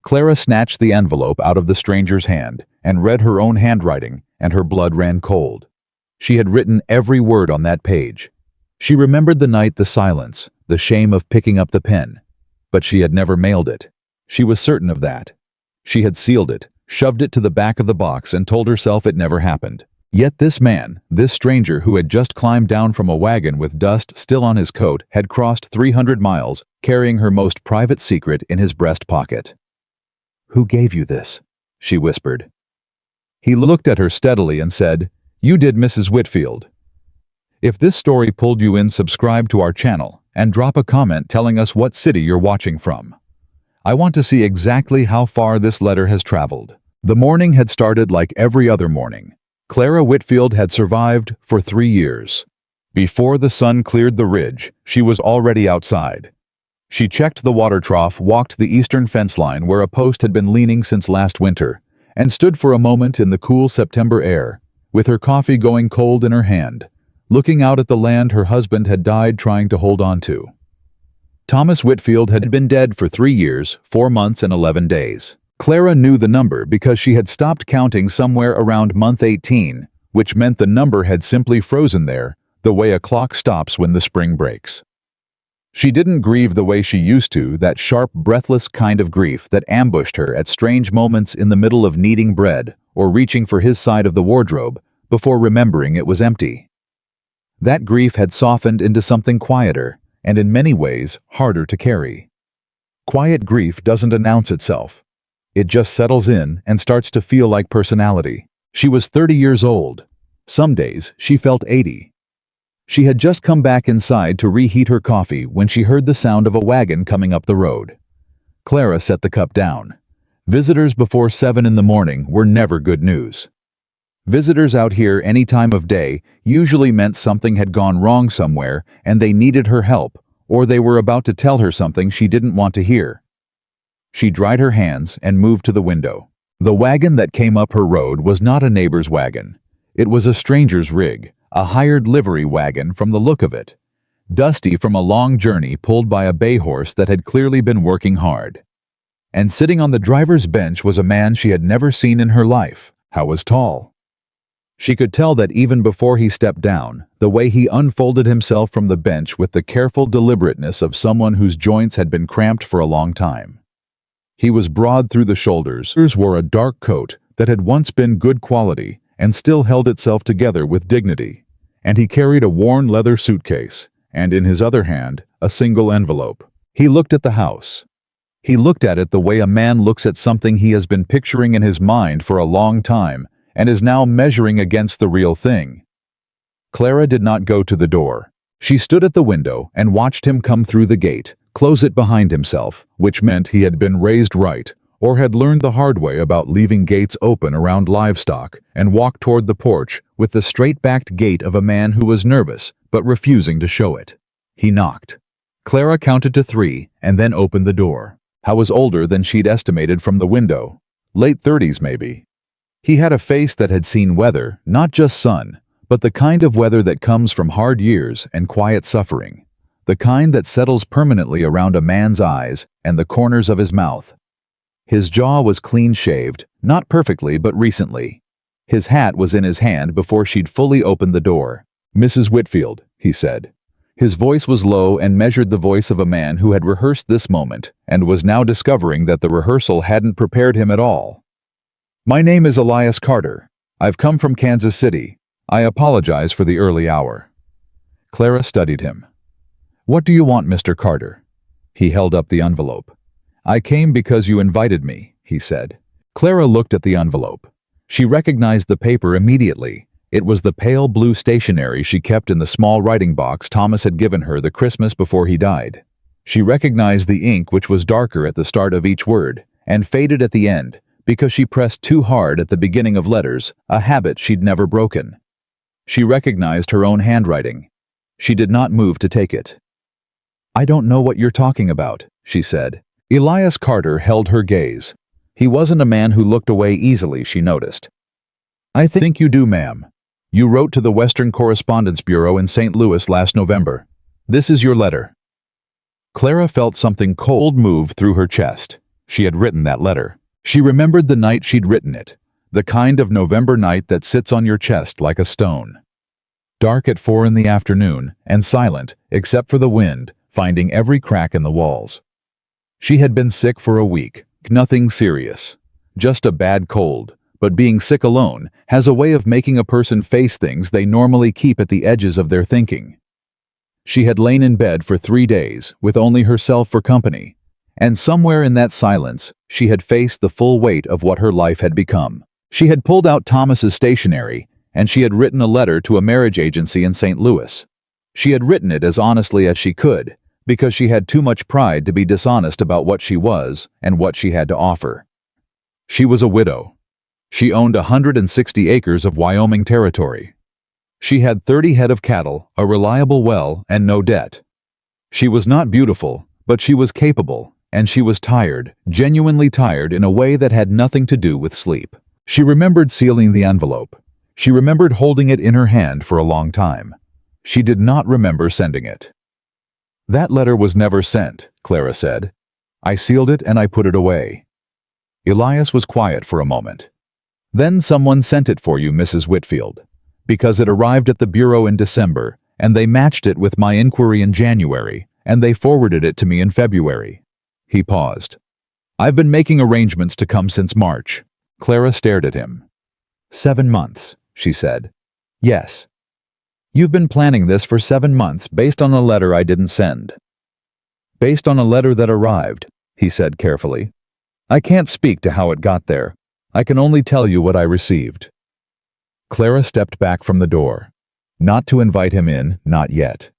Clara snatched the envelope out of the stranger's hand and read her own handwriting, and her blood ran cold. She had written every word on that page. She remembered the night, the silence, the shame of picking up the pen. But she had never mailed it. She was certain of that. She had sealed it, shoved it to the back of the box, and told herself it never happened. Yet this man, this stranger who had just climbed down from a wagon with dust still on his coat, had crossed 300 miles, carrying her most private secret in his breast pocket. "Who gave you this?" she whispered. He looked at her steadily and said, "You did, Mrs. Whitfield. If this story pulled you in, subscribe to our channel and drop a comment telling us what city you're watching from. I want to see exactly how far this letter has traveled." The morning had started like every other morning. Clara Whitfield had survived for 3 years. Before the sun cleared the ridge, she was already outside. She checked the water trough, walked the eastern fence line where a post had been leaning since last winter, and stood for a moment in the cool September air, with her coffee going cold in her hand, looking out at the land her husband had died trying to hold on to. Thomas Whitfield had been dead for 3 years, 4 months, and 11 days. Clara knew the number because she had stopped counting somewhere around month 18, which meant the number had simply frozen there, the way a clock stops when the spring breaks. She didn't grieve the way she used to, that sharp, breathless kind of grief that ambushed her at strange moments in the middle of kneading bread or reaching for his side of the wardrobe before remembering it was empty. That grief had softened into something quieter and in many ways harder to carry. Quiet grief doesn't announce itself. It just settles in and starts to feel like personality. She was 30 years old. Some days she felt 80. She had just come back inside to reheat her coffee when she heard the sound of a wagon coming up the road. Clara set the cup down. Visitors before 7 in the morning were never good news. Visitors out here any time of day usually meant something had gone wrong somewhere and they needed her help, or they were about to tell her something she didn't want to hear. She dried her hands and moved to the window. The wagon that came up her road was not a neighbor's wagon. It was a stranger's rig, a hired livery wagon from the look of it, dusty from a long journey pulled by a bay horse that had clearly been working hard. And sitting on the driver's bench was a man she had never seen in her life. How was tall. She could tell that even before he stepped down, the way he unfolded himself from the bench with the careful deliberateness of someone whose joints had been cramped for a long time. He was broad through the shoulders, wore a dark coat that had once been good quality and still held itself together with dignity, and he carried a worn leather suitcase, and in his other hand, a single envelope. He looked at the house. He looked at it the way a man looks at something he has been picturing in his mind for a long time and is now measuring against the real thing. Clara did not go to the door. She stood at the window and watched him come through the gate, close it behind himself, which meant he had been raised right, or had learned the hard way about leaving gates open around livestock, and walk toward the porch with the straight-backed gait of a man who was nervous but refusing to show it. He knocked. Clara counted to 3 and then opened the door. He was older than she'd estimated from the window. Late 30s, maybe. He had a face that had seen weather, not just sun, but the kind of weather that comes from hard years and quiet suffering. The kind that settles permanently around a man's eyes and the corners of his mouth. His jaw was clean-shaved, not perfectly but recently. His hat was in his hand before she'd fully opened the door. "Mrs. Whitfield," he said. His voice was low and measured the voice of a man who had rehearsed this moment and was now discovering that the rehearsal hadn't prepared him at all. "My name is Elias Carter. I've come from Kansas City. I apologize for the early hour." Clara studied him. "What do you want, Mr. Carter?" He held up the envelope. "I came because you invited me," he said. Clara looked at the envelope. She recognized the paper immediately. It was the pale blue stationery she kept in the small writing box Thomas had given her the Christmas before he died. She recognized the ink, which was darker at the start of each word and faded at the end because she pressed too hard at the beginning of letters, a habit she'd never broken. She recognized her own handwriting. She did not move to take it. "I don't know what you're talking about," she said. Elias Carter held her gaze. He wasn't a man who looked away easily, she noticed. "I think you do, ma'am. You wrote to the Western Correspondence Bureau in St. Louis last November. This is your letter." Clara felt something cold move through her chest. She had written that letter. She remembered the night she'd written it, the kind of November night that sits on your chest like a stone. Dark at 4 in the afternoon, and silent, except for the wind, finding every crack in the walls. She had been sick for a week, nothing serious. Just a bad cold, but being sick alone has a way of making a person face things they normally keep at the edges of their thinking. She had lain in bed for 3 days, with only herself for company, and somewhere in that silence, she had faced the full weight of what her life had become. She had pulled out Thomas's stationery, and she had written a letter to a marriage agency in St. Louis. She had written it as honestly as she could, because she had too much pride to be dishonest about what she was and what she had to offer. She was a widow. She owned 160 acres of Wyoming Territory. She had 30 head of cattle, a reliable well, and no debt. She was not beautiful, but she was capable, and she was tired, genuinely tired in a way that had nothing to do with sleep. She remembered sealing the envelope. She remembered holding it in her hand for a long time. She did not remember sending it. "That letter was never sent," Clara said. "I sealed it and I put it away." Elias was quiet for a moment. "Then someone sent it for you, Mrs. Whitfield, because it arrived at the bureau in December, and they matched it with my inquiry in January, and they forwarded it to me in February." He paused. "I've been making arrangements to come since March." Clara stared at him. 7 months, she said. "Yes. You've been planning this for 7 months based on a letter I didn't send." "Based on a letter that arrived," he said carefully. "I can't speak to how it got there. I can only tell you what I received." Clara stepped back from the door. Not to invite him in, not yet.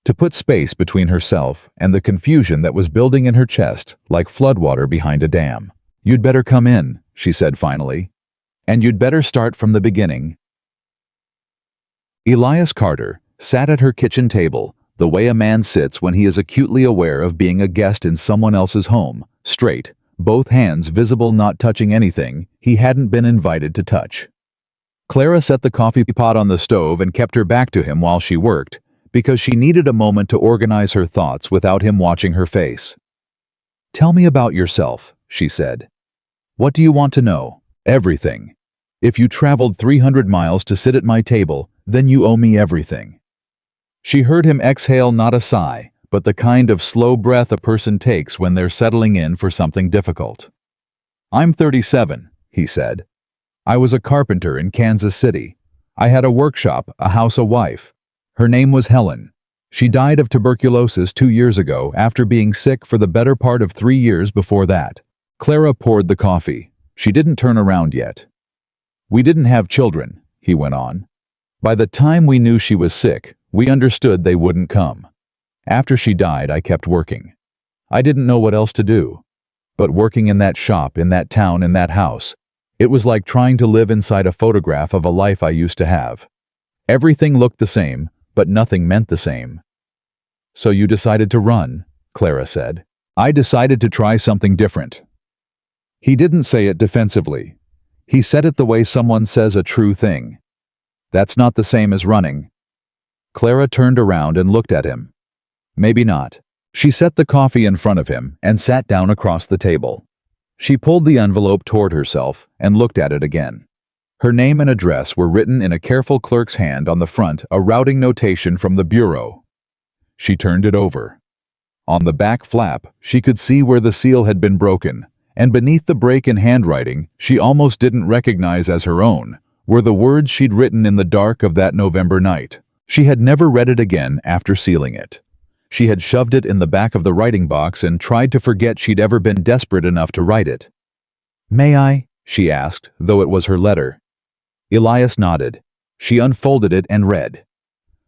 To put space between herself and the confusion that was building in her chest like floodwater behind a dam. "You'd better come in," she said finally. "And you'd better start from the beginning." Elias Carter sat at her kitchen table, the way a man sits when he is acutely aware of being a guest in someone else's home, straight, both hands visible, not touching anything he hadn't been invited to touch. Clara set the coffee pot on the stove and kept her back to him while she worked, because she needed a moment to organize her thoughts without him watching her face. "Tell me about yourself," she said. "What do you want to know?" "Everything. If you traveled 300 miles to sit at my table, then you owe me everything." She heard him exhale not a sigh, but the kind of slow breath a person takes when they're settling in for something difficult. "I'm 37, he said. "I was a carpenter in Kansas City. I had a workshop, a house, a wife. Her name was Helen. She died of tuberculosis 2 years ago after being sick for the better part of 3 years before that." Clara poured the coffee. She didn't turn around yet. "We didn't have children," he went on. "By the time we knew she was sick, we understood they wouldn't come. After she died, I kept working. I didn't know what else to do. But working in that shop, in that town, in that house, it was like trying to live inside a photograph of a life I used to have. Everything looked the same, but nothing meant the same." "So you decided to run," Clara said. "I decided to try something different." He didn't say it defensively. He said it the way someone says a true thing. "That's not the same as running." Clara turned around and looked at him. "Maybe not." She set the coffee in front of him and sat down across the table. She pulled the envelope toward herself and looked at it again. Her name and address were written in a careful clerk's hand on the front, a routing notation from the bureau. She turned it over. On the back flap, she could see where the seal had been broken, and beneath the break in handwriting she almost didn't recognize as her own, were the words she'd written in the dark of that November night. She had never read it again after sealing it. She had shoved it in the back of the writing box and tried to forget she'd ever been desperate enough to write it. "May I?" she asked, though it was her letter. Elias nodded. She unfolded it and read.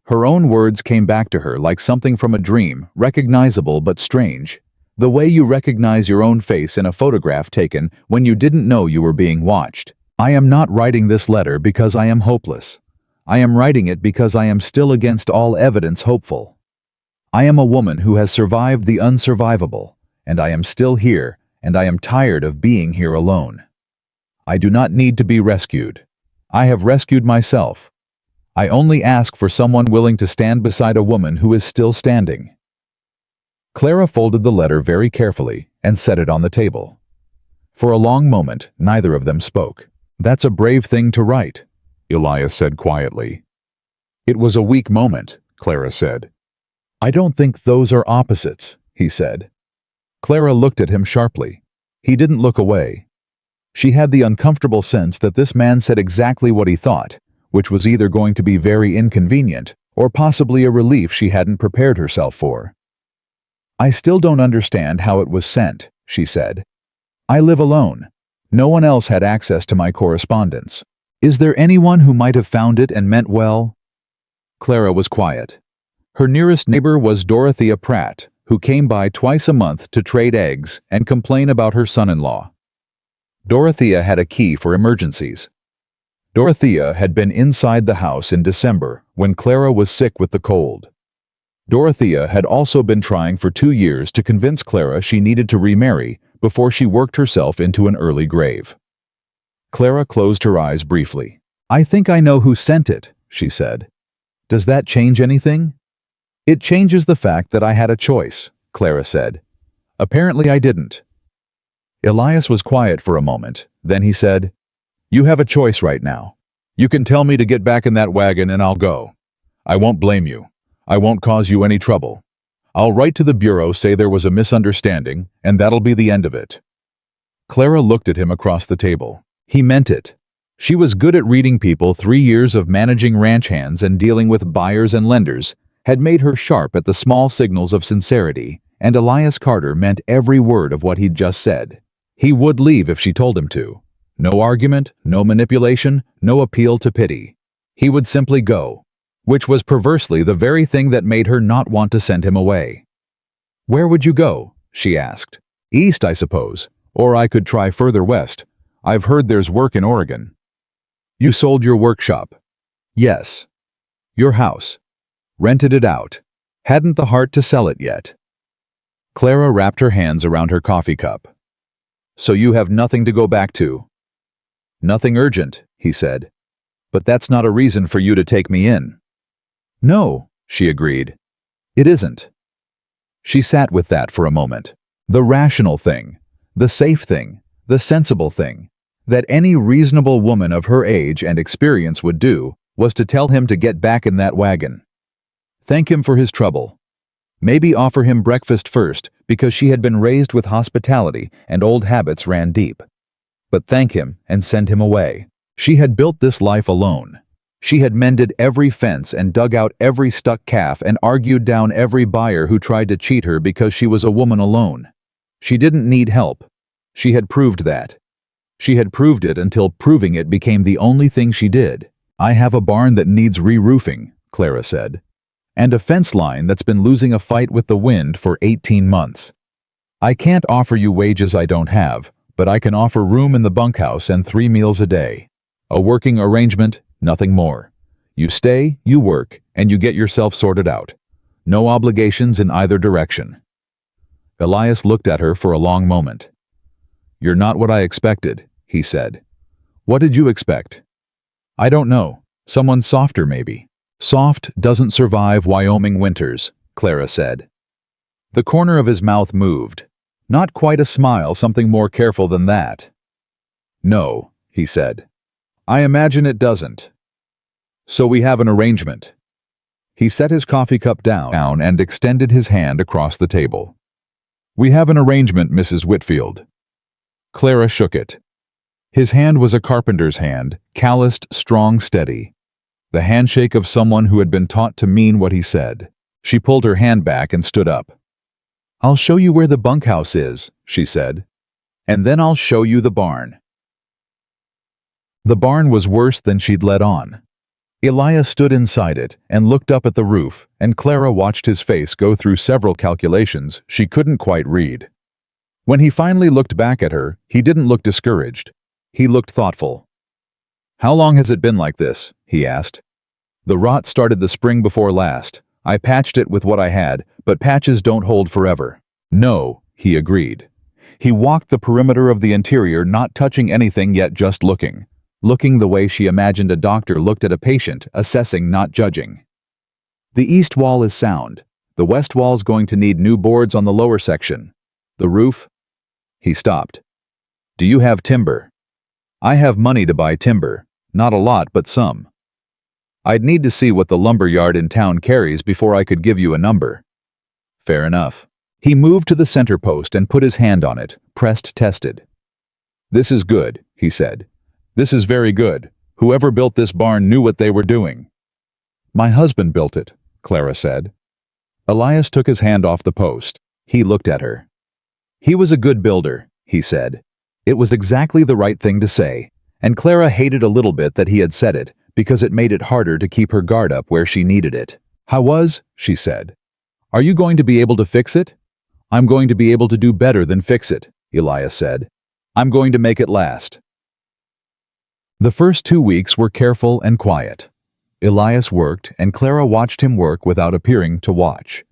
Her own words came back to her like something from a dream, recognizable but strange. The way you recognize your own face in a photograph taken when you didn't know you were being watched. "I am not writing this letter because I am hopeless. I am writing it because I am still against all evidence hopeful. I am a woman who has survived the unsurvivable, and I am still here, and I am tired of being here alone. I do not need to be rescued. I have rescued myself. I only ask for someone willing to stand beside a woman who is still standing." Clara folded the letter very carefully and set it on the table. For a long moment, neither of them spoke. "That's a brave thing to write," Elias said quietly. "It was a weak moment," Clara said. "I don't think those are opposites," he said. Clara looked at him sharply. He didn't look away. She had the uncomfortable sense that this man said exactly what he thought, which was either going to be very inconvenient or possibly a relief she hadn't prepared herself for. "I still don't understand how it was sent," she said. "I live alone. No one else had access to my correspondence. Is there anyone who might have found it and meant well?" Clara was quiet. Her nearest neighbor was Dorothea Pratt, who came by twice a month to trade eggs and complain about her son-in-law. Dorothea had a key for emergencies. Dorothea had been inside the house in December when Clara was sick with the cold. Dorothea had also been trying for 2 years to convince Clara she needed to remarry before she worked herself into an early grave. Clara closed her eyes briefly. "I think I know who sent it," she said. "Does that change anything?" "It changes the fact that I had a choice," Clara said. "Apparently I didn't." Elias was quiet for a moment, then he said, "You have a choice right now. You can tell me to get back in that wagon and I'll go. I won't blame you. I won't cause you any trouble. I'll write to the bureau, say there was a misunderstanding, and that'll be the end of it." Clara looked at him across the table. He meant it. She was good at reading people. 3 years of managing ranch hands and dealing with buyers and lenders had made her sharp at the small signals of sincerity, and Elias Carter meant every word of what he'd just said. He would leave if she told him to. No argument, no manipulation, no appeal to pity. He would simply go, which was perversely the very thing that made her not want to send him away. "Where would you go?" she asked. "East, I suppose, or I could try further west. I've heard there's work in Oregon." "You sold your workshop?" "Yes." "Your house?" "Rented it out. Hadn't the heart to sell it yet." Clara wrapped her hands around her coffee cup. "So you have nothing to go back to?" "Nothing urgent," he said. "But that's not a reason for you to take me in." "No," she agreed. "It isn't." She sat with that for a moment. The rational thing, the safe thing, the sensible thing, that any reasonable woman of her age and experience would do was to tell him to get back in that wagon. Thank him for his trouble. Maybe offer him breakfast first because she had been raised with hospitality and old habits ran deep. But thank him and send him away. She had built this life alone. She had mended every fence and dug out every stuck calf and argued down every buyer who tried to cheat her because she was a woman alone. She didn't need help. She had proved that. She had proved it until proving it became the only thing she did. "I have a barn that needs re-roofing," Clara said, "and a fence line that's been losing a fight with the wind for 18 months. I can't offer you wages I don't have, but I can offer room in the bunkhouse and 3 meals a day. A working arrangement, nothing more. You stay, you work, and you get yourself sorted out. No obligations in either direction." Elias looked at her for a long moment. "You're not what I expected," he said. "What did you expect?" "I don't know. Someone softer, maybe." "Soft doesn't survive Wyoming winters," Clara said. The corner of his mouth moved. Not quite a smile, something more careful than that. "No," he said. "I imagine it doesn't. So we have an arrangement." He set his coffee cup down and extended his hand across the table. "We have an arrangement, Mrs. Whitfield." Clara shook it. His hand was a carpenter's hand, calloused, strong, steady. The handshake of someone who had been taught to mean what he said. She pulled her hand back and stood up. "I'll show you where the bunkhouse is," she said. "And then I'll show you the barn." The barn was worse than she'd let on. Elias stood inside it and looked up at the roof, and Clara watched his face go through several calculations she couldn't quite read. When he finally looked back at her, he didn't look discouraged. He looked thoughtful. "How long has it been like this?" he asked. "The rot started the spring before last. I patched it with what I had, but patches don't hold forever." "No," he agreed. He walked the perimeter of the interior, not touching anything yet just looking. Looking the way she imagined a doctor looked at a patient, assessing, not judging. "The east wall is sound. The west wall's going to need new boards on the lower section. The roof—" He stopped. Do you have timber? I have money to buy timber. Not a lot, but some. I'd need to see what the lumber yard in town carries before I could give you a number. Fair enough. He moved to the center post and put his hand on it, pressed tested. This is good, he said. This is very good. Whoever built this barn knew what they were doing. My husband built it, Clara said. Elias took his hand off the post. He looked at her. He was a good builder, he said. It was exactly the right thing to say, and Clara hated a little bit that he had said it, because it made it harder to keep her guard up where she needed it. How was, she said. Are you going to be able to fix it? I'm going to be able to do better than fix it, Elias said. I'm going to make it last. The first 2 weeks were careful and quiet. Elias worked, and Clara watched him work without appearing to watch.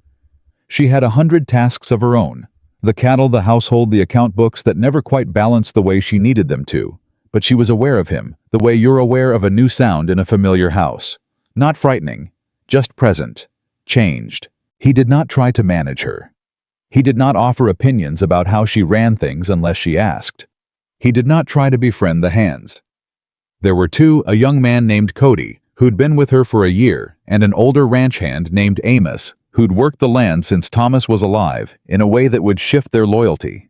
She had 100 tasks of her own, the cattle, the household, the account books that never quite balanced the way she needed them to, but she was aware of him, the way you're aware of a new sound in a familiar house. Not frightening, just present, changed. He did not try to manage her. He did not offer opinions about how she ran things unless she asked. He did not try to befriend the hands. There were two, a young man named Cody, who'd been with her for a year, and an older ranch hand named Amos, who'd worked the land since Thomas was alive, in a way that would shift their loyalty.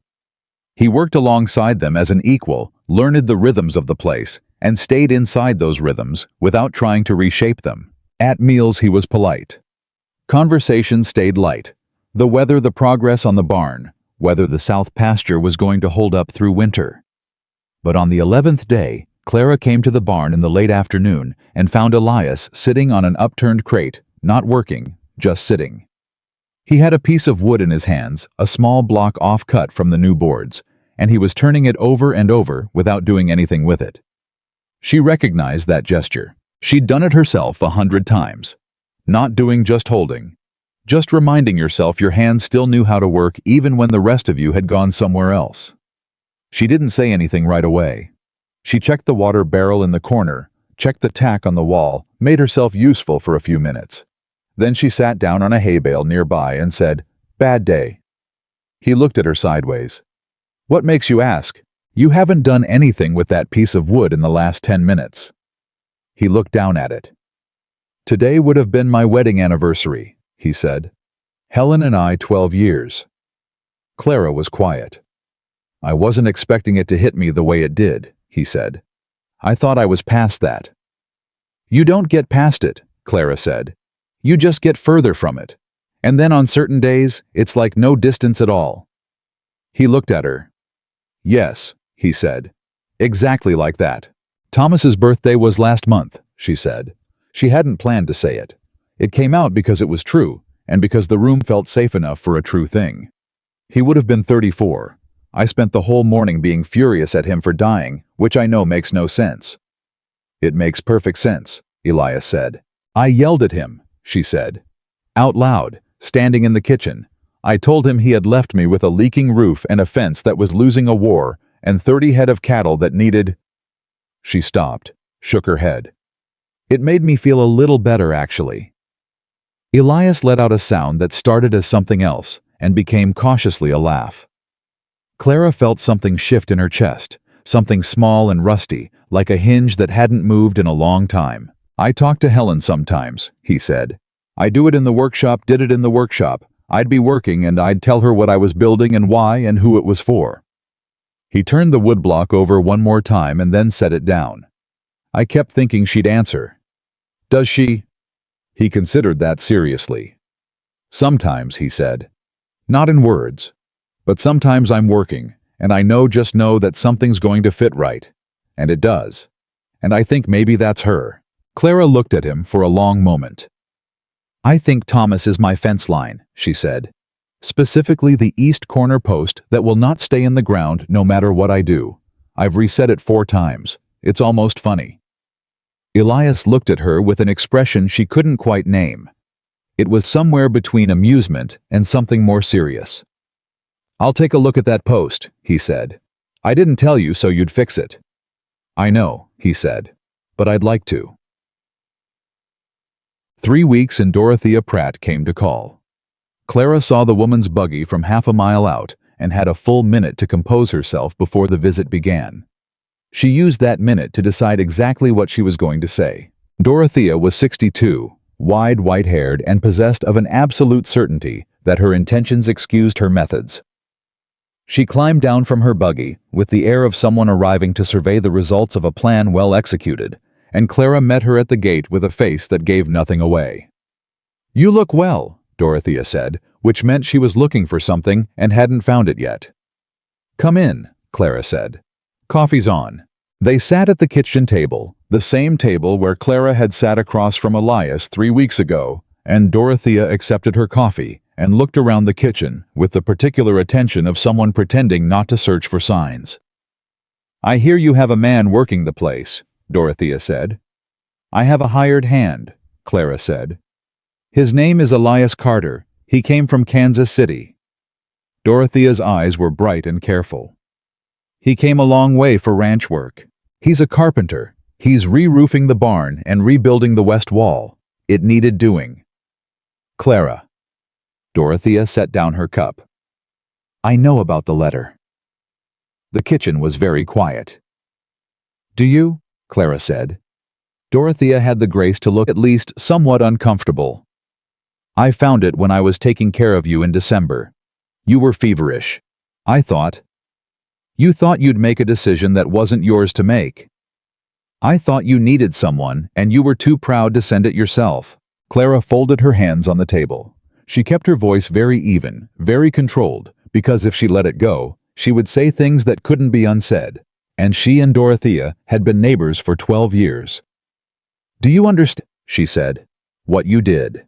He worked alongside them as an equal, learned the rhythms of the place, and stayed inside those rhythms without trying to reshape them. At meals he was polite. Conversation stayed light. The weather, the progress on the barn, whether the south pasture was going to hold up through winter. But on the 11th day, Clara came to the barn in the late afternoon and found Elias sitting on an upturned crate, not working, just sitting. He had a piece of wood in his hands, a small block off-cut from the new boards, and he was turning it over and over without doing anything with it. She recognized that gesture. She'd done it herself 100 times. Not doing, just holding. Just reminding yourself your hands still knew how to work even when the rest of you had gone somewhere else. She didn't say anything right away. She checked the water barrel in the corner, checked the tack on the wall, made herself useful for a few minutes. Then she sat down on a hay bale nearby and said, "Bad day." He looked at her sideways. "What makes you ask? You haven't done anything with that piece of wood in the last 10 minutes. He looked down at it. "Today would have been my wedding anniversary," he said. "Helen and I 12 years. Clara was quiet. "I wasn't expecting it to hit me the way it did," he said. "I thought I was past that." "You don't get past it," Clara said. "You just get further from it. And then on certain days, it's like no distance at all." He looked at her. "Yes," he said. "Exactly like that." "Thomas's birthday was last month," she said. She hadn't planned to say it. It came out because it was true, and because the room felt safe enough for a true thing. "He would have been 34. I spent the whole morning being furious at him for dying, which I know makes no sense." "It makes perfect sense," Elias said. "I yelled at him," she said. "Out loud, standing in the kitchen. I told him he had left me with a leaking roof and a fence that was losing a war, and 30 head of cattle that needed—" She stopped, shook her head. "It made me feel a little better, actually." Elias let out a sound that started as something else and became cautiously a laugh. Clara felt something shift in her chest, something small and rusty, like a hinge that hadn't moved in a long time. "I talk to Helen sometimes," he said. "I do it in the workshop, did it in the workshop. I'd be working and I'd tell her what I was building and why and who it was for." He turned the woodblock over one more time and then set it down. "I kept thinking she'd answer." "Does she?" He considered that seriously. "Sometimes," he said. "Not in words. But sometimes I'm working, and I just know that something's going to fit right. And it does. And I think maybe that's her." Clara looked at him for a long moment. "I think Thomas is my fence line," she said. "Specifically the east corner post that will not stay in the ground no matter what I do. I've reset it 4 times. It's almost funny." Elias looked at her with an expression she couldn't quite name. It was somewhere between amusement and something more serious. "I'll take a look at that post," he said. "I didn't tell you so you'd fix it." "I know," he said, "but I'd like to." 3 weeks and Dorothea Pratt came to call. Clara saw the woman's buggy from half a mile out and had a full minute to compose herself before the visit began. She used that minute to decide exactly what she was going to say. Dorothea was 62, wide white-haired, and possessed of an absolute certainty that her intentions excused her methods. She climbed down from her buggy with the air of someone arriving to survey the results of a plan well executed, and Clara met her at the gate with a face that gave nothing away. "You look well," Dorothea said, which meant she was looking for something and hadn't found it yet. "Come in," Clara said. "Coffee's on." They sat at the kitchen table, the same table where Clara had sat across from Elias 3 weeks ago, and Dorothea accepted her coffee and looked around the kitchen with the particular attention of someone pretending not to search for signs. "I hear you have a man working the place," Dorothea said. "I have a hired hand," Clara said. "His name is Elias Carter. He came from Kansas City." Dorothea's eyes were bright and careful. "He came a long way for ranch work. He's a carpenter. He's re-roofing the barn and rebuilding the west wall. It needed doing." "Clara." Dorothea set down her cup. "I know about the letter." The kitchen was very quiet. "Do you?" Clara said. Dorothea had the grace to look at least somewhat uncomfortable. "I found it when I was taking care of you in December. You were feverish. I thought. You thought you'd make a decision that wasn't yours to make. I thought you needed someone, and you were too proud to send it yourself." Clara folded her hands on the table. She kept her voice very even, very controlled, because if she let it go, she would say things that couldn't be unsaid, and she and Dorothea had been neighbors for 12 years. "Do you understand," she said, "what you did?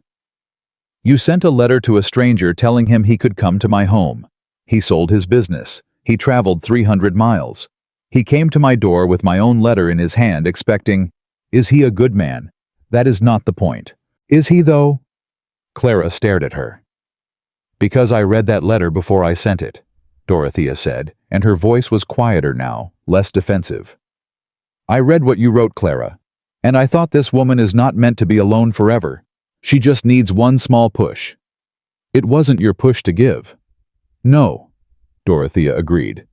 You sent a letter to a stranger telling him he could come to my home. He sold his business. He traveled 300 miles. He came to my door with my own letter in his hand expecting. Is he a good man? That is not the point. Is he, though?" Clara stared at her. "Because I read that letter before I sent it," Dorothea said, and her voice was quieter now, less defensive. "I read what you wrote, Clara, and I thought this woman is not meant to be alone forever. She just needs one small push." "It wasn't your push to give." "No," Dorothea agreed.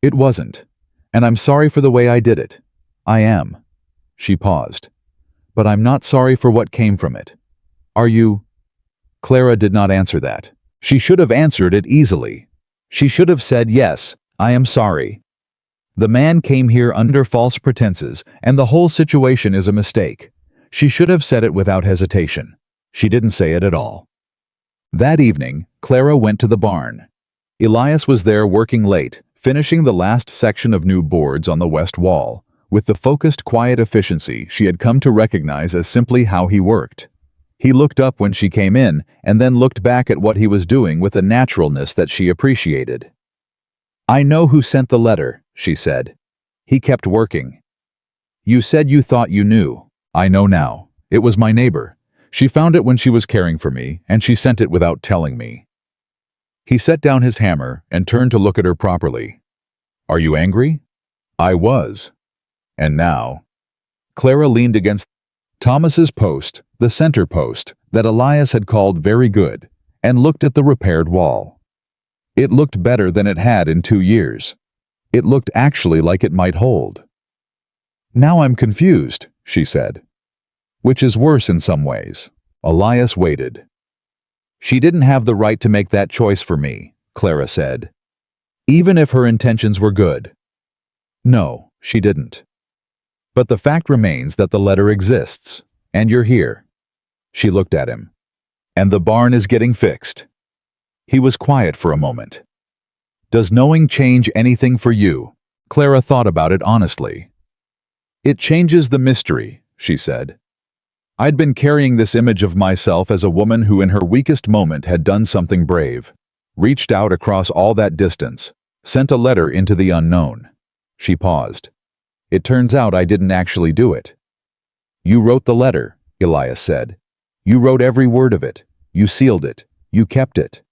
"It wasn't. And I'm sorry for the way I did it. I am." She paused. "But I'm not sorry for what came from it. Are you?" Clara did not answer that. She should have answered it easily. She should have said, "Yes, I am sorry. The man came here under false pretenses, and the whole situation is a mistake." She should have said it without hesitation. She didn't say it at all. That evening, Clara went to the barn. Elias was there working late, finishing the last section of new boards on the west wall, with the focused, quiet efficiency she had come to recognize as simply how he worked. He looked up when she came in, and then looked back at what he was doing with a naturalness that she appreciated. "I know who sent the letter," she said. He kept working. "You said you thought you knew. I know now. It was my neighbor. She found it when she was caring for me, and she sent it without telling me." He set down his hammer and turned to look at her properly. "Are you angry?" "I was. And now?" Clara leaned against Thomas's post, the center post, that Elias had called very good, and looked at the repaired wall. It looked better than it had in 2 years. It looked actually like it might hold. "Now I'm confused," she said. "Which is worse in some ways." Elias waited. "She didn't have the right to make that choice for me," Clara said. "Even if her intentions were good." "No, she didn't. But the fact remains that the letter exists, and you're here." She looked at him. "And the barn is getting fixed." He was quiet for a moment. "Does knowing change anything for you?" Clara thought about it honestly. "It changes the mystery," she said. "I'd been carrying this image of myself as a woman who in her weakest moment had done something brave, reached out across all that distance, sent a letter into the unknown." She paused. "It turns out I didn't actually do it." "You wrote the letter," Elias said. "You wrote every word of it. You sealed it. You kept it."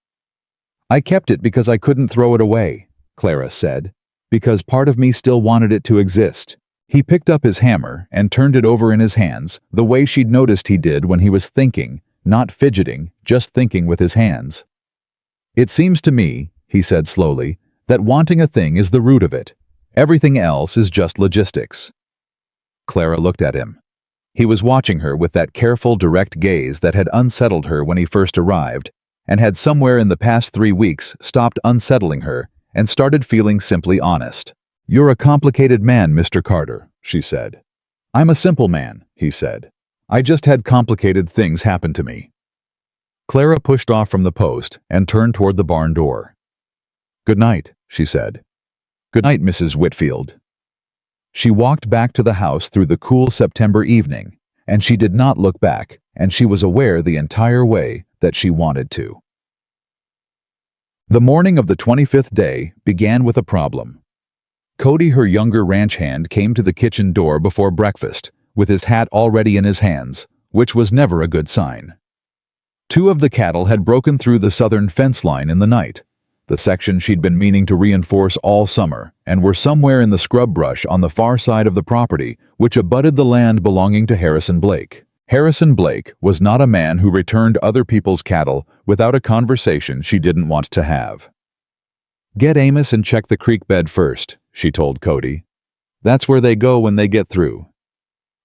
"I kept it because I couldn't throw it away," Clara said, "because part of me still wanted it to exist." He picked up his hammer and turned it over in his hands, the way she'd noticed he did when he was thinking, not fidgeting, just thinking with his hands. "It seems to me," he said slowly, that wanting a thing is the root of it. Everything else is just logistics. Clara looked at him. He was watching her with that careful, direct gaze that had unsettled her when he first arrived, and had somewhere in the past 3 weeks stopped unsettling her and started feeling simply honest. "You're a complicated man, Mr. Carter," she said. "I'm a simple man," he said. "I just had complicated things happen to me." Clara pushed off from the post and turned toward the barn door. "Good night," she said. "Good night, Mrs. Whitfield." She walked back to the house through the cool September evening, and she did not look back, and she was aware the entire way that she wanted to. The morning of the 25th day began with a problem. Cody, her younger ranch hand, came to the kitchen door before breakfast, with his hat already in his hands, which was never a good sign. 2 of the cattle had broken through the southern fence line in the night, the section she'd been meaning to reinforce all summer, and were somewhere in the scrub brush on the far side of the property, which abutted the land belonging to Harrison Blake. Harrison Blake was not a man who returned other people's cattle without a conversation she didn't want to have. "Get Amos and check the creek bed first," she told Cody. "That's where they go when they get through."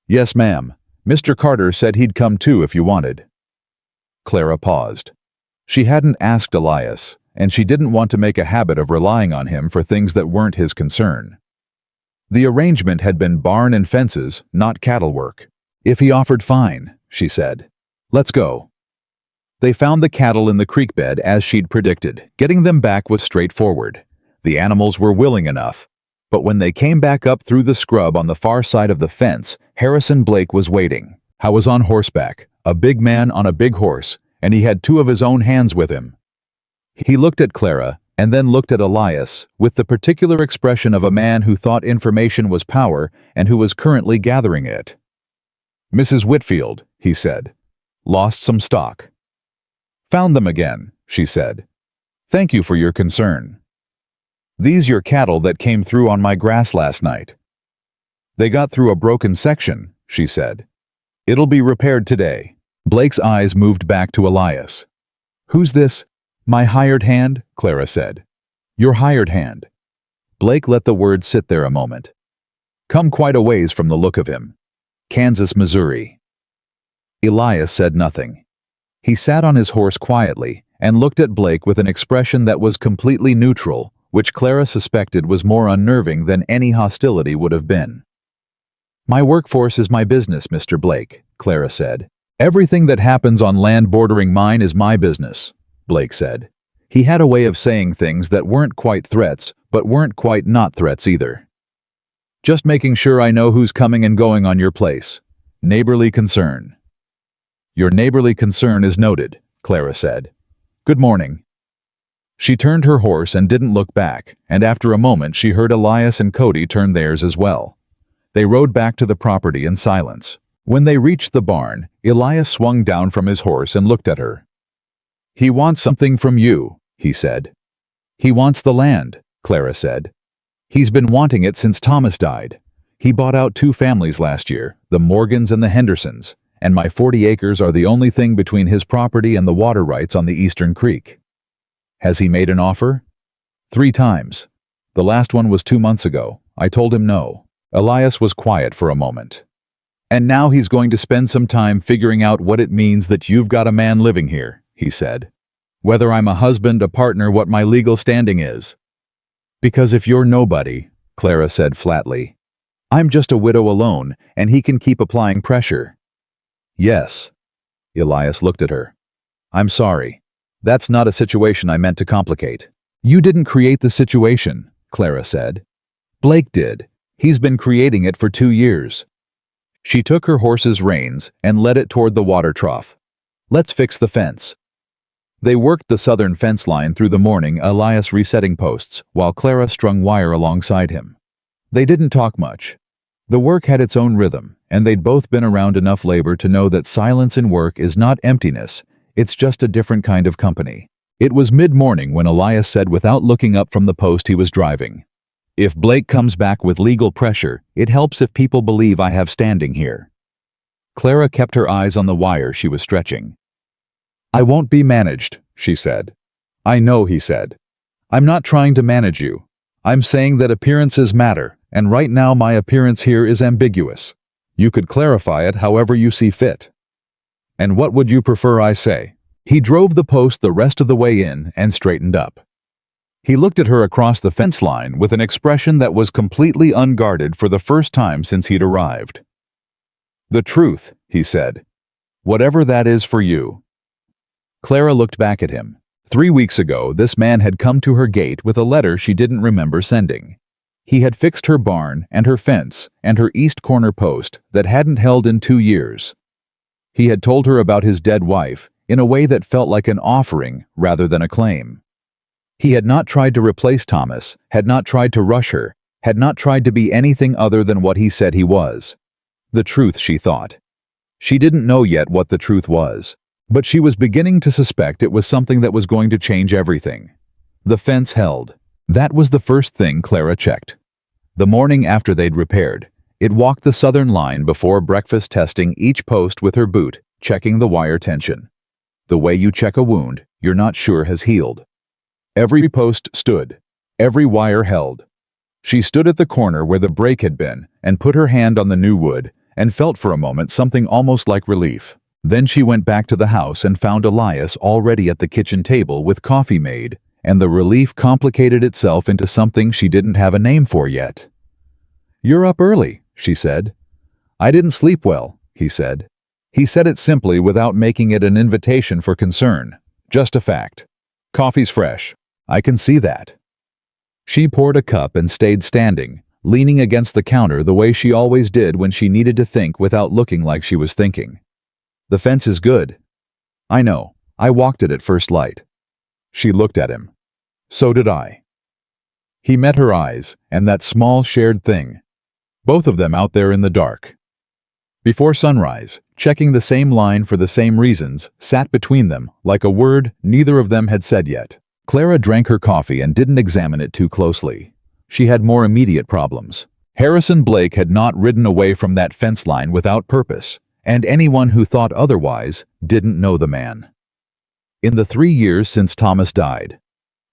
"Yes, ma'am. Mr. Carter said he'd come too if you wanted." Clara paused. She hadn't asked Elias, and she didn't want to make a habit of relying on him for things that weren't his concern. The arrangement had been barn and fences, not cattle work. "If he offered, fine," she said. "Let's go." They found the cattle in the creek bed as she'd predicted. Getting them back was straightforward. The animals were willing enough. But when they came back up through the scrub on the far side of the fence, Harrison Blake was waiting. He was on horseback, a big man on a big horse, and he had 2 of his own hands with him. He looked at Clara, and then looked at Elias, with the particular expression of a man who thought information was power and who was currently gathering it. "Mrs. Whitfield," he said. "Lost some stock." "Found them again," she said. "Thank you for your concern." "These your cattle that came through on my grass last night?" "They got through a broken section," she said. "It'll be repaired today." Blake's eyes moved back to Elias. "Who's this?" "My hired hand," Clara said. "Your hired hand." Blake let the word sit there a moment. "Come quite a ways from the look of him. Kansas, Missouri." Elias said nothing. He sat on his horse quietly and looked at Blake with an expression that was completely neutral, which Clara suspected was more unnerving than any hostility would have been. "My workforce is my business, Mr. Blake," Clara said. "Everything that happens on land bordering mine is my business," Blake said. He had a way of saying things that weren't quite threats, but weren't quite not threats either. "Just making sure I know who's coming and going on your place. Neighborly concern." "Your neighborly concern is noted," Clara said. "Good morning." She turned her horse and didn't look back, and after a moment she heard Elias and Cody turn theirs as well. They rode back to the property in silence. When they reached the barn, Elias swung down from his horse and looked at her. "He wants something from you," he said. "He wants the land," Clara said. "He's been wanting it since Thomas died. He bought out 2 families last year, the Morgans and the Hendersons, and my 40 acres are the only thing between his property and the water rights on the Eastern Creek." "Has he made an offer?" 3 times. The last one was 2 months ago. I told him no." Elias was quiet for a moment. "And now he's going to spend some time figuring out what it means that you've got a man living here," he said. "Whether I'm a husband, a partner, what my legal standing is." "Because if you're nobody," Clara said flatly, "I'm just a widow alone, and he can keep applying pressure." "Yes." Elias looked at her. "I'm sorry. That's not a situation I meant to complicate." "You didn't create the situation," Clara said. "Blake did. He's been creating it for 2 years." She took her horse's reins and led it toward the water trough. "Let's fix the fence." They worked the southern fence line through the morning, Elias resetting posts, while Clara strung wire alongside him. They didn't talk much. The work had its own rhythm, and they'd both been around enough labor to know that silence in work is not emptiness, it's just a different kind of company. It was mid-morning when Elias said without looking up from the post he was driving, "If Blake comes back with legal pressure, it helps if people believe I have standing here." Clara kept her eyes on the wire she was stretching. "I won't be managed," she said. "I know," he said. I'm not trying to manage you. I'm saying that appearances matter, and right now my appearance here is ambiguous. You could clarify it however you see fit. And what would you prefer I say? He drove the post the rest of the way in and straightened up. He looked at her across the fence line with an expression that was completely unguarded for the first time since he'd arrived. The truth, he said. Whatever that is for you. Clara looked back at him. 3 weeks ago, this man had come to her gate with a letter she didn't remember sending. He had fixed her barn and her fence and her east corner post that hadn't held in 2 years. He had told her about his dead wife in a way that felt like an offering rather than a claim. He had not tried to replace Thomas, had not tried to rush her, had not tried to be anything other than what he said he was. The truth, she thought. She didn't know yet what the truth was, but she was beginning to suspect it was something that was going to change everything. The fence held. That was the first thing Clara checked. The morning after they'd repaired, it walked the southern line before breakfast, testing each post with her boot, checking the wire tension. The way you check a wound you're not sure has healed. Every post stood. Every wire held. She stood at the corner where the break had been and put her hand on the new wood and felt for a moment something almost like relief. Then she went back to the house and found Elias already at the kitchen table with coffee made, and the relief complicated itself into something she didn't have a name for yet. "You're up early," she said. "I didn't sleep well," he said. He said it simply without making it an invitation for concern, just a fact. "Coffee's fresh. I can see that." She poured a cup and stayed standing, leaning against the counter the way she always did when she needed to think without looking like she was thinking. "The fence is good." "I know. I walked it at first light." She looked at him. "So did I." He met her eyes, and that small shared thing. Both of them out there in the dark. Before sunrise, checking the same line for the same reasons, sat between them like a word neither of them had said yet. Clara drank her coffee and didn't examine it too closely. She had more immediate problems. Harrison Blake had not ridden away from that fence line without purpose, and anyone who thought otherwise didn't know the man. In the 3 years since Thomas died,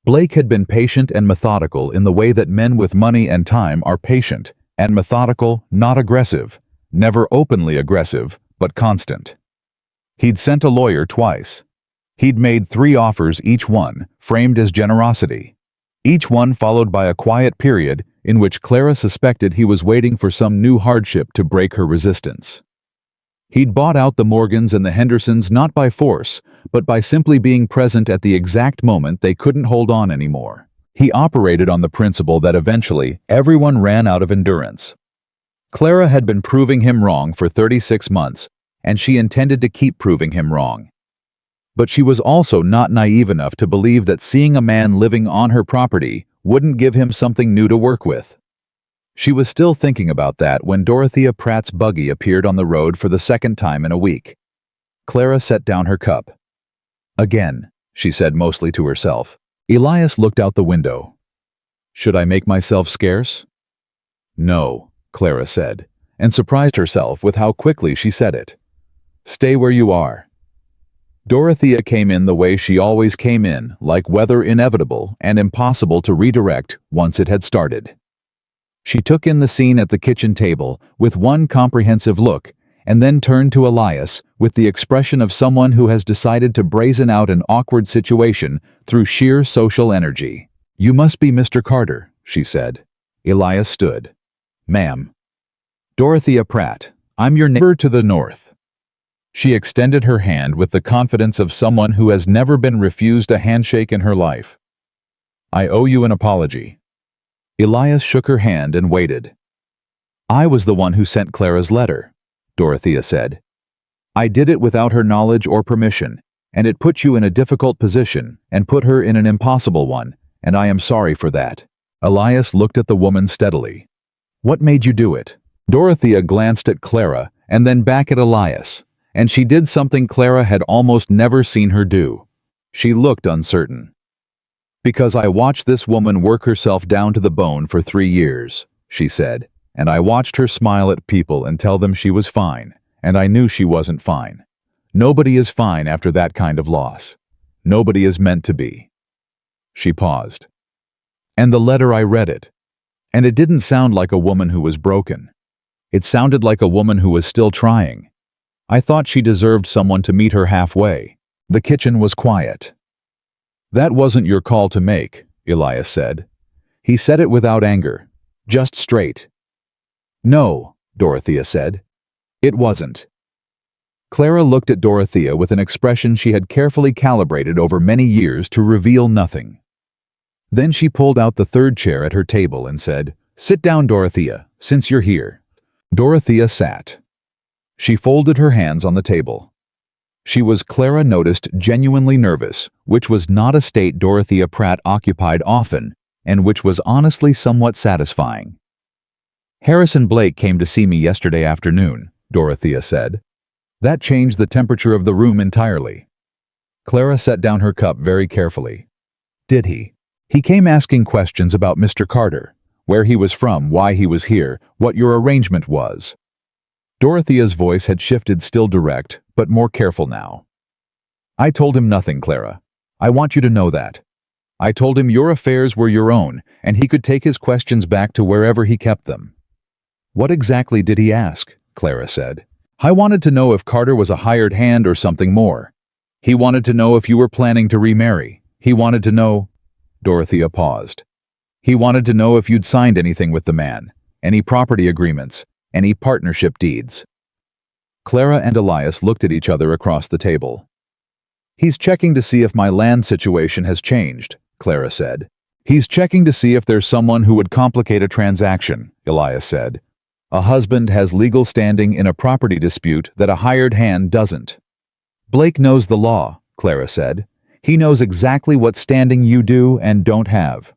Blake had been patient and methodical in the way that men with money and time are patient and methodical, not aggressive, never openly aggressive, but constant. He'd sent a lawyer twice. He'd made 3 offers, each one framed as generosity. Each one followed by a quiet period in which Clara suspected he was waiting for some new hardship to break her resistance. He'd bought out the Morgans and the Hendersons not by force, but by simply being present at the exact moment they couldn't hold on anymore. He operated on the principle that eventually everyone ran out of endurance. Clara had been proving him wrong for 36 months, and she intended to keep proving him wrong. But she was also not naive enough to believe that seeing a man living on her property wouldn't give him something new to work with. She was still thinking about that when Dorothea Pratt's buggy appeared on the road for the second time in a week. Clara set down her cup. "Again," she said mostly to herself. Elias looked out the window. "Should I make myself scarce?" "No," Clara said, and surprised herself with how quickly she said it. "Stay where you are." Dorothea came in the way she always came in, like weather inevitable and impossible to redirect once it had started. She took in the scene at the kitchen table with one comprehensive look, and then turned to Elias with the expression of someone who has decided to brazen out an awkward situation through sheer social energy. "You must be Mr. Carter," she said. Elias stood. "Ma'am." "Dorothea Pratt. I'm your neighbor to the north." She extended her hand with the confidence of someone who has never been refused a handshake in her life. "I owe you an apology." Elias shook her hand and waited. "I was the one who sent Clara's letter," Dorothea said. "I did it without her knowledge or permission, and it put you in a difficult position and put her in an impossible one, and I am sorry for that." Elias looked at the woman steadily. "What made you do it?" Dorothea glanced at Clara and then back at Elias, and she did something Clara had almost never seen her do. She looked uncertain. "Because I watched this woman work herself down to the bone for 3 years, she said, and I watched her smile at people and tell them she was fine, and I knew she wasn't fine. Nobody is fine after that kind of loss. Nobody is meant to be." She paused. And the letter, I read it. And it didn't sound like a woman who was broken. It sounded like a woman who was still trying. I thought she deserved someone to meet her halfway. The kitchen was quiet. That wasn't your call to make, Elias said. He said it without anger, just straight. No, Dorothea said. It wasn't. Clara looked at Dorothea with an expression she had carefully calibrated over many years to reveal nothing. Then she pulled out the third chair at her table and said, "Sit down, Dorothea, since you're here." Dorothea sat. She folded her hands on the table. She was, Clara noticed, genuinely nervous, which was not a state Dorothea Pratt occupied often, and which was honestly somewhat satisfying. "Harrison Blake came to see me yesterday afternoon," Dorothea said. That changed the temperature of the room entirely. Clara set down her cup very carefully. "Did he? He came asking questions about Mr. Carter, where he was from, why he was here, what your arrangement was." Dorothea's voice had shifted, still direct, but more careful now. "I told him nothing, Clara. I want you to know that. I told him your affairs were your own, and he could take his questions back to wherever he kept them." "What exactly did he ask?" Clara said. "I wanted to know if Carter was a hired hand or something more. He wanted to know if you were planning to remarry. He wanted to know—" Dorothea paused. "He wanted to know if you'd signed anything with the man, any property agreements, any partnership deeds." Clara and Elias looked at each other across the table. "He's checking to see if my land situation has changed," Clara said. "He's checking to see if there's someone who would complicate a transaction," Elias said. "A husband has legal standing in a property dispute that a hired hand doesn't." "Blake knows the law," Clara said. "He knows exactly what standing you do and don't have."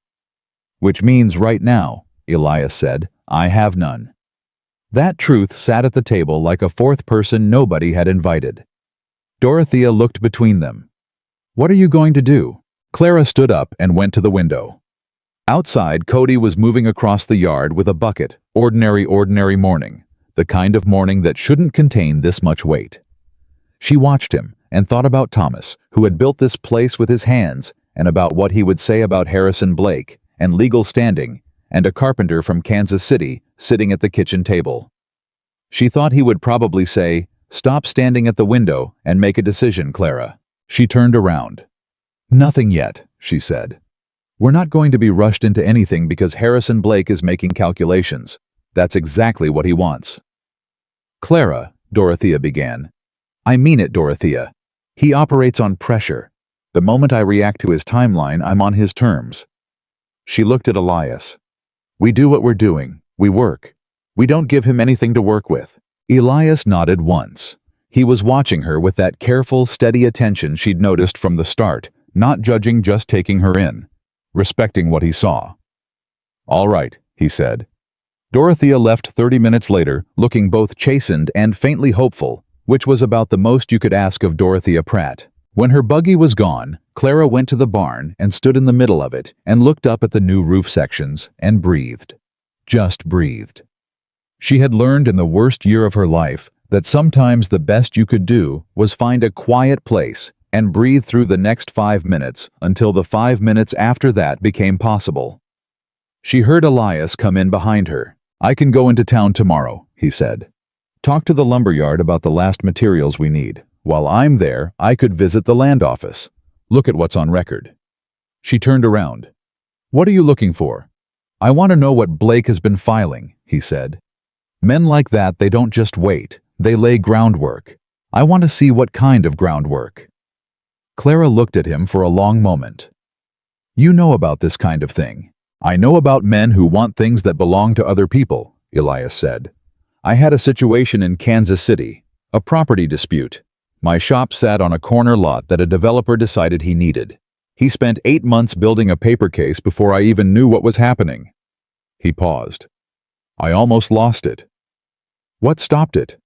"Which means right now," Elias said, "I have none." That truth sat at the table like a fourth person nobody had invited. Dorothea looked between them. "What are you going to do?" Clara stood up and went to the window. Outside, Cody was moving across the yard with a bucket. Ordinary morning, the kind of morning that shouldn't contain this much weight. She watched him and thought about Thomas, who had built this place with his hands, and about what he would say about Harrison Blake and legal standing, and a carpenter from Kansas City sitting at the kitchen table. She thought he would probably say, "Stop standing at the window and make a decision, Clara." She turned around. "Nothing yet," she said. "We're not going to be rushed into anything because Harrison Blake is making calculations. That's exactly what he wants." "Clara," Dorothea began. "I mean it, Dorothea. He operates on pressure. The moment I react to his timeline, I'm on his terms." She looked at Elias. "We do what we're doing. We work. We don't give him anything to work with." Elias nodded once. He was watching her with that careful, steady attention she'd noticed from the start, not judging, just taking her in, respecting what he saw. "All right," he said. Dorothea left 30 minutes later, looking both chastened and faintly hopeful, which was about the most you could ask of Dorothea Pratt. When her buggy was gone, Clara went to the barn and stood in the middle of it and looked up at the new roof sections and breathed. Just breathed. She had learned in the worst year of her life that sometimes the best you could do was find a quiet place and breathe through the next 5 minutes until the 5 minutes after that became possible. She heard Elias come in behind her. "I can go into town tomorrow," he said. "Talk to the lumberyard about the last materials we need. While I'm there, I could visit the land office. Look at what's on record." She turned around. "What are you looking for?" "I want to know what Blake has been filing," he said. "Men like that, they don't just wait. They lay groundwork. I want to see what kind of groundwork." Clara looked at him for a long moment. "You know about this kind of thing." "I know about men who want things that belong to other people," Elias said. "I had a situation in Kansas City, a property dispute. My shop sat on a corner lot that a developer decided he needed. He spent 8 months building a paper case before I even knew what was happening." He paused. "I almost lost it." "What stopped it?"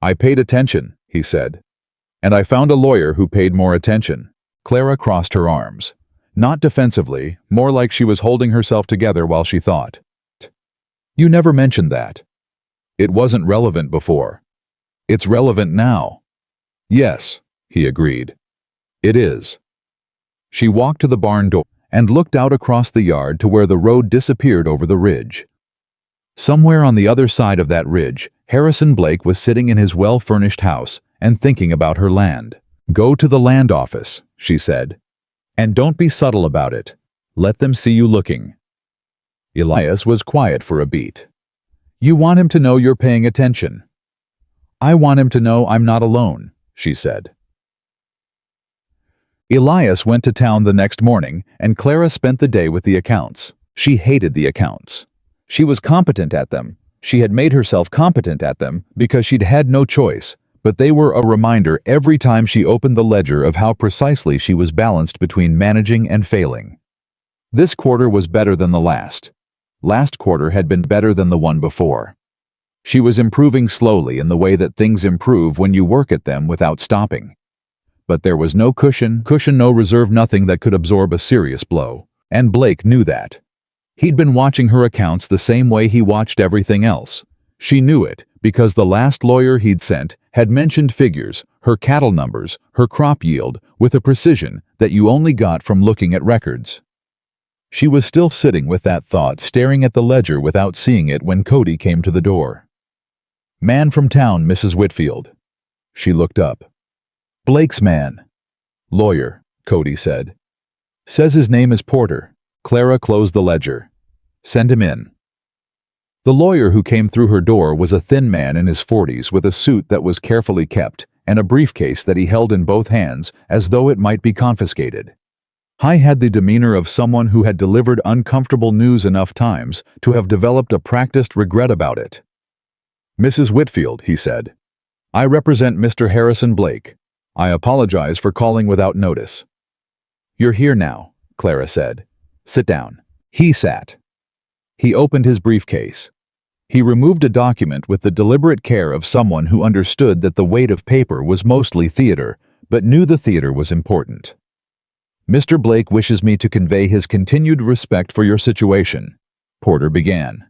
"I paid attention," he said. "And I found a lawyer who paid more attention." Clara crossed her arms. Not defensively, more like she was holding herself together while she thought. "You never mentioned that." "It wasn't relevant before. It's relevant now." "Yes," he agreed. "It is." She walked to the barn door and looked out across the yard to where the road disappeared over the ridge. Somewhere on the other side of that ridge, Harrison Blake was sitting in his well-furnished house and thinking about her land. "Go to the land office," she said. "And don't be subtle about it. Let them see you looking." Elias was quiet for a beat. "You want him to know you're paying attention." "I want him to know I'm not alone," she said. Elias went to town the next morning, and Clara spent the day with the accounts. She hated the accounts. She was competent at them. She had made herself competent at them because she'd had no choice, but they were a reminder every time she opened the ledger of how precisely she was balanced between managing and failing. This quarter was better than the last. Last quarter had been better than the one before. She was improving slowly in the way that things improve when you work at them without stopping. But there was no cushion, no reserve, nothing that could absorb a serious blow. And Blake knew that. He'd been watching her accounts the same way he watched everything else. She knew it because the last lawyer he'd sent had mentioned figures, her cattle numbers, her crop yield, with a precision that you only got from looking at records. She was still sitting with that thought, staring at the ledger without seeing it, when Cody came to the door. "Man from town, Mrs. Whitfield." She looked up. "Blake's man." "Lawyer," Cody said. "Says his name is Porter." Clara closed the ledger. "Send him in." The lawyer who came through her door was a thin man in his 40s with a suit that was carefully kept and a briefcase that he held in both hands as though it might be confiscated. He had the demeanor of someone who had delivered uncomfortable news enough times to have developed a practiced regret about it. "Mrs. Whitfield," he said. "I represent Mr. Harrison Blake. I apologize for calling without notice." "You're here now," Clara said. "Sit down." He sat. He opened his briefcase. He removed a document with the deliberate care of someone who understood that the weight of paper was mostly theater, but knew the theater was important. "Mr. Blake wishes me to convey his continued respect for your situation," Porter began.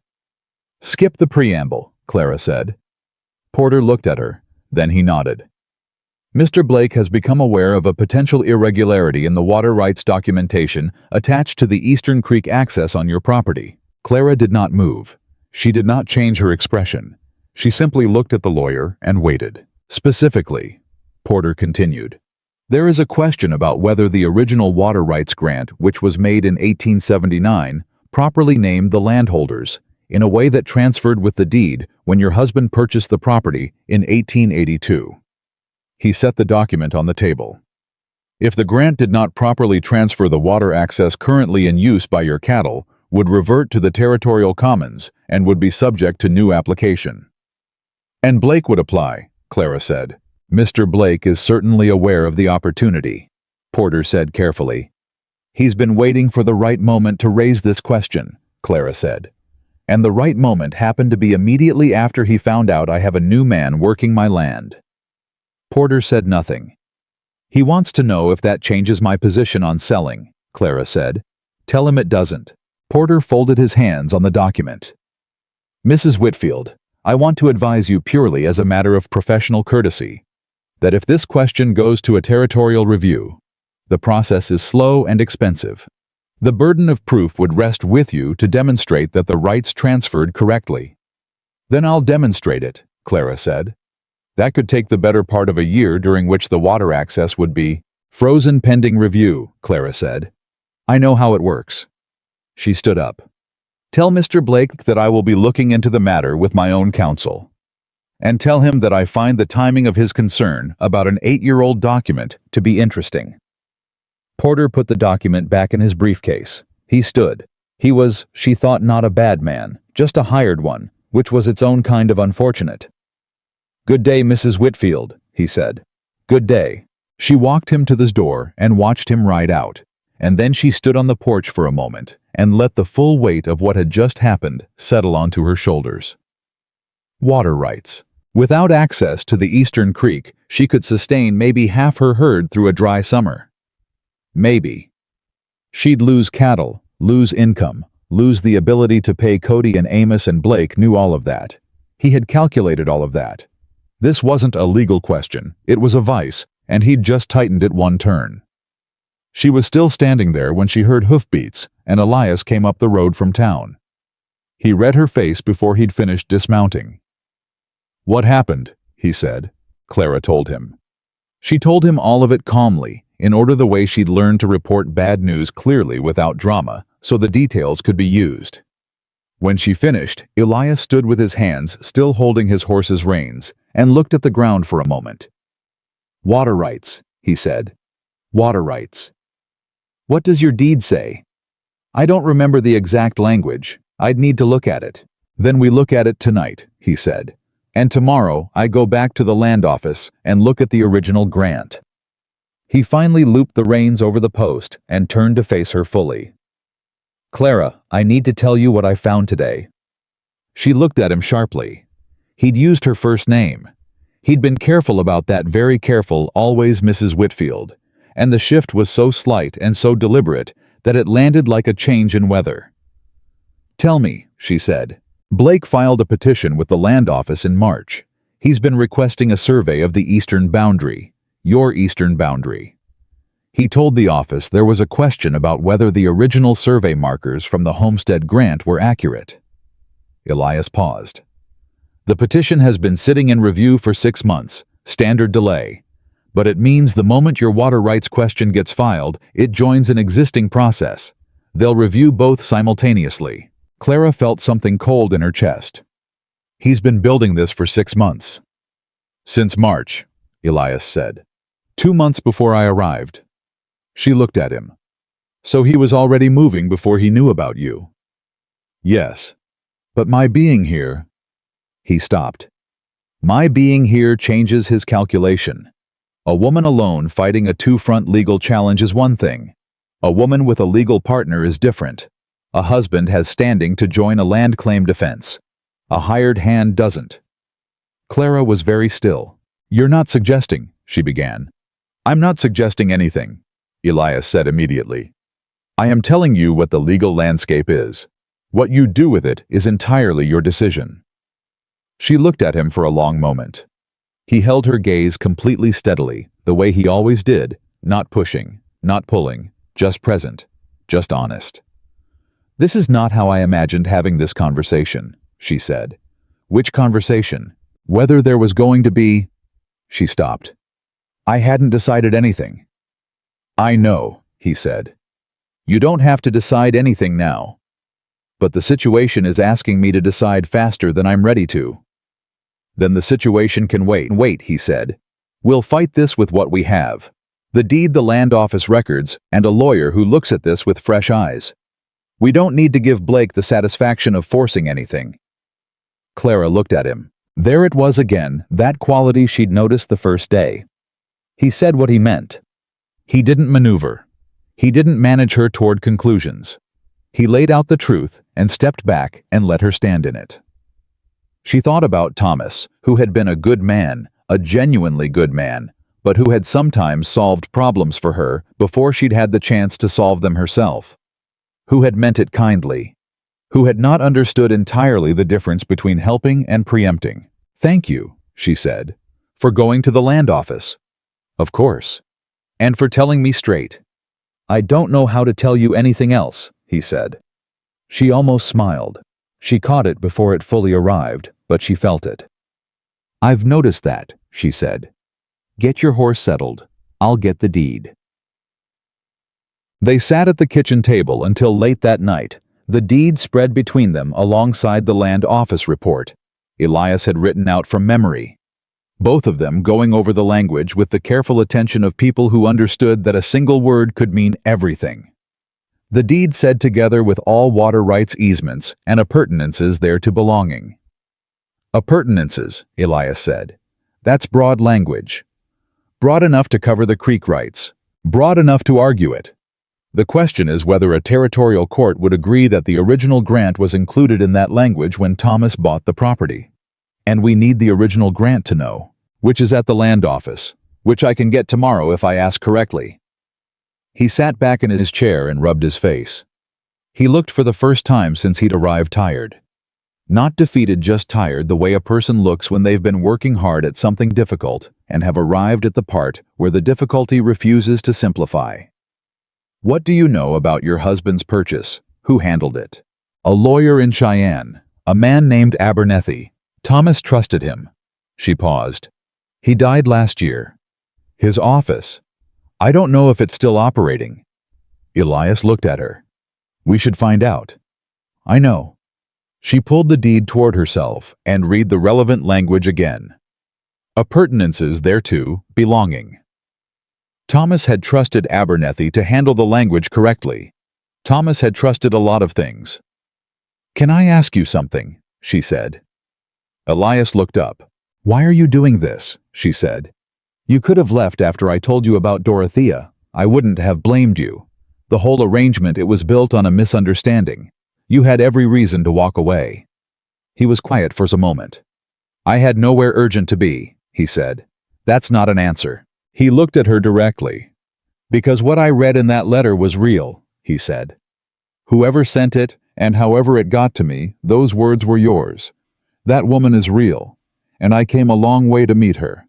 "Skip the preamble," Clara said. Porter looked at her, then he nodded. "Mr. Blake has become aware of a potential irregularity in the water rights documentation attached to the Eastern Creek access on your property." Clara did not move. She did not change her expression. She simply looked at the lawyer and waited. "Specifically," Porter continued, "there is a question about whether the original water rights grant, which was made in 1879, properly named the landholders in a way that transferred with the deed when your husband purchased the property in 1882. He set the document on the table. "If the grant did not properly transfer, the water access currently in use by your cattle would revert to the territorial commons and would be subject to new application." "And Blake would apply," Clara said. "Mr. Blake is certainly aware of the opportunity," Porter said carefully. "He's been waiting for the right moment to raise this question," Clara said. "And the right moment happened to be immediately after he found out I have a new man working my land." Porter said nothing. "He wants to know if that changes my position on selling," Clara said. "Tell him it doesn't." Porter folded his hands on the document. "Mrs. Whitfield, I want to advise you purely as a matter of professional courtesy that if this question goes to a territorial review, the process is slow and expensive. The burden of proof would rest with you to demonstrate that the rights transferred correctly." "Then I'll demonstrate it," Clara said. "That could take the better part of a year, during which the water access would be frozen pending review," Clara said. "I know how it works." She stood up. "Tell Mr. Blake that I will be looking into the matter with my own counsel. And tell him that I find the timing of his concern about an 8-year-old document to be interesting." Porter put the document back in his briefcase. He stood. He was, she thought, not a bad man, just a hired one, which was its own kind of unfortunate. "Good day, Mrs. Whitfield," he said. "Good day." She walked him to the door and watched him ride out, and then she stood on the porch for a moment and let the full weight of what had just happened settle onto her shoulders. Water rights. Without access to the Eastern Creek, she could sustain maybe half her herd through a dry summer. Maybe. She'd lose cattle, lose income, lose the ability to pay Cody, and Amos and Blake knew all of that. He had calculated all of that. This wasn't a legal question, it was a vice, and he'd just tightened it one turn. She was still standing there when she heard hoofbeats, and Elias came up the road from town. He read her face before he'd finished dismounting. "What happened?" he said. Clara told him. She told him all of it calmly, in order the way she'd learned to report bad news clearly without drama, so the details could be used. When she finished, Elias stood with his hands still holding his horse's reins, and looked at the ground for a moment. "Water rights," he said. "Water rights. What does your deed say?" "I don't remember the exact language. I'd need to look at it." "Then we look at it tonight," he said. "And tomorrow I go back to the land office and look at the original grant." He finally looped the reins over the post and turned to face her fully. "Clara, I need to tell you what I found today." She looked at him sharply. He'd used her first name. He'd been careful about that, very careful, always Mrs. Whitfield, and the shift was so slight and so deliberate that it landed like a change in weather. "Tell me," she said. "Blake filed a petition with the land office in March. He's been requesting a survey of the eastern boundary, your eastern boundary. He told the office there was a question about whether the original survey markers from the homestead grant were accurate." Elias paused. "The petition has been sitting in review for 6 months, standard delay. But it means the moment your water rights question gets filed, it joins an existing process. They'll review both simultaneously." Clara felt something cold in her chest. "He's been building this for 6 months. "Since March," Elias said. 2 months before I arrived." She looked at him. "So he was already moving before he knew about you?" "Yes. But my being here—" He stopped. "My being here changes his calculation. A woman alone fighting a two-front legal challenge is one thing. A woman with a legal partner is different. A husband has standing to join a land claim defense. A hired hand doesn't." Clara was very still. "You're not suggesting," she began. "I'm not suggesting anything," Elias said immediately. "I am telling you what the legal landscape is. What you do with it is entirely your decision." She looked at him for a long moment. He held her gaze completely steadily, the way he always did, not pushing, not pulling, just present, just honest. "This is not how I imagined having this conversation," she said. "Which conversation? Whether there was going to be—" She stopped. "I hadn't decided anything." "I know," he said. "You don't have to decide anything now. But the situation is asking me to decide faster than I'm ready to." "Then the situation can wait." "Wait," he said. "We'll fight this with what we have. The deed, the land office records, and a lawyer who looks at this with fresh eyes. We don't need to give Blake the satisfaction of forcing anything." Clara looked at him. There it was again, that quality she'd noticed the first day. He said what he meant. He didn't maneuver. He didn't manage her toward conclusions. He laid out the truth and stepped back and let her stand in it. She thought about Thomas, who had been a good man, a genuinely good man, but who had sometimes solved problems for her before she'd had the chance to solve them herself. Who had meant it kindly. Who had not understood entirely the difference between helping and preempting. "Thank you," she said, "for going to the land office." "Of course. And for telling me straight." "I don't know how to tell you anything else," he said. She almost smiled. She caught it before it fully arrived, but she felt it. "I've noticed that," she said. "Get your horse settled. I'll get the deed." They sat at the kitchen table until late that night, the deed spread between them alongside the land office report Elias had written out from memory. Both of them going over the language with the careful attention of people who understood that a single word could mean everything. The deed said together with all water rights easements and appurtenances thereto belonging. "Appurtenances," Elias said. "That's broad language. Broad enough to cover the creek rights. Broad enough to argue it. The question is whether a territorial court would agree that the original grant was included in that language when Thomas bought the property. And we need the original grant to know, which is at the land office, which I can get tomorrow if I ask correctly." He sat back in his chair and rubbed his face. He looked for the first time since he'd arrived tired. Not defeated, just tired, the way a person looks when they've been working hard at something difficult and have arrived at the part where the difficulty refuses to simplify. What do you know about your husband's purchase? Who handled it? A lawyer in Cheyenne, a man named Abernethy. Thomas trusted him. She paused. He died last year. His office. I don't know if it's still operating. Elias looked at her. We should find out. I know. She pulled the deed toward herself and read the relevant language again. Appurtenances thereto, belonging. Thomas had trusted Abernethy to handle the language correctly. Thomas had trusted a lot of things. Can I ask you something? She said. Elias looked up. Why are you doing this? She said. You could have left after I told you about Dorothea. I wouldn't have blamed you. The whole arrangement, it was built on a misunderstanding. You had every reason to walk away. He was quiet for a moment. I had nowhere urgent to be, he said. That's not an answer. He looked at her directly. Because what I read in that letter was real, he said. Whoever sent it, and however it got to me, those words were yours. That woman is real, and I came a long way to meet her.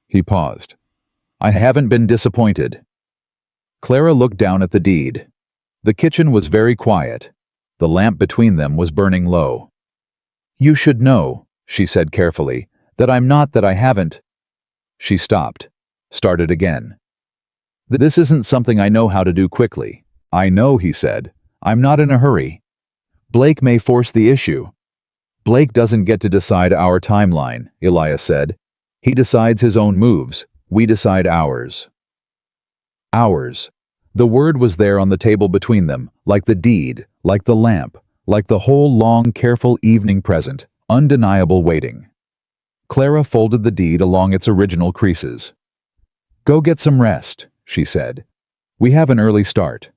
He paused. I haven't been disappointed. Clara looked down at the deed. The kitchen was very quiet. The lamp between them was burning low. You should know, she said carefully, that I haven't. She stopped, started again. This isn't something I know how to do quickly. I know, he said. I'm not in a hurry. Blake may force the issue. Blake doesn't get to decide our timeline, Elias said. He decides his own moves. We decide ours. Ours. The word was there on the table between them, like the deed, like the lamp, like the whole long, careful evening present, undeniable waiting. Clara folded the deed along its original creases. Go get some rest, she said. We have an early start.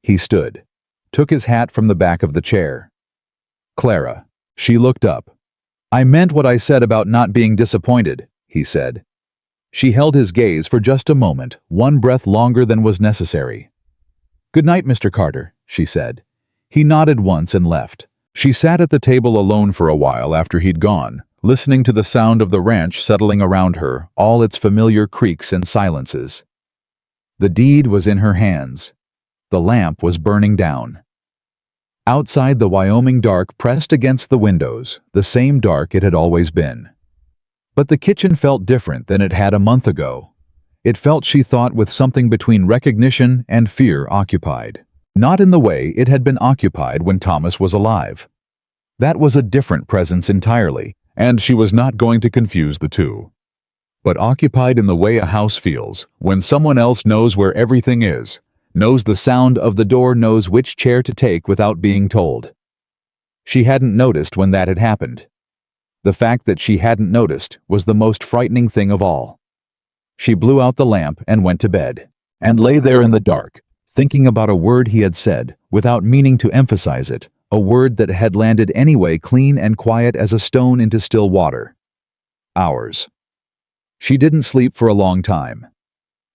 He stood, took his hat from the back of the chair. Clara. She looked up. I meant what I said about not being disappointed, he said. She held his gaze for just a moment, one breath longer than was necessary. Good night, Mr. Carter, she said. He nodded once and left. She sat at the table alone for a while after he'd gone, listening to the sound of the ranch settling around her, all its familiar creaks and silences. The deed was in her hands. The lamp was burning down. Outside, the Wyoming dark pressed against the windows, the same dark it had always been. But the kitchen felt different than it had a month ago. It felt, she thought, with something between recognition and fear occupied. Not in the way it had been occupied when Thomas was alive. That was a different presence entirely, and she was not going to confuse the two. But occupied in the way a house feels when someone else knows where everything is, knows the sound of the door, knows which chair to take without being told. She hadn't noticed when that had happened. The fact that she hadn't noticed was the most frightening thing of all. She blew out the lamp and went to bed, and lay there in the dark, thinking about a word he had said, without meaning to emphasize it, a word that had landed anyway, clean and quiet as a stone into still water. Ours. She didn't sleep for a long time.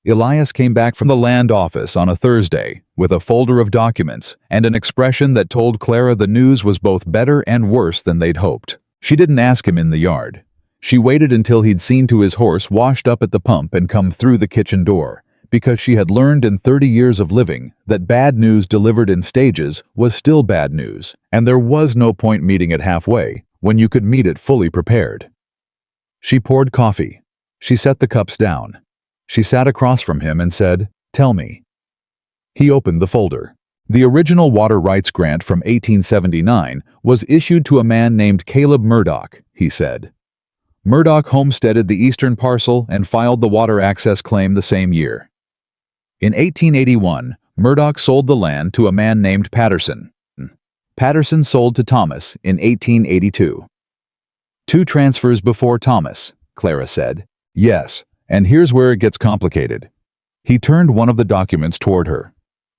Elias came back from the land office on a Thursday with a folder of documents and an expression that told Clara the news was both better and worse than they'd hoped. She didn't ask him in the yard. She waited until he'd seen to his horse washed up at the pump and come through the kitchen door, because she had learned in 30 years of living that bad news delivered in stages was still bad news, and there was no point meeting it halfway when you could meet it fully prepared. She poured coffee. She set the cups down. She sat across from him and said, "Tell me." He opened the folder. The original water rights grant from 1879 was issued to a man named Caleb Murdoch, he said. Murdoch homesteaded the eastern parcel and filed the water access claim the same year. In 1881, Murdoch sold the land to a man named Patterson. Patterson sold to Thomas in 1882. 2 transfers before Thomas, Clara said. Yes, and here's where it gets complicated. He turned one of the documents toward her.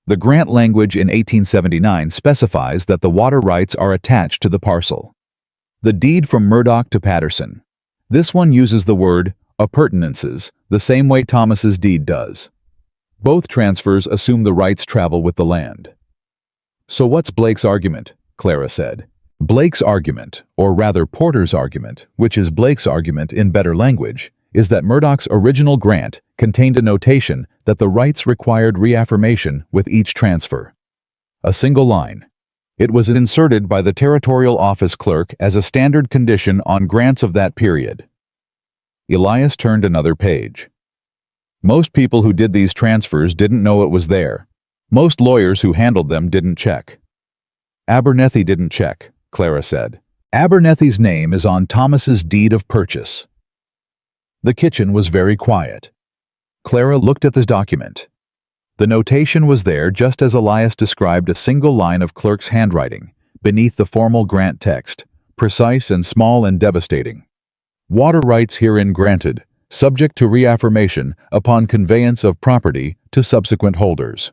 The grant language in 1879 specifies that the water rights are attached to the parcel. The deed from Murdoch to Patterson. This one uses the word appurtenances the same way Thomas's deed does. Both transfers assume the rights travel with the land. So what's Blake's argument? Clara said. Blake's argument, or rather Porter's argument, which is Blake's argument in better language, is that Murdoch's original grant contained a notation that the rights required reaffirmation with each transfer. A single line. It was inserted by the territorial office clerk as a standard condition on grants of that period. Elias turned another page. Most people who did these transfers didn't know it was there. Most lawyers who handled them didn't check. Abernethy didn't check, Clara said. Abernethy's name is on Thomas's deed of purchase. The kitchen was very quiet. Clara looked at this document. The notation was there just as Elias described, a single line of clerk's handwriting, beneath the formal grant text, precise and small and devastating. Water rights herein granted, subject to reaffirmation upon conveyance of property to subsequent holders.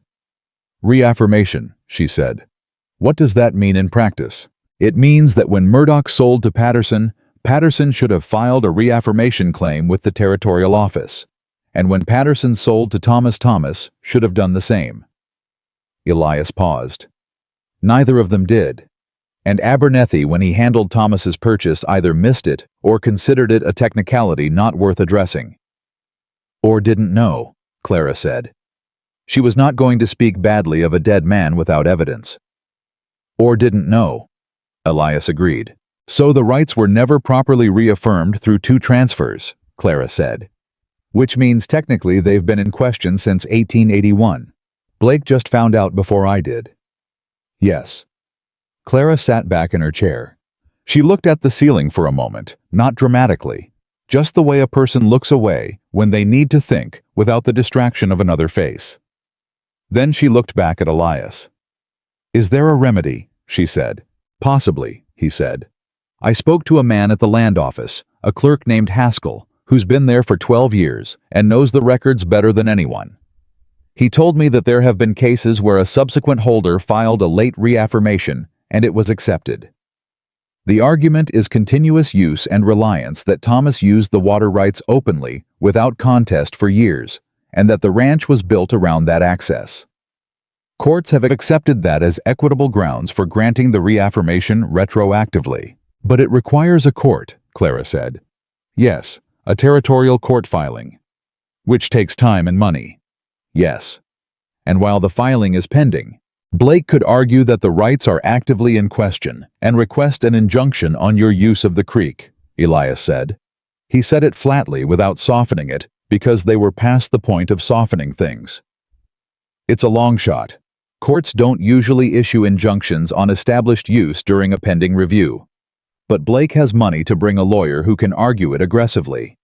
Reaffirmation, she said. What does that mean in practice? It means that when Murdoch sold to Patterson, Patterson should have filed a reaffirmation claim with the territorial office. And when Patterson sold to Thomas should have done the same. Elias paused. Neither of them did. And Abernethy, when he handled Thomas's purchase, either missed it or considered it a technicality not worth addressing. Or didn't know, Clara said. She was not going to speak badly of a dead man without evidence. Or didn't know, Elias agreed. So the rights were never properly reaffirmed through two transfers, Clara said. Which means technically they've been in question since 1881. Blake just found out before I did. Yes. Clara sat back in her chair. She looked at the ceiling for a moment, not dramatically, just the way a person looks away when they need to think without the distraction of another face. Then she looked back at Elias. Is there a remedy? She said. Possibly, he said. I spoke to a man at the land office, a clerk named Haskell, who's been there for 12 years and knows the records better than anyone. He told me that there have been cases where a subsequent holder filed a late reaffirmation and it was accepted. The argument is continuous use and reliance that Thomas used the water rights openly, without contest for years, and that the ranch was built around that access. Courts have accepted that as equitable grounds for granting the reaffirmation retroactively. But it requires a court, Clara said. Yes. A territorial court filing, which takes time and money. Yes. And while the filing is pending, Blake could argue that the rights are actively in question and request an injunction on your use of the creek, Elias said. He said it flatly without softening it because they were past the point of softening things. It's a long shot. Courts don't usually issue injunctions on established use during a pending review. But Blake has money to bring a lawyer who can argue it aggressively.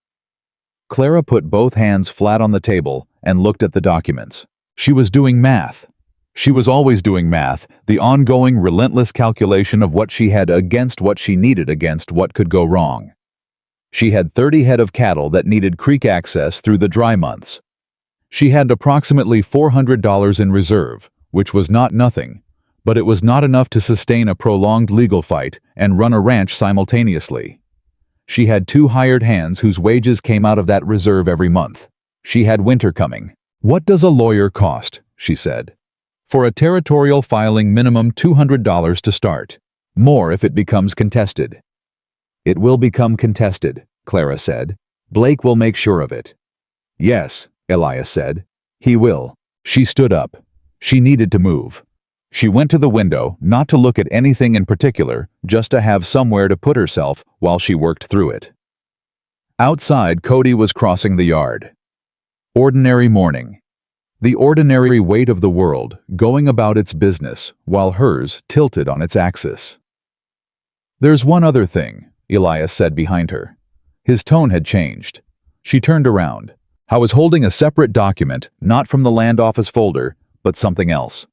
Clara put both hands flat on the table and looked at the documents. She was doing math. She was always doing math, the ongoing, relentless calculation of what she had against what she needed against what could go wrong. She had 30 head of cattle that needed creek access through the dry months. She had approximately $400 in reserve, which was not nothing, but it was not enough to sustain a prolonged legal fight and run a ranch simultaneously. She had 2 hired hands whose wages came out of that reserve every month. She had winter coming. What does a lawyer cost? She said. For a territorial filing, minimum $200 to start. More if it becomes contested. It will become contested, Clara said. Blake will make sure of it. Yes, Elias said. He will. She stood up. She needed to move. She went to the window, not to look at anything in particular, just to have somewhere to put herself while she worked through it. Outside, Cody was crossing the yard. Ordinary morning. The ordinary weight of the world going about its business while hers tilted on its axis. There's one other thing, Elias said behind her. His tone had changed. She turned around. I was holding a separate document, not from the land office folder, but something else.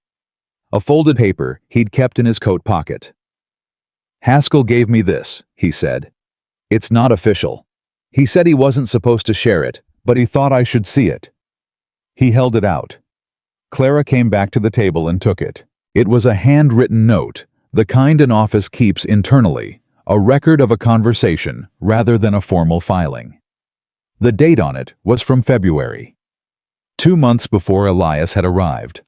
A folded paper he'd kept in his coat pocket. Haskell gave me this, he said. It's not official. He said he wasn't supposed to share it, but he thought I should see it. He held it out. Clara came back to the table and took it. It was a handwritten note, the kind an office keeps internally, a record of a conversation rather than a formal filing. The date on it was from February. 2 months before Elias had arrived.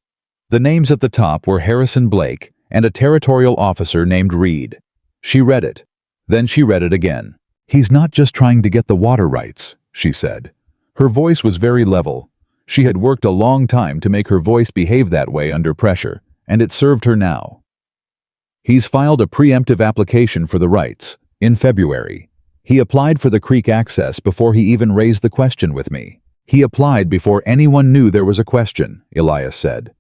The names at the top were Harrison Blake and a territorial officer named Reed. She read it. Then she read it again. He's not just trying to get the water rights, she said. Her voice was very level. She had worked a long time to make her voice behave that way under pressure, and it served her now. He's filed a preemptive application for the rights, in February. He applied for the creek access before he even raised the question with me. He applied before anyone knew there was a question, Elias said.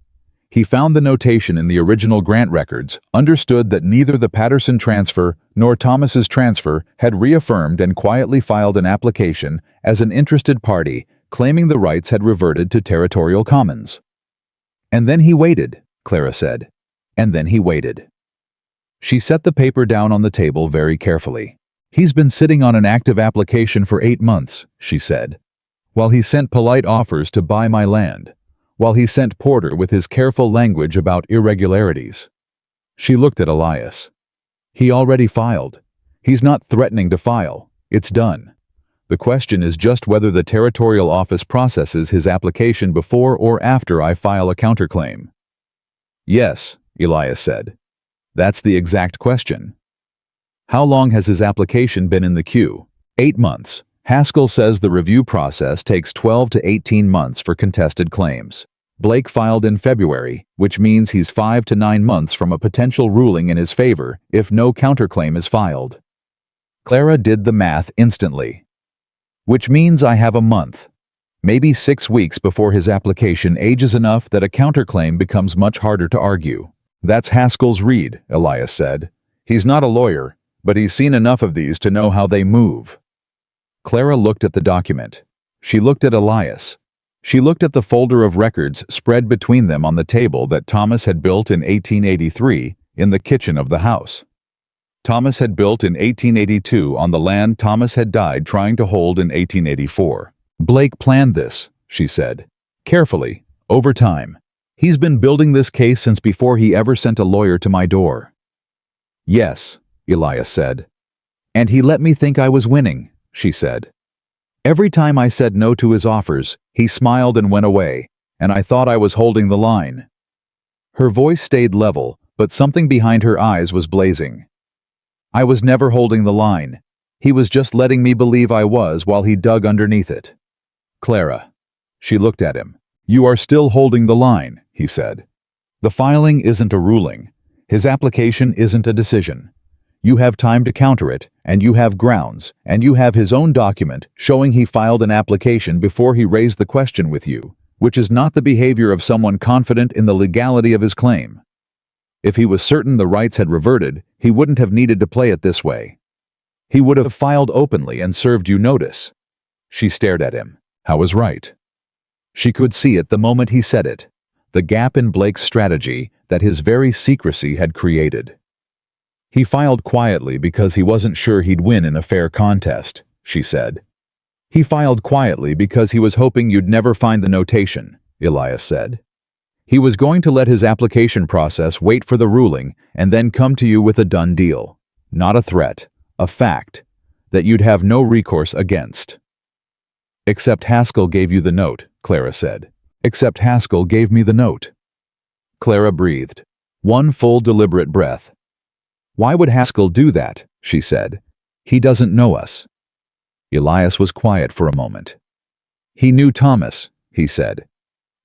He found the notation in the original grant records, understood that neither the Patterson transfer nor Thomas's transfer had reaffirmed, and quietly filed an application as an interested party, claiming the rights had reverted to territorial commons. And then he waited, Clara said. And then he waited. She set the paper down on the table very carefully. He's been sitting on an active application for 8 months, she said. While he sent polite offers to buy my land. While he sent Porter with his careful language about irregularities. She looked at Elias. He already filed. He's not threatening to file. It's done. The question is just whether the territorial office processes his application before or after I file a counterclaim. Yes, Elias said. That's the exact question. How long has his application been in the queue? 8 months. Haskell says the review process takes 12 to 18 months for contested claims. Blake filed in February, which means he's 5 to 9 months from a potential ruling in his favor if no counterclaim is filed. Clara did the math instantly. Which means I have a month. Maybe 6 weeks before his application ages enough that a counterclaim becomes much harder to argue. That's Haskell's read, Elias said. He's not a lawyer, but he's seen enough of these to know how they move. Clara looked at the document. She looked at Elias. She looked at the folder of records spread between them on the table that Thomas had built in 1883 in the kitchen of the house. Thomas had built in 1882 on the land Thomas had died trying to hold in 1884. Blake planned this, she said. Carefully, over time. He's been building this case since before he ever sent a lawyer to my door. Yes, Elias said. And he let me think I was winning, she said. Every time I said no to his offers, he smiled and went away, and I thought I was holding the line. Her voice stayed level, but something behind her eyes was blazing. I was never holding the line. He was just letting me believe I was while he dug underneath it. Clara. She looked at him. You are still holding the line, he said. The filing isn't a ruling. His application isn't a decision. You have time to counter it, and you have grounds, and you have his own document showing he filed an application before he raised the question with you, which is not the behavior of someone confident in the legality of his claim. If he was certain the rights had reverted, he wouldn't have needed to play it this way. He would have filed openly and served you notice. She stared at him. I was right. She could see it the moment he said it, the gap in Blake's strategy that his very secrecy had created. He filed quietly because he wasn't sure he'd win in a fair contest, she said. He filed quietly because he was hoping you'd never find the notation, Elias said. He was going to let his application process wait for the ruling and then come to you with a done deal. Not a threat, a fact, that you'd have no recourse against. Except Haskell gave you the note, Clara said. Except Haskell gave me the note. Clara breathed. One full deliberate breath. Why would Haskell do that? She said. He doesn't know us. Elias was quiet for a moment. He knew Thomas, he said.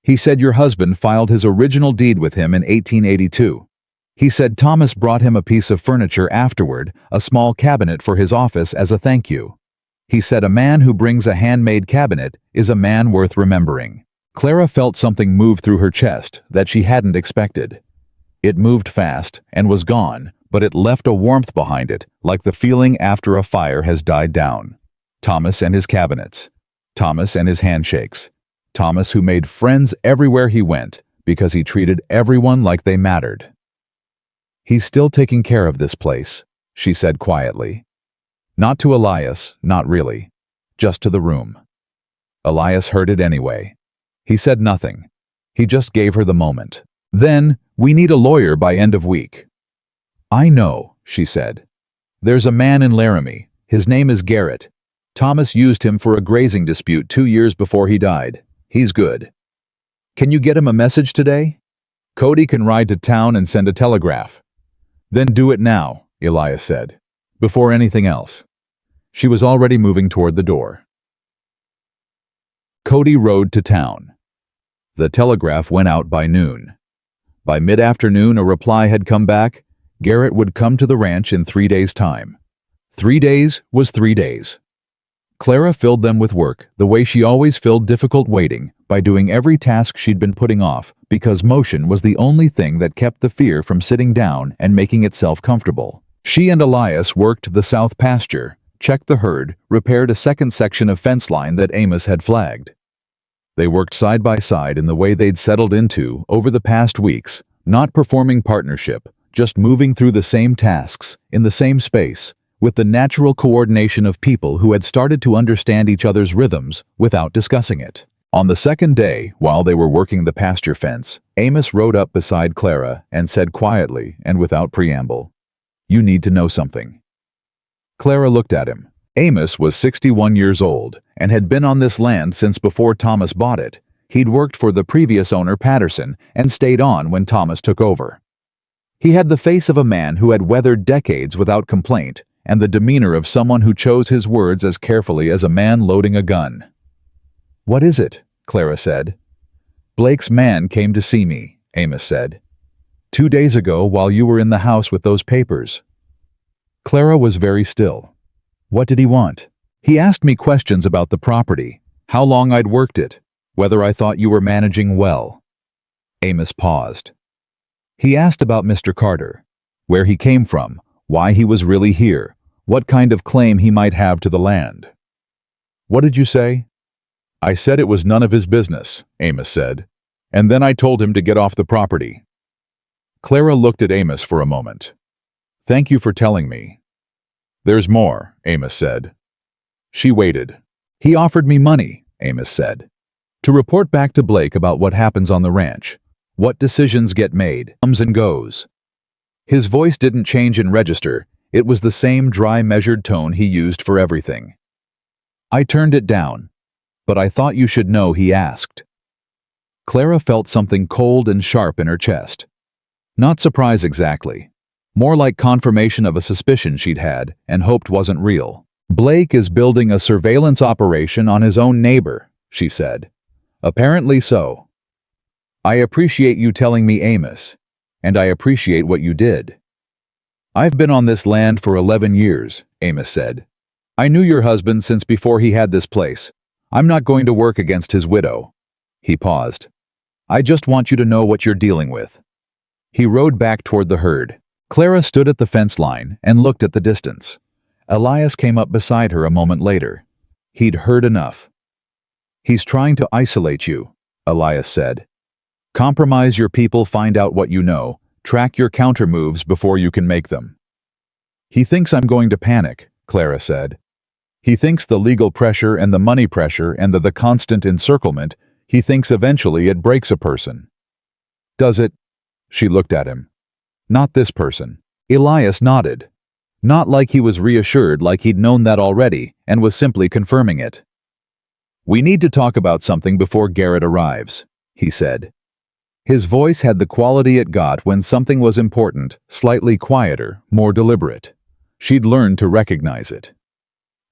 He said your husband filed his original deed with him in 1882. He said Thomas brought him a piece of furniture afterward, a small cabinet for his office as a thank you. He said a man who brings a handmade cabinet is a man worth remembering. Clara felt something move through her chest that she hadn't expected. It moved fast and was gone, but it left a warmth behind it, like the feeling after a fire has died down. Thomas and his cabinets. Thomas and his handshakes. Thomas who made friends everywhere he went because he treated everyone like they mattered. He's still taking care of this place, she said quietly. Not to Elias, not really. Just to the room. Elias heard it anyway. He said nothing. He just gave her the moment. Then, we need a lawyer by end of week. I know, she said. There's a man in Laramie. His name is Garrett. Thomas used him for a grazing dispute 2 years before he died. He's good. Can you get him a message today? Cody can ride to town and send a telegraph. Then do it now, Elias said. Before anything else. She was already moving toward the door. Cody rode to town. The telegraph went out by noon. By mid-afternoon, a reply had come back. Garrett would come to the ranch in 3 days' time. 3 days was 3 days. Clara filled them with work, the way she always filled difficult waiting, by doing every task she'd been putting off, because motion was the only thing that kept the fear from sitting down and making itself comfortable. She and Elias worked the south pasture, checked the herd, repaired a second section of fence line that Amos had flagged. They worked side by side in the way they'd settled into over the past weeks, not performing partnership, just moving through the same tasks, in the same space, with the natural coordination of people who had started to understand each other's rhythms without discussing it. On the second day, while they were working the pasture fence, Amos rode up beside Clara and said quietly and without preamble, "You need to know something." Clara looked at him. Amos was 61 years old and had been on this land since before Thomas bought it. He'd worked for the previous owner, Patterson, and stayed on when Thomas took over. He had the face of a man who had weathered decades without complaint, and the demeanor of someone who chose his words as carefully as a man loading a gun. "What is it?" Clara said. "Blake's man came to see me," Amos said. "2 days ago while you were in the house with those papers." Clara was very still. "What did he want?" "He asked me questions about the property, how long I'd worked it, whether I thought you were managing well." Amos paused. "He asked about Mr. Carter, where he came from, why he was really here, what kind of claim he might have to the land." "What did you say?" "I said it was none of his business," Amos said, "and then I told him to get off the property." Clara looked at Amos for a moment. "Thank you for telling me." "There's more," Amos said. She waited. "He offered me money," Amos said, "to report back to Blake about what happens on the ranch, what decisions get made, comes and goes." His voice didn't change in register. It was the same dry, measured tone he used for everything. "I turned it down. But I thought you should know he asked." Clara felt something cold and sharp in her chest. Not surprise exactly. More like confirmation of a suspicion she'd had and hoped wasn't real. "Blake is building a surveillance operation on his own neighbor," she said. "Apparently so. I appreciate you telling me, Amos, and I appreciate what you did." "I've been on this land for 11 years, Amos said. "I knew your husband since before he had this place. I'm not going to work against his widow." He paused. "I just want you to know what you're dealing with." He rode back toward the herd. Clara stood at the fence line and looked at the distance. Elias came up beside her a moment later. He'd heard enough. "He's trying to isolate you," Elias said. "Compromise your people, find out what you know, track your counter moves before you can make them." "He thinks I'm going to panic," Clara said. "He thinks the legal pressure and the money pressure and the constant encirclement, he thinks eventually it breaks a person." "Does it?" She looked at him. "Not this person." Elias nodded. Not like he was reassured, like he'd known that already and was simply confirming it. "We need to talk about something before Garrett arrives," he said. His voice had the quality it got when something was important, slightly quieter, more deliberate. She'd learned to recognize it.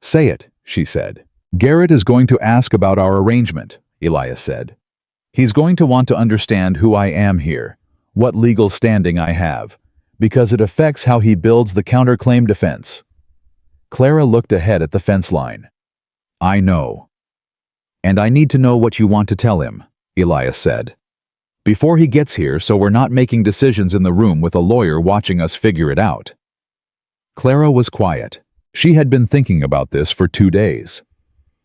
"Say it," she said. "Garrett is going to ask about our arrangement," Elias said. "He's going to want to understand who I am here, what legal standing I have, because it affects how he builds the counterclaim defense." Clara looked ahead at the fence line. "I know." "And I need to know what you want to tell him," Elias said. "Before he gets here, so we're not making decisions in the room with a lawyer watching us figure it out." Clara was quiet. She had been thinking about this for 2 days.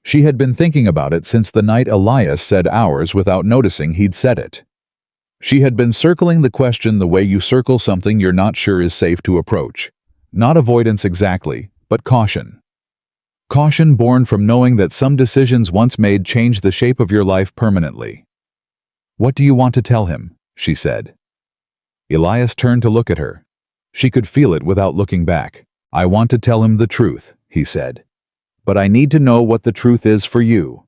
She had been thinking about it since the night Elias said ours without noticing he'd said it. She had been circling the question the way you circle something you're not sure is safe to approach. Not avoidance exactly, but caution. Caution born from knowing that some decisions once made change the shape of your life permanently. "What do you want to tell him?" she said. Elias turned to look at her. She could feel it without looking back. "I want to tell him the truth," he said. "But I need to know what the truth is for you."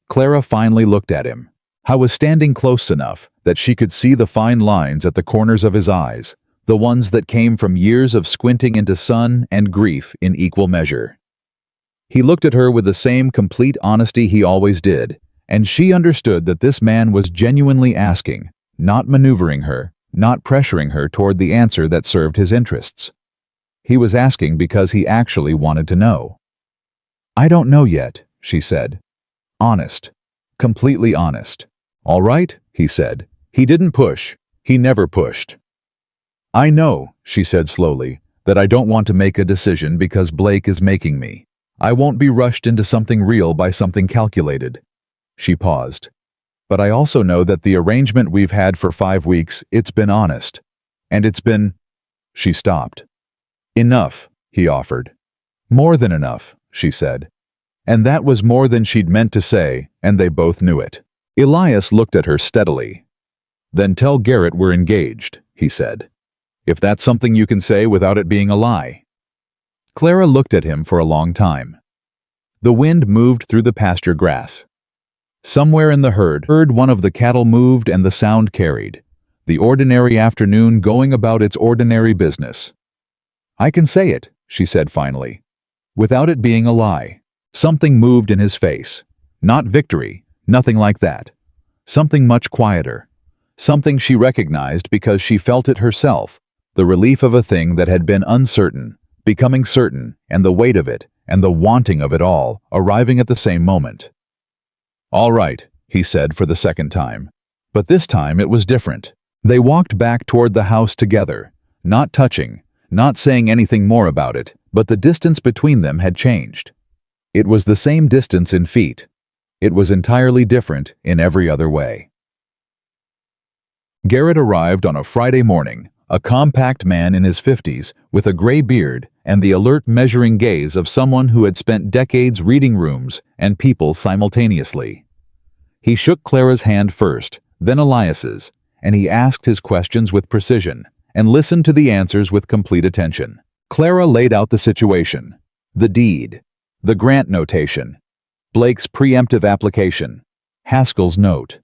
Clara finally looked at him. I was standing close enough that she could see the fine lines at the corners of his eyes, the ones that came from years of squinting into sun and grief in equal measure. He looked at her with the same complete honesty he always did, and she understood that this man was genuinely asking, not maneuvering her, not pressuring her toward the answer that served his interests. He was asking because he actually wanted to know. "I don't know yet," she said. Honest. Completely honest. "All right," he said. He didn't push. He never pushed. "I know," she said slowly, "that I don't want to make a decision because Blake is making me. I won't be rushed into something real by something calculated." She paused. "But I also know that the arrangement we've had for 5 weeks, it's been honest. And it's been—" She stopped. "Enough," he offered. "More than enough," she said. And that was more than she'd meant to say, and they both knew it. Elias looked at her steadily. "Then tell Garrett we're engaged," he said. "If that's something you can say without it being a lie." Clara looked at him for a long time. The wind moved through the pasture grass. Somewhere in the herd, one of the cattle moved and the sound carried. The ordinary afternoon going about its ordinary business. "I can say it," she said finally. "Without it being a lie." Something moved in his face. Not victory, nothing like that. Something much quieter. Something she recognized because she felt it herself, the relief of a thing that had been uncertain, becoming certain, and the weight of it, and the wanting of it all, arriving at the same moment. "All right," he said for the second time. But this time it was different. They walked back toward the house together, not touching, not saying anything more about it, but the distance between them had changed. It was the same distance in feet. It was entirely different in every other way. Garrett arrived on a Friday morning, a compact man in his 50s with a gray beard and the alert measuring gaze of someone who had spent decades reading rooms and people simultaneously. He shook Clara's hand first, then Elias's, and he asked his questions with precision and listened to the answers with complete attention. Clara laid out the situation, the deed, the grant notation, Blake's preemptive application, Haskell's note.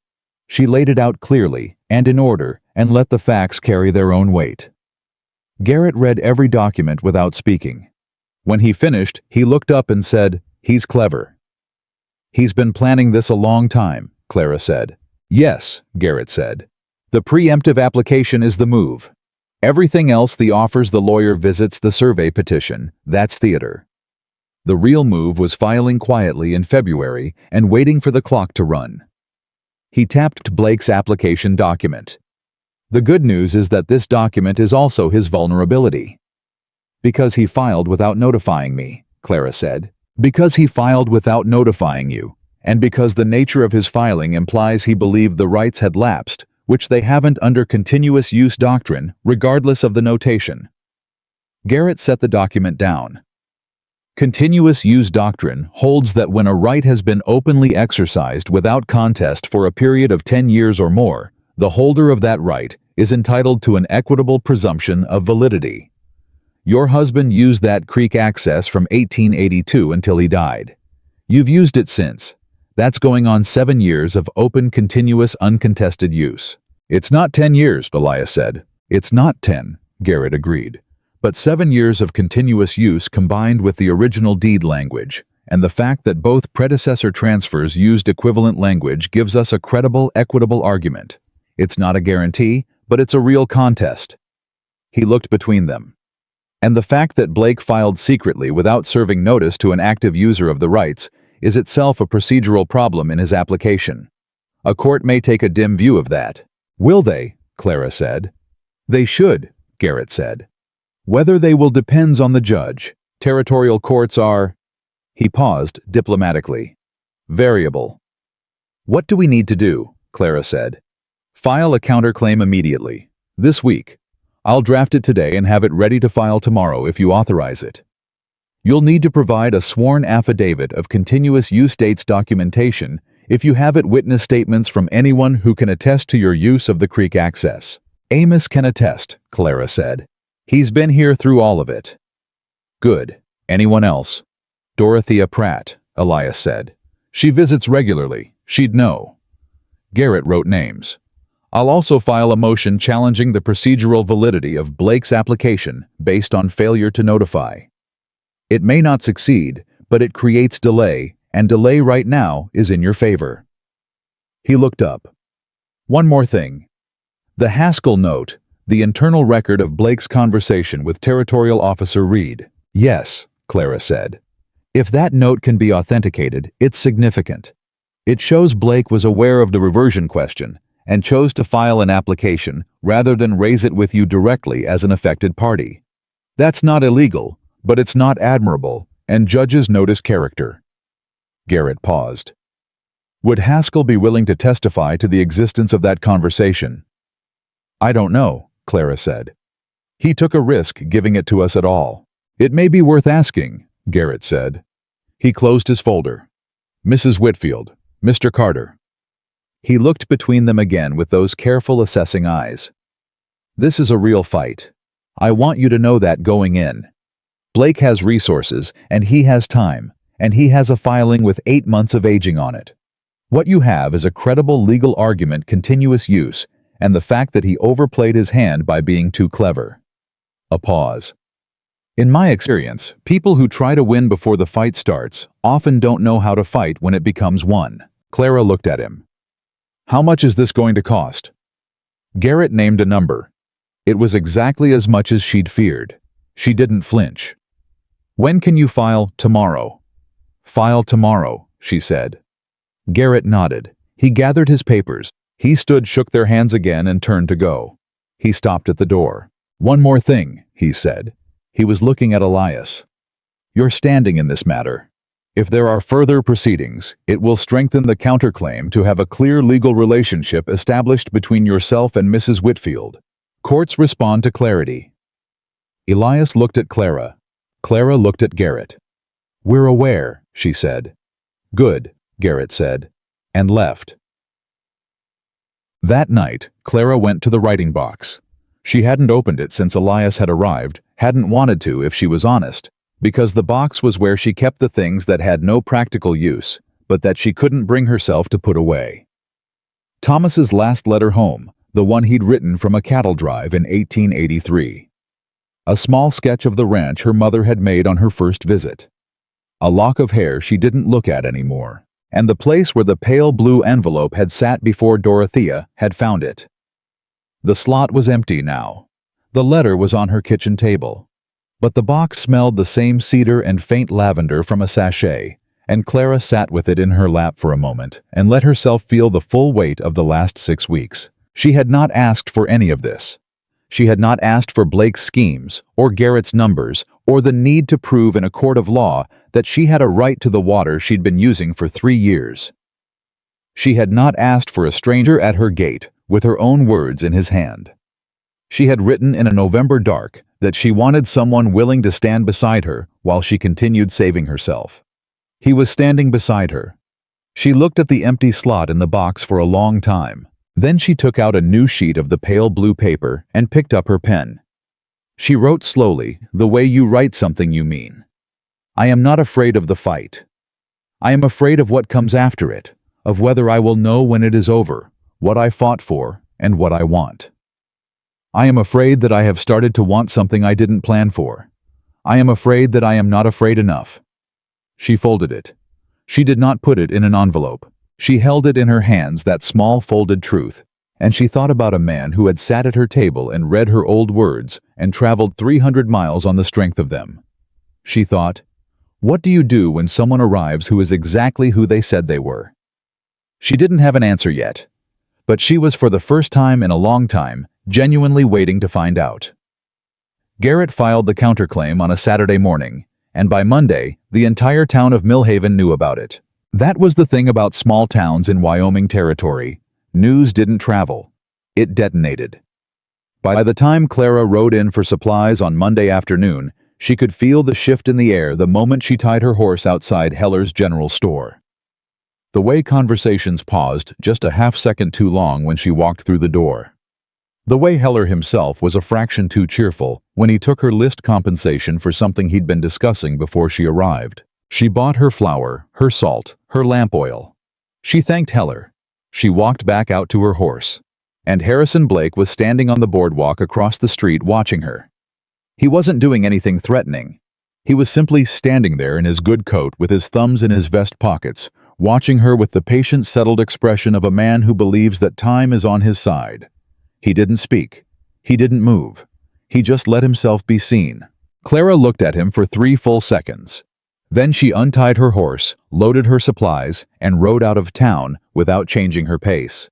She laid it out clearly and in order and let the facts carry their own weight. Garrett read every document without speaking. When he finished, he looked up and said, "He's clever." "He's been planning this a long time," Clara said. "Yes," Garrett said. "The preemptive application is the move. Everything else, the offers the lawyer visits, the survey petition, that's theater. The real move was filing quietly in February and waiting for the clock to run." He tapped Blake's application document. "The good news is that this document is also his vulnerability." "Because he filed without notifying me," Clara said. "Because he filed without notifying you, and because the nature of his filing implies he believed the rights had lapsed, which they haven't under continuous use doctrine, regardless of the notation." Garrett set the document down. Continuous use doctrine holds that when a right has been openly exercised without contest for a period of 10 years or more, the holder of that right is entitled to an equitable presumption of validity. Your husband used that creek access from 1882 until he died. You've used it since. That's going on 7 years of open, continuous, uncontested use. "It's not 10 years, Elias said. "It's not 10, Garrett agreed. "But 7 years of continuous use combined with the original deed language, and the fact that both predecessor transfers used equivalent language gives us a credible, equitable argument. It's not a guarantee, but it's a real contest." He looked between them. "And the fact that Blake filed secretly without serving notice to an active user of the rights is itself a procedural problem in his application. A court may take a dim view of that." "Will they?" Clara said. "They should," Garrett said. "Whether they will depends on the judge. Territorial courts are—" He paused diplomatically. "Variable." "What do we need to do?" Clara said. "File a counterclaim immediately. This week. I'll draft it today and have it ready to file tomorrow if you authorize it. You'll need to provide a sworn affidavit of continuous use dates documentation if you have it, witness statements from anyone who can attest to your use of the creek access." "Amos can attest," Clara said. "He's been here through all of it." "Good. Anyone else?" "Dorothea Pratt," Elias said. "She visits regularly. She'd know." Garrett wrote names. "I'll also file a motion challenging the procedural validity of Blake's application based on failure to notify. It may not succeed, but it creates delay, and delay right now is in your favor." He looked up. One more thing. The Haskell note, the internal record of Blake's conversation with Territorial Officer Reed. Yes, Clara said. If that note can be authenticated, it's significant. It shows Blake was aware of the reversion question and chose to file an application rather than raise it with you directly as an affected party. That's not illegal, but it's not admirable, and judges notice character. Garrett paused. Would Haskell be willing to testify to the existence of that conversation? I don't know, Clara said. He took a risk giving it to us at all. It may be worth asking, Garrett said. He closed his folder. Mrs. Whitfield, Mr. Carter. He looked between them again with those careful assessing eyes. This is a real fight. I want you to know that going in. Blake has resources, and he has time, and he has a filing with 8 months of aging on it. What you have is a credible legal argument, continuous use, and the fact that he overplayed his hand by being too clever. A pause. In my experience, people who try to win before the fight starts often don't know how to fight when it becomes one. Clara looked at him. How much is this going to cost? Garrett named a number. It was exactly as much as she'd feared. She didn't flinch. When can you file? Tomorrow. File tomorrow, she said. Garrett nodded. He gathered his papers. He stood, shook their hands again, and turned to go. He stopped at the door. One more thing, he said. He was looking at Elias. You're standing in this matter. If there are further proceedings, it will strengthen the counterclaim to have a clear legal relationship established between yourself and Mrs. Whitfield. Courts respond to clarity. Elias looked at Clara. Clara looked at Garrett. We're aware, she said. Good, Garrett said, and left. That night, Clara went to the writing box. She hadn't opened it since Elias had arrived, hadn't wanted to if she was honest, because the box was where she kept the things that had no practical use, but that she couldn't bring herself to put away. Thomas's last letter home, the one he'd written from a cattle drive in 1883. A small sketch of the ranch her mother had made on her first visit. A lock of hair she didn't look at anymore, and the place where the pale blue envelope had sat before Dorothea had found it. The slot was empty now. The letter was on her kitchen table. But the box smelled the same cedar and faint lavender from a sachet, and Clara sat with it in her lap for a moment and let herself feel the full weight of the last 6 weeks. She had not asked for any of this. She had not asked for Blake's schemes, or Garrett's numbers, or the need to prove in a court of law that she had a right to the water she'd been using for 3 years. She had not asked for a stranger at her gate with her own words in his hand. She had written in a November dark that she wanted someone willing to stand beside her while she continued saving herself. He was standing beside her. She looked at the empty slot in the box for a long time. Then she took out a new sheet of the pale blue paper and picked up her pen. She wrote slowly, the way you write something you mean. I am not afraid of the fight. I am afraid of what comes after it, of whether I will know when it is over, what I fought for, and what I want. I am afraid that I have started to want something I didn't plan for. I am afraid that I am not afraid enough. She folded it. She did not put it in an envelope. She held it in her hands, that small folded truth, and she thought about a man who had sat at her table and read her old words and traveled 300 miles on the strength of them. She thought, what do you do when someone arrives who is exactly who they said they were? She didn't have an answer yet, but she was, for the first time in a long time, genuinely waiting to find out. Garrett filed the counterclaim on a Saturday morning, and by Monday, the entire town of Millhaven knew about it. That was the thing about small towns in Wyoming Territory. News didn't travel. It detonated. By the time Clara rode in for supplies on Monday afternoon, she could feel the shift in the air the moment she tied her horse outside Heller's General Store. The way conversations paused just a half-second too long when she walked through the door. The way Heller himself was a fraction too cheerful when he took her list compensation for something he'd been discussing before she arrived. She bought her flour, her salt, her lamp oil. She thanked Heller. She walked back out to her horse. And Harrison Blake was standing on the boardwalk across the street watching her. He wasn't doing anything threatening. He was simply standing there in his good coat with his thumbs in his vest pockets, watching her with the patient, settled expression of a man who believes that time is on his side. He didn't speak. He didn't move. He just let himself be seen. Clara looked at him for 3 full seconds. Then she untied her horse, loaded her supplies, and rode out of town without changing her pace.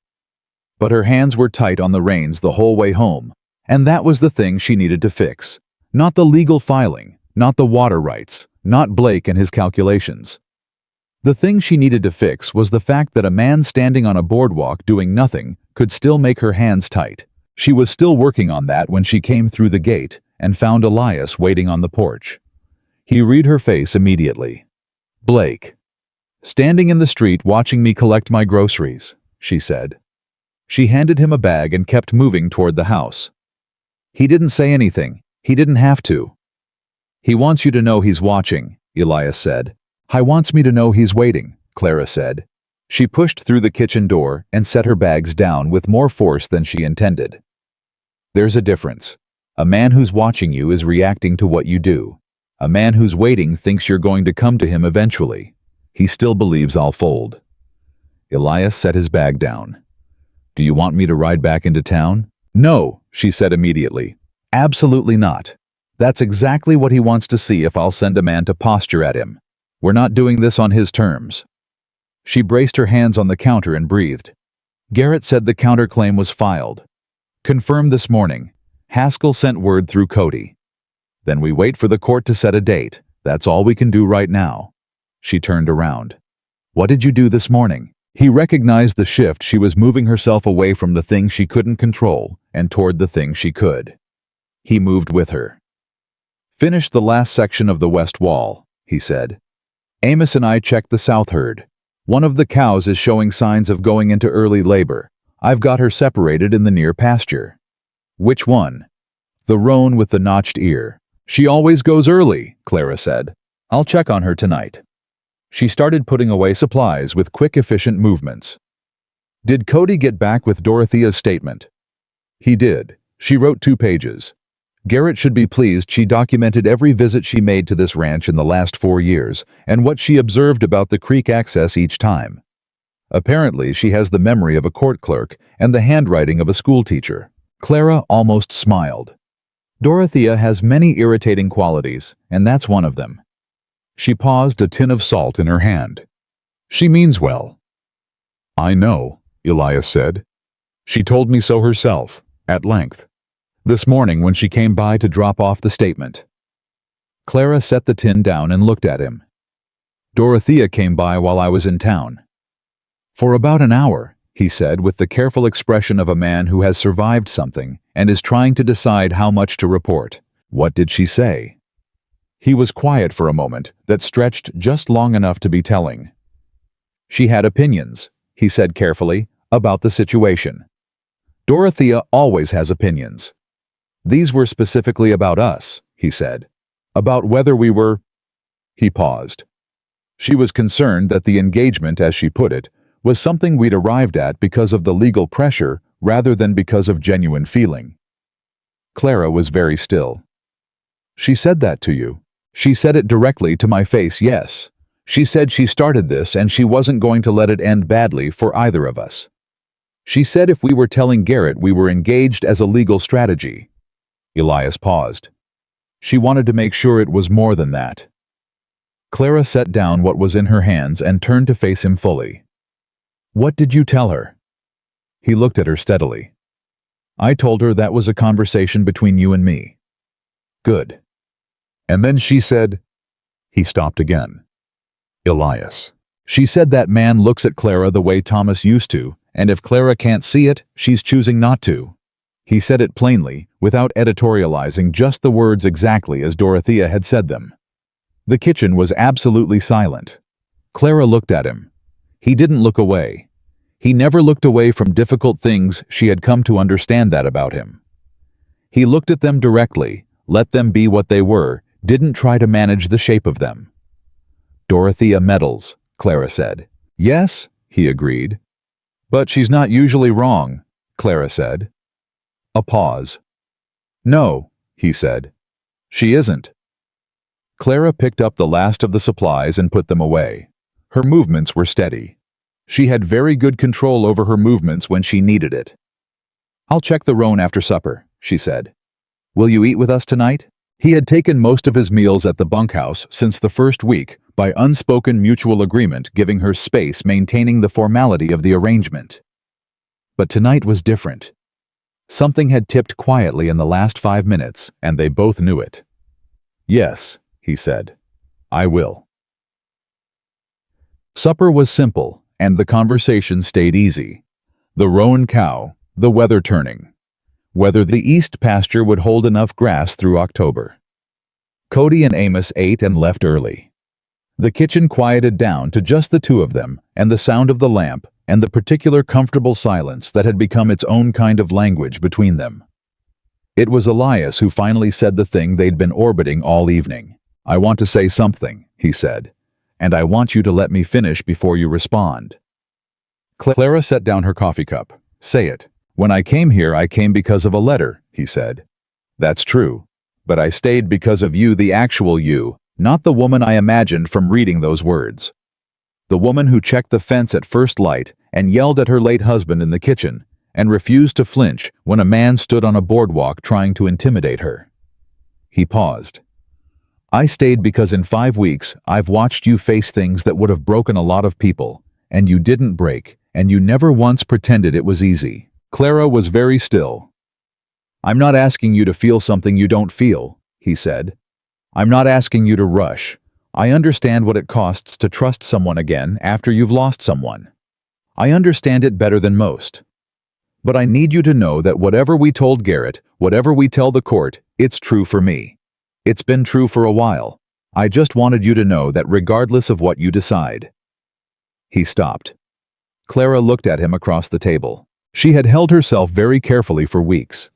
But her hands were tight on the reins the whole way home, and that was the thing she needed to fix. Not the legal filing, not the water rights, not Blake and his calculations. The thing she needed to fix was the fact that a man standing on a boardwalk doing nothing could still make her hands tight. She was still working on that when she came through the gate and found Elias waiting on the porch. He read her face immediately. "Blake. Standing in the street watching me collect my groceries," she said. She handed him a bag and kept moving toward the house. He didn't say anything. He didn't have to. "He wants you to know he's watching," Elias said. "He wants me to know he's waiting," Clara said. She pushed through the kitchen door and set her bags down with more force than she intended. "There's a difference. A man who's watching you is reacting to what you do. A man who's waiting thinks you're going to come to him eventually. He still believes I'll fold." Elias set his bag down. "Do you want me to ride back into town?" "No," she said immediately. "Absolutely not. That's exactly what he wants to see if I'll send a man to posture at him. We're not doing this on his terms." She braced her hands on the counter and breathed. "Garrett said the counterclaim was filed. Confirmed this morning. Haskell sent word through Cody. Then we wait for the court to set a date. That's all we can do right now." She turned around. "What did you do this morning?" He recognized the shift. She was moving herself away from the thing she couldn't control and toward the thing she could. He moved with her. "Finished the last section of the west wall," he said. "Amos and I checked the south herd. One of the cows is showing signs of going into early labor. I've got her separated in the near pasture." "Which one?" "The roan with the notched ear. She always goes early," Clara said. "I'll check on her tonight." She started putting away supplies with quick, efficient movements. "Did Cody get back with Dorothea's statement?" "He did. She wrote 2 pages. Garrett should be pleased. She documented every visit she made to this ranch in the last 4 years and what she observed about the creek access each time. Apparently, she has the memory of a court clerk and the handwriting of a schoolteacher." Clara almost smiled. "Dorothea has many irritating qualities, and that's one of them." She paused, a tin of salt in her hand. "She means well." "I know," Elias said. "She told me so herself, at length, this morning when she came by to drop off the statement." Clara set the tin down and looked at him. "Dorothea came by while I was in town." "For about an hour," he said with the careful expression of a man who has survived something and is trying to decide how much to report. "What did she say?" He was quiet for a moment that stretched just long enough to be telling. "She had opinions," he said carefully, "about the situation. Dorothea always has opinions. These were specifically about us," he said. "About whether we were—" He paused. "She was concerned that the engagement, as she put it, was something we'd arrived at because of the legal pressure rather than because of genuine feeling." Clara was very still. "She said that to you?" "She said it directly to my face, yes. She said she started this and she wasn't going to let it end badly for either of us. She said if we were telling Garrett we were engaged as a legal strategy." Elias paused. "She wanted to make sure it was more than that." Clara set down what was in her hands and turned to face him fully. "What did you tell her?" He looked at her steadily. "I told her that was a conversation between you and me." "Good. And then she said—" He stopped again. "Elias. She said that man looks at Clara the way Thomas used to, and if Clara can't see it, she's choosing not to." He said it plainly, without editorializing, just the words exactly as Dorothea had said them. The kitchen was absolutely silent. Clara looked at him. He didn't look away. He never looked away from difficult things. She had come to understand that about him. He looked at them directly, let them be what they were, didn't try to manage the shape of them. "Dorothea meddles," Clara said. "Yes," he agreed. "But she's not usually wrong," Clara said. A pause. "No," he said. "She isn't." Clara picked up the last of the supplies and put them away. Her movements were steady. She had very good control over her movements when she needed it. "I'll check the roan after supper," she said. "Will you eat with us tonight?" He had taken most of his meals at the bunkhouse since the first week, by unspoken mutual agreement, giving her space, maintaining the formality of the arrangement. But tonight was different. Something had tipped quietly in the last 5 minutes, and they both knew it. "Yes," he said. "I will." Supper was simple, and the conversation stayed easy. The roan cow, the weather turning. Whether the east pasture would hold enough grass through October. Cody and Amos ate and left early. The kitchen quieted down to just the two of them, and the sound of the lamp, and the particular comfortable silence that had become its own kind of language between them. It was Elias who finally said the thing they'd been orbiting all evening. "I want to say something," he said, "and I want you to let me finish before you respond." Clara set down her coffee cup. "Say it." "When I came here, I came because of a letter," he said. "That's true. But I stayed because of you, the actual you, not the woman I imagined from reading those words. The woman who checked the fence at first light and yelled at her late husband in the kitchen and refused to flinch when a man stood on a boardwalk trying to intimidate her." He paused. "I stayed because in 5 weeks I've watched you face things that would have broken a lot of people, and you didn't break, and you never once pretended it was easy." Clara was very still. "I'm not asking you to feel something you don't feel," he said. "I'm not asking you to rush. I understand what it costs to trust someone again after you've lost someone. I understand it better than most. But I need you to know that whatever we told Garrett, whatever we tell the court, it's true for me. It's been true for a while. I just wanted you to know that regardless of what you decide." He stopped. Clara looked at him across the table. She had held herself very carefully for weeks.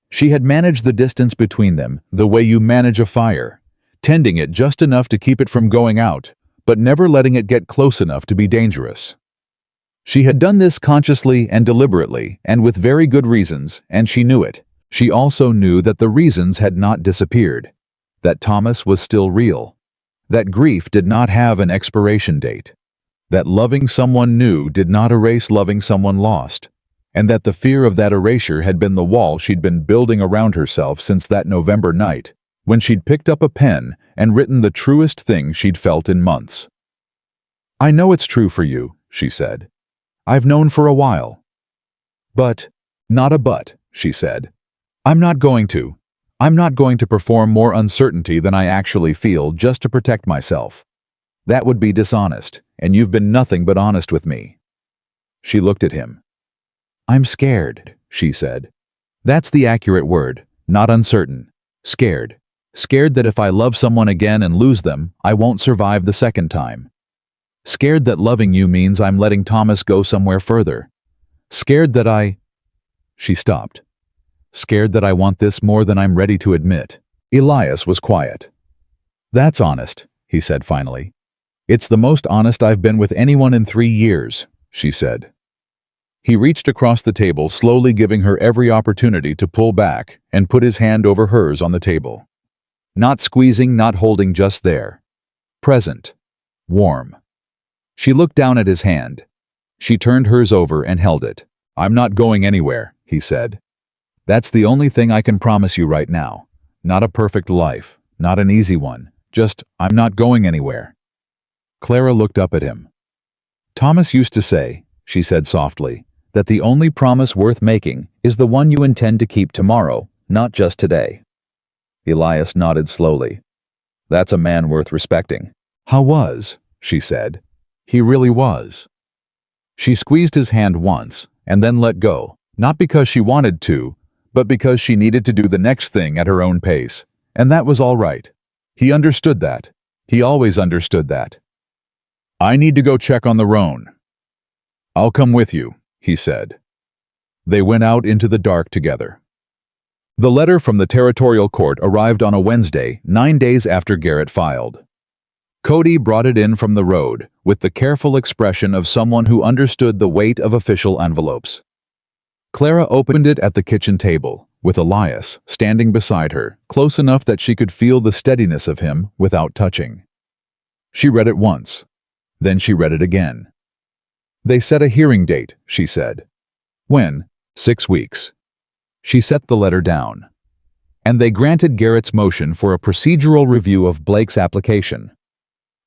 She had managed the distance between them the way you manage a fire, tending it just enough to keep it from going out, but never letting it get close enough to be dangerous. She had done this consciously and deliberately, and with very good reasons, and she knew it. She also knew that the reasons had not disappeared, that Thomas was still real, that grief did not have an expiration date, that loving someone new did not erase loving someone lost, and that the fear of that erasure had been the wall she'd been building around herself since that November night, when she'd picked up a pen and written the truest thing she'd felt in months. "I know it's true for you," she said. "I've known for a while." "But," "Not a but," she said. I'm not going to perform more uncertainty than I actually feel just to protect myself. That would be dishonest, and you've been nothing but honest with me." She looked at him. "I'm scared," she said. "That's the accurate word, not uncertain. Scared. Scared that if I love someone again and lose them, I won't survive the second time. Scared that loving you means I'm letting Thomas go somewhere further. Scared that I—" She stopped. "Scared that I want this more than I'm ready to admit." Elias was quiet. "That's honest," he said finally. "It's the most honest I've been with anyone in 3 years," she said. He reached across the table, slowly giving her every opportunity to pull back, and put his hand over hers on the table. Not squeezing, not holding, just there. Present. Warm. She looked down at his hand. She turned hers over and held it. "I'm not going anywhere," he said. "That's the only thing I can promise you right now. Not a perfect life, not an easy one. Just, I'm not going anywhere." Clara looked up at him. "Thomas used to say," she said softly, "that the only promise worth making is the one you intend to keep tomorrow, not just today." Elias nodded slowly. "That's a man worth respecting." "How was?" she said. "He really was." She squeezed his hand once, and then let go, not because she wanted to, but because she needed to do the next thing at her own pace, and that was all right. He understood that. He always understood that. "I need to go check on the roan." "I'll come with you," he said. They went out into the dark together. The letter from the territorial court arrived on a Wednesday, 9 days after Garrett filed. Cody brought it in from the road, with the careful expression of someone who understood the weight of official envelopes. Clara opened it at the kitchen table, with Elias standing beside her, close enough that she could feel the steadiness of him without touching. She read it once. Then she read it again. They set a hearing date, she said. When? 6 weeks. She set the letter down. And they granted Garrett's motion for a procedural review of Blake's application.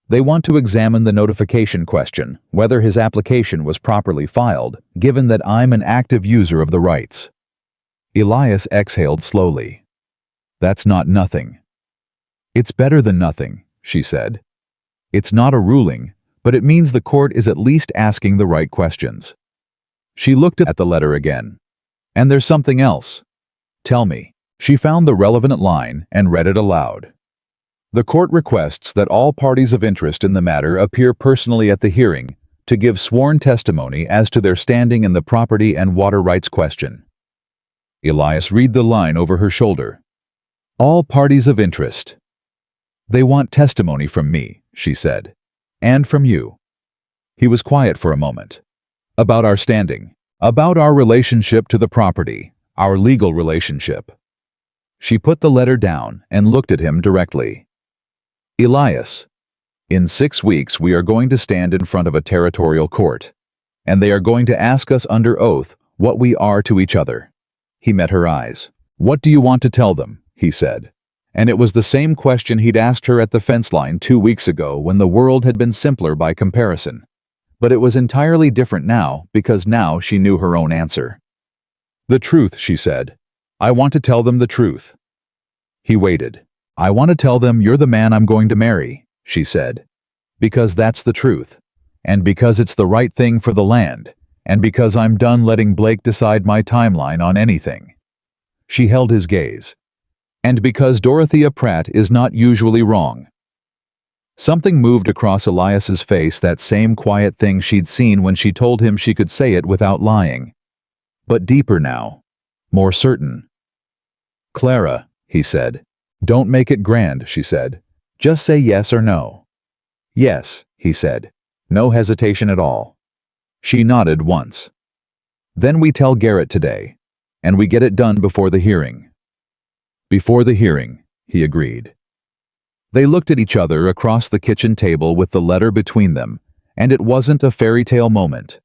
They want to examine the notification question, whether his application was properly filed, given that I'm an active user of the rights. Elias exhaled slowly. That's not nothing. It's better than nothing, she said. It's not a ruling, but it means the court is at least asking the right questions. She looked at the letter again. And there's something else. Tell me. She found the relevant line and read it aloud. The court requests that all parties of interest in the matter appear personally at the hearing to give sworn testimony as to their standing in the property and water rights question. Elias read the line over her shoulder. All parties of interest. They want testimony from me, she said. And from you. He was quiet for a moment. About our standing. About our relationship to the property. Our legal relationship. She put the letter down and looked at him directly. Elias, in 6 weeks we are going to stand in front of a territorial court, and they are going to ask us under oath what we are to each other. He met her eyes. What do you want to tell them? He said. And it was the same question he'd asked her at the fence line 2 weeks ago when the world had been simpler by comparison. But it was entirely different now because now she knew her own answer. The truth, she said. I want to tell them the truth. He waited. I want to tell them you're the man I'm going to marry, she said. Because that's the truth. And because it's the right thing for the land. And because I'm done letting Blake decide my timeline on anything. She held his gaze. And because Dorothea Pratt is not usually wrong. Something moved across Elias's face, that same quiet thing she'd seen when she told him she could say it without lying. But deeper now. More certain. Clara, he said. Don't make it grand, she said. Just say yes or no. Yes, he said. No hesitation at all. She nodded once. Then we tell Garrett today. And we get it done before the hearing. Before the hearing, he agreed. They looked at each other across the kitchen table with the letter between them, and it wasn't a fairy tale moment.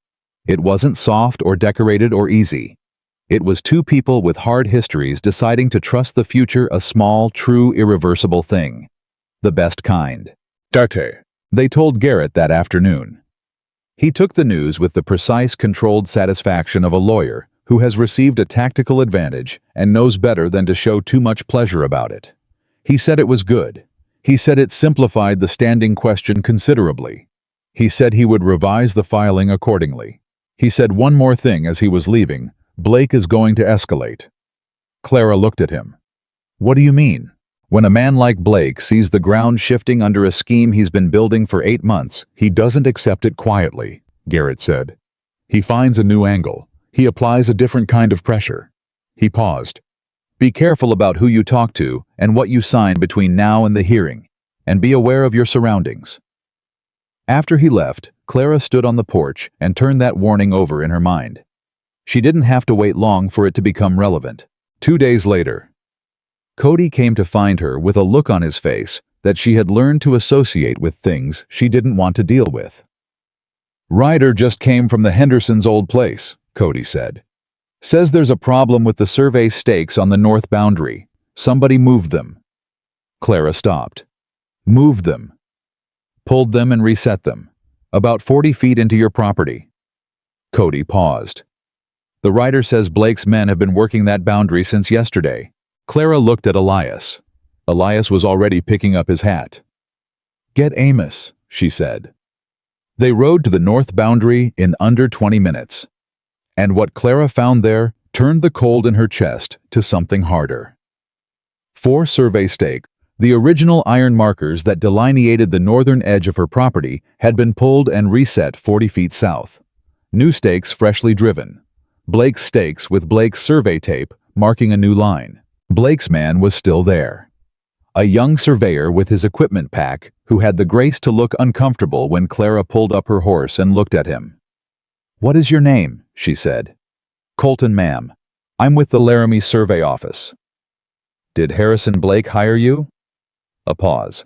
It wasn't soft or decorated or easy. It was two people with hard histories deciding to trust the future, a small, true, irreversible thing. The best kind. Darte, they told Garrett that afternoon. He took the news with the precise, controlled satisfaction of a lawyer who has received a tactical advantage and knows better than to show too much pleasure about it. He said it was good. He said it simplified the standing question considerably. He said he would revise the filing accordingly. He said one more thing as he was leaving. Blake is going to escalate. Clara looked at him. What do you mean? When a man like Blake sees the ground shifting under a scheme he's been building for 8 months, he doesn't accept it quietly, Garrett said. He finds a new angle. He applies a different kind of pressure. He paused. Be careful about who you talk to and what you sign between now and the hearing, and be aware of your surroundings. After he left, Clara stood on the porch and turned that warning over in her mind. She didn't have to wait long for it to become relevant. 2 days later, Cody came to find her with a look on his face that she had learned to associate with things she didn't want to deal with. Ryder just came from the Hendersons' old place, Cody said. Says there's a problem with the survey stakes on the north boundary. Somebody moved them. Clara stopped. Moved them. Pulled them and reset them. About 40 feet into your property. Cody paused. The writer says Blake's men have been working that boundary since yesterday. Clara looked at Elias. Elias was already picking up his hat. Get Amos, she said. They rode to the north boundary in under 20 minutes. And what Clara found there turned the cold in her chest to something harder. 4 survey stakes, the original iron markers that delineated the northern edge of her property, had been pulled and reset 40 feet south. New stakes freshly driven. Blake's stakes with Blake's survey tape marking a new line. Blake's man was still there. A young surveyor with his equipment pack who had the grace to look uncomfortable when Clara pulled up her horse and looked at him. What is your name? She said. Colton, ma'am. I'm with the Laramie Survey Office. Did Harrison Blake hire you? A pause.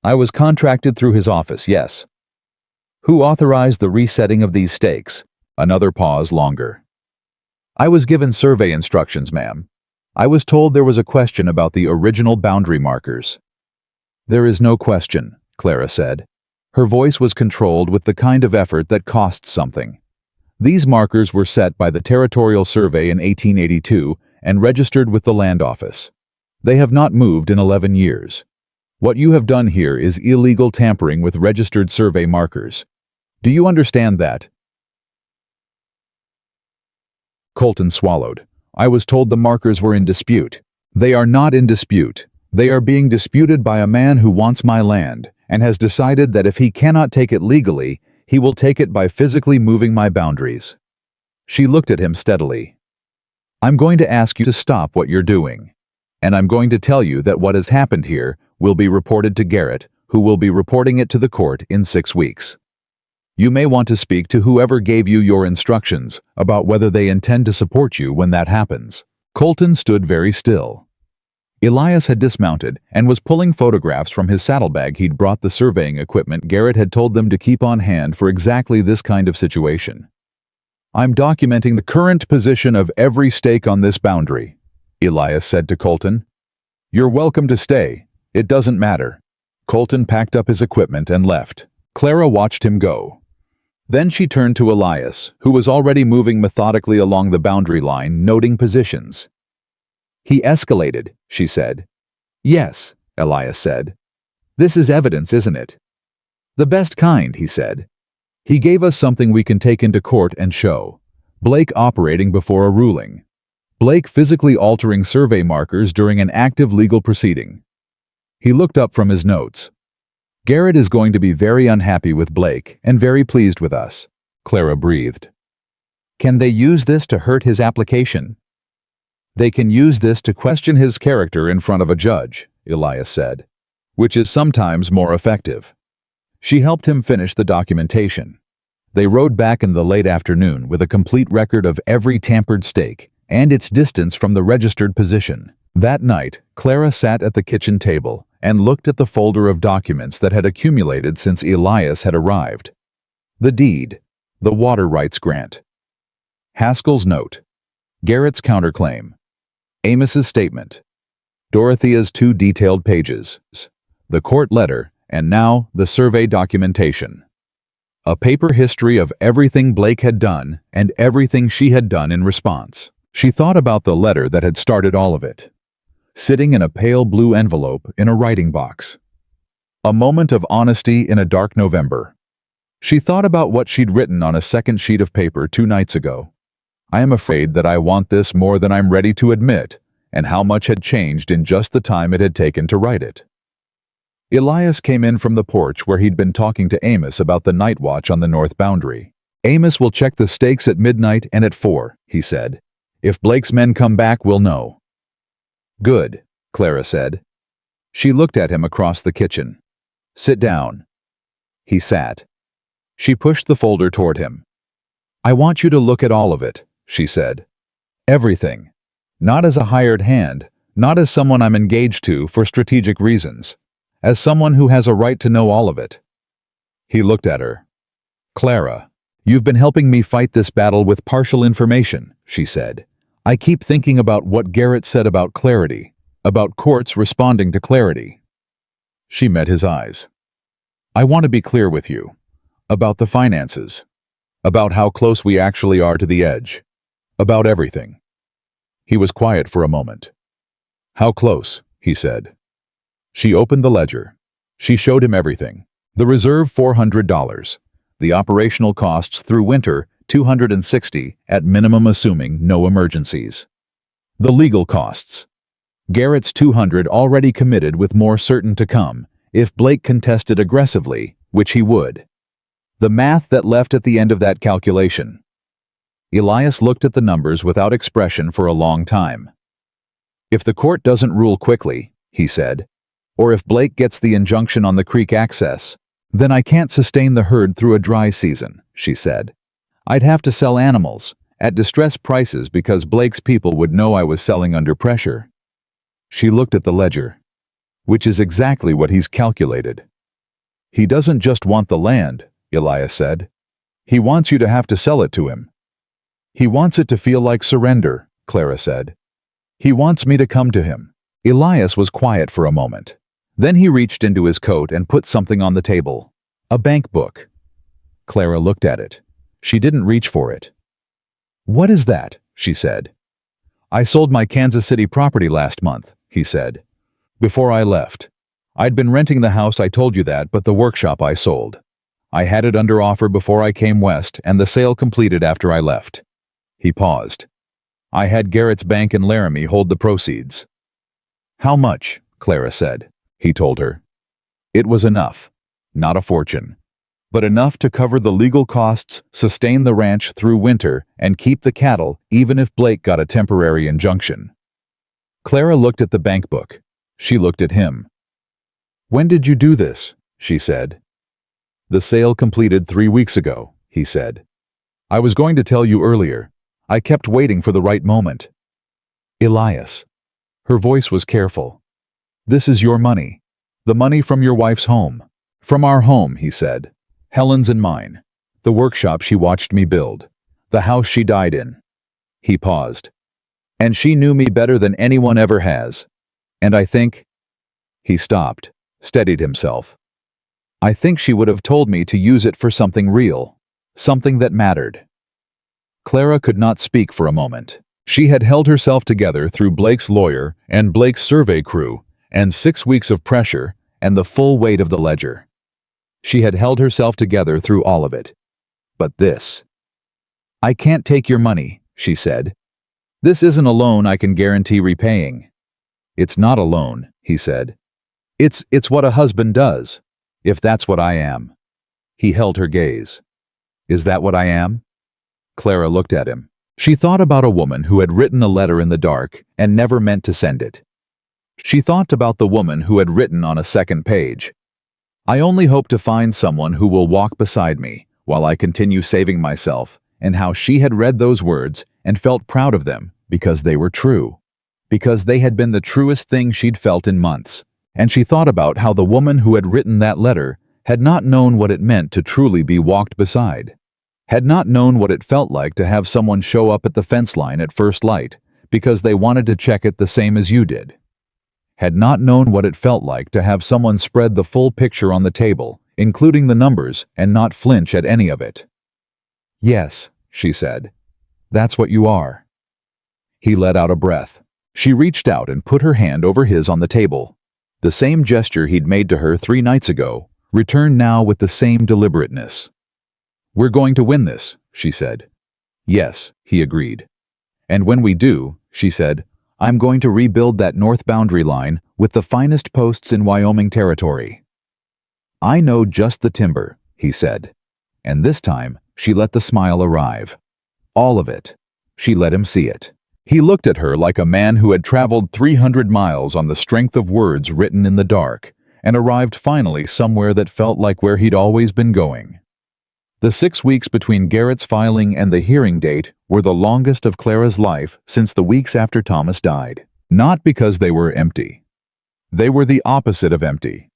I was contracted through his office, yes. Who authorized the resetting of these stakes? Another pause longer. I was given survey instructions, ma'am. I was told there was a question about the original boundary markers. There is no question, Clara said. Her voice was controlled with the kind of effort that costs something. These markers were set by the Territorial Survey in 1882 and registered with the Land Office. They have not moved in 11 years. What you have done here is illegal tampering with registered survey markers. Do you understand that? Colton swallowed. I was told the markers were in dispute. They are not in dispute. They are being disputed by a man who wants my land and has decided that if he cannot take it legally, he will take it by physically moving my boundaries. She looked at him steadily. I'm going to ask you to stop what you're doing. And I'm going to tell you that what has happened here will be reported to Garrett, who will be reporting it to the court in 6 weeks. You may want to speak to whoever gave you your instructions about whether they intend to support you when that happens. Colton stood very still. Elias had dismounted and was pulling photographs from his saddlebag. He'd brought the surveying equipment Garrett had told them to keep on hand for exactly this kind of situation. I'm documenting the current position of every stake on this boundary, Elias said to Colton. You're welcome to stay. It doesn't matter. Colton packed up his equipment and left. Clara watched him go. Then she turned to Elias, who was already moving methodically along the boundary line, noting positions. He escalated, she said. Yes, Elias said. This is evidence, isn't it? The best kind, he said. He gave us something we can take into court and show. Blake operating before a ruling. Blake physically altering survey markers during an active legal proceeding. He looked up from his notes. Garrett is going to be very unhappy with Blake and very pleased with us, Clara breathed. Can they use this to hurt his application? They can use this to question his character in front of a judge, Elias said, which is sometimes more effective. She helped him finish the documentation. They rode back in the late afternoon with a complete record of every tampered stake and its distance from the registered position. That night, Clara sat at the kitchen table and looked at the folder of documents that had accumulated since Elias had arrived. The deed, the water rights grant, Haskell's note, Garrett's counterclaim, Amos's statement, Dorothea's 2 detailed pages, the court letter, and now the survey documentation. A paper history of everything Blake had done and everything she had done in response. She thought about the letter that had started all of it, sitting in a pale blue envelope in a writing box. A moment of honesty in a dark November. She thought about what she'd written on a second sheet of paper 2 nights ago. I am afraid that I want this more than I'm ready to admit, and how much had changed in just the time it had taken to write it. Elias came in from the porch where he'd been talking to Amos about the night watch on the north boundary. Amos will check the stakes at midnight and at 4, he said. If Blake's men come back, we'll know. Good, Clara said. She looked at him across the kitchen. Sit down. He sat. She pushed the folder toward him. I want you to look at all of it, she said. Everything. Not as a hired hand, not as someone I'm engaged to for strategic reasons. As someone who has a right to know all of it. He looked at her. Clara, you've been helping me fight this battle with partial information, she said. I keep thinking about what Garrett said about clarity, about courts responding to clarity. She met his eyes. I want to be clear with you. About the finances. About how close we actually are to the edge. About everything. He was quiet for a moment. How close, he said. She opened the ledger. She showed him everything. The reserve $400. The operational costs through winter $260 at minimum assuming no emergencies. The legal costs. Garrett's $200 already committed with more certain to come if Blake contested aggressively, which he would. The math that left at the end of that calculation. Elias looked at the numbers without expression for a long time. If the court doesn't rule quickly, he said, or if Blake gets the injunction on the creek access, then I can't sustain the herd through a dry season, she said. I'd have to sell animals at distressed prices because Blake's people would know I was selling under pressure. She looked at the ledger. Which is exactly what he's calculated. He doesn't just want the land, Elias said. He wants you to have to sell it to him. He wants it to feel like surrender, Clara said. He wants me to come to him. Elias was quiet for a moment. Then he reached into his coat and put something on the table. A bank book. Clara looked at it. She didn't reach for it. "What is that?" she said. "I sold my Kansas City property last month," he said. "Before I left. I'd been renting the house, I told you that, but the workshop I sold. I had it under offer before I came west, and the sale completed after I left." He paused. "I had Garrett's bank in Laramie hold the proceeds." "How much?" Clara said. He told her. It was enough. Not a fortune, but enough to cover the legal costs, sustain the ranch through winter, and keep the cattle even if Blake got a temporary injunction. Clara looked at the bank book. She looked at him. "When did you do this?" she said. "The sale completed 3 weeks ago," he said. "I was going to tell you earlier. I kept waiting for the right moment." "Elias." Her voice was careful. "This is your money. The money from your wife's home. From our home," he said. "Helen's and mine. The workshop she watched me build. The house she died in." He paused. "And she knew me better than anyone ever has. And I think—" He stopped, steadied himself. "I think she would have told me to use it for something real. Something that mattered." Clara could not speak for a moment. She had held herself together through Blake's lawyer and Blake's survey crew, and 6 weeks of pressure, and the full weight of the ledger. She had held herself together through all of it. But this. "I can't take your money," she said. "This isn't a loan I can guarantee repaying." "It's not a loan," he said. It's what a husband does, if that's what I am." He held her gaze. "Is that what I am?" Clara looked at him. She thought about a woman who had written a letter in the dark and never meant to send it. She thought about the woman who had written on a second page, "I only hope to find someone who will walk beside me while I continue saving myself," and how she had read those words and felt proud of them because they were true, because they had been the truest thing she'd felt in months. And she thought about how the woman who had written that letter had not known what it meant to truly be walked beside, had not known what it felt like to have someone show up at the fence line at first light because they wanted to check it the same as you did, had not known what it felt like to have someone spread the full picture on the table, including the numbers, and not flinch at any of it. "Yes," she said. "That's what you are." He let out a breath. She reached out and put her hand over his on the table. The same gesture he'd made to her 3 nights ago returned now with the same deliberateness. "We're going to win this," she said. "Yes," he agreed. "And when we do," she said, "I'm going to rebuild that north boundary line with the finest posts in Wyoming Territory." "I know just the timber," he said. And this time, she let the smile arrive. All of it. She let him see it. He looked at her like a man who had traveled 300 miles on the strength of words written in the dark, and arrived finally somewhere that felt like where he'd always been going. The 6 weeks between Garrett's filing and the hearing date were the longest of Clara's life since the weeks after Thomas died. Not because they were empty. They were the opposite of empty.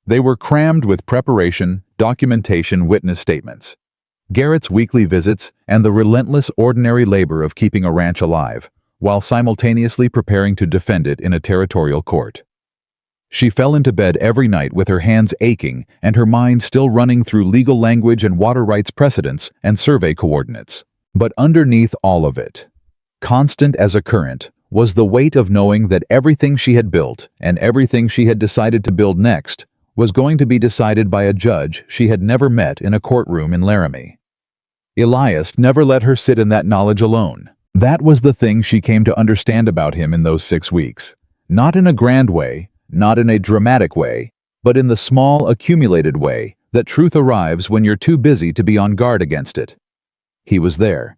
They were crammed with preparation, documentation, witness statements, Garrett's weekly visits, and the relentless ordinary labor of keeping a ranch alive, while simultaneously preparing to defend it in a territorial court. She fell into bed every night with her hands aching and her mind still running through legal language and water rights precedents and survey coordinates. But underneath all of it, constant as a current, was the weight of knowing that everything she had built and everything she had decided to build next was going to be decided by a judge she had never met in a courtroom in Laramie. Elias never let her sit in that knowledge alone. That was the thing she came to understand about him in those 6 weeks. Not in a grand way, not in a dramatic way, but in the small, accumulated way that truth arrives when you're too busy to be on guard against it. He was there.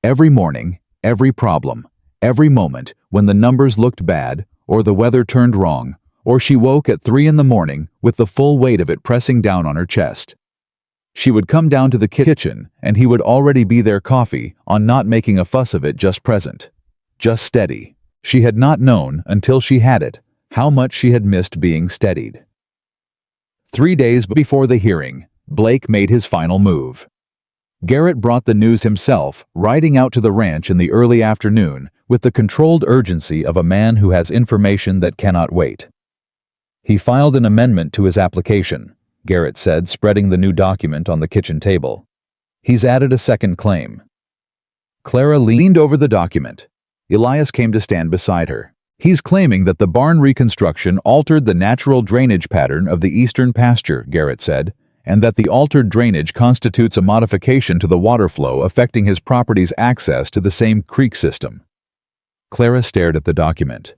Every morning, every problem, every moment when the numbers looked bad, or the weather turned wrong, or she woke at 3 in the morning with the full weight of it pressing down on her chest. She would come down to the kitchen, and he would already be there, coffee on, not making a fuss of it, just present, just steady. She had not known, until she had it, how much she had missed being steadied. 3 days before the hearing, Blake made his final move. Garrett brought the news himself, riding out to the ranch in the early afternoon with the controlled urgency of a man who has information that cannot wait. He filed an amendment to his application, Garrett said, spreading the new document on the kitchen table. He's added a second claim. Clara leaned over the document. Elias came to stand beside her. He's claiming that the barn reconstruction altered the natural drainage pattern of the eastern pasture, Garrett said, and that the altered drainage constitutes a modification to the water flow affecting his property's access to the same creek system. Clara stared at the document.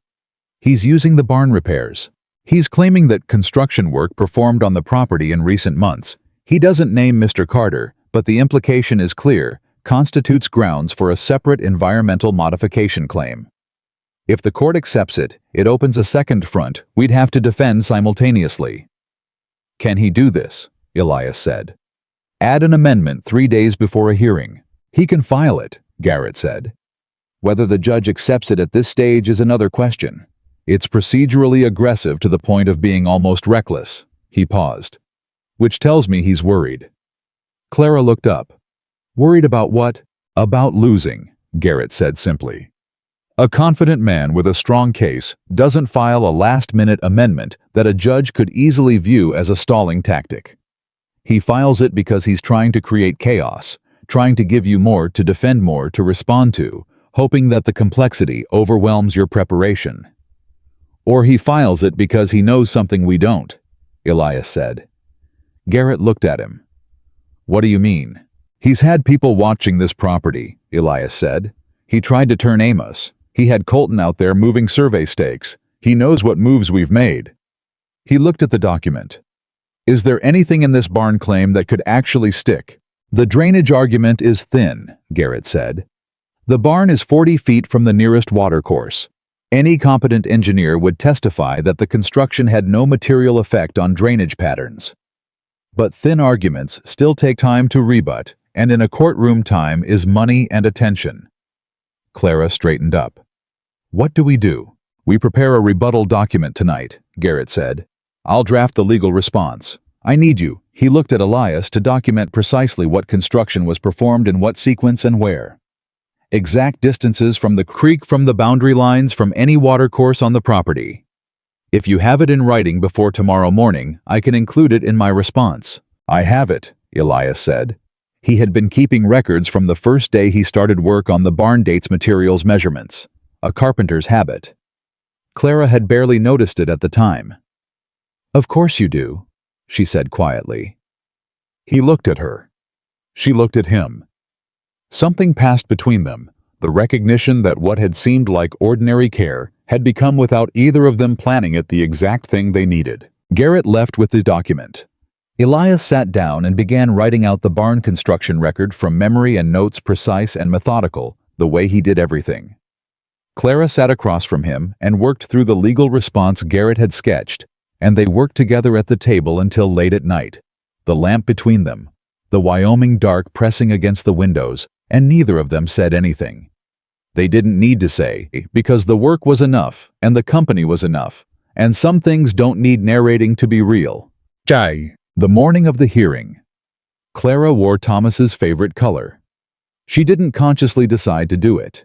He's using the barn repairs. He's claiming that construction work performed on the property in recent months. He doesn't name Mr. Carter, but the implication is clear, constitutes grounds for a separate environmental modification claim. If the court accepts it, it opens a second front we'd have to defend simultaneously. Can he do this? Elias said. Add an amendment 3 days before a hearing. He can file it, Garrett said. Whether the judge accepts it at this stage is another question. It's procedurally aggressive to the point of being almost reckless. He paused. Which tells me he's worried. Clara looked up. Worried about what? About losing, Garrett said simply. A confident man with a strong case doesn't file a last-minute amendment that a judge could easily view as a stalling tactic. He files it because he's trying to create chaos, trying to give you more to defend, more to respond to, hoping that the complexity overwhelms your preparation. Or he files it because he knows something we don't, Elias said. Garrett looked at him. What do you mean? He's had people watching this property, Elias said. He tried to turn Amos. He had Colton out there moving survey stakes. He knows what moves we've made. He looked at the document. Is there anything in this barn claim that could actually stick? The drainage argument is thin, Garrett said. The barn is 40 feet from the nearest watercourse. Any competent engineer would testify that the construction had no material effect on drainage patterns. But thin arguments still take time to rebut, and in a courtroom time is money and attention. Clara straightened up. What do? We prepare a rebuttal document tonight, Garrett said. I'll draft the legal response. I need you. He looked at Elias to document precisely what construction was performed in what sequence and where. Exact distances from the creek, from the boundary lines, from any watercourse on the property. If you have it in writing before tomorrow morning, I can include it in my response. I have it, Elias said. He had been keeping records from the first day he started work on the barn, dates, materials, measurements. A carpenter's habit. Clara had barely noticed it at the time. Of course you do, she said quietly. He looked at her. She looked at him. Something passed between them, the recognition that what had seemed like ordinary care had become, without either of them planning it, the exact thing they needed. Garrett left with the document. Elias sat down and began writing out the barn construction record from memory, and notes precise and methodical, the way he did everything. Clara sat across from him and worked through the legal response Garrett had sketched, and they worked together at the table until late at night, the lamp between them, the Wyoming dark pressing against the windows, and neither of them said anything. They didn't need to say, because the work was enough, and the company was enough, and some things don't need narrating to be real. Jai. The morning of the hearing. Clara wore Thomas's favorite color. She didn't consciously decide to do it.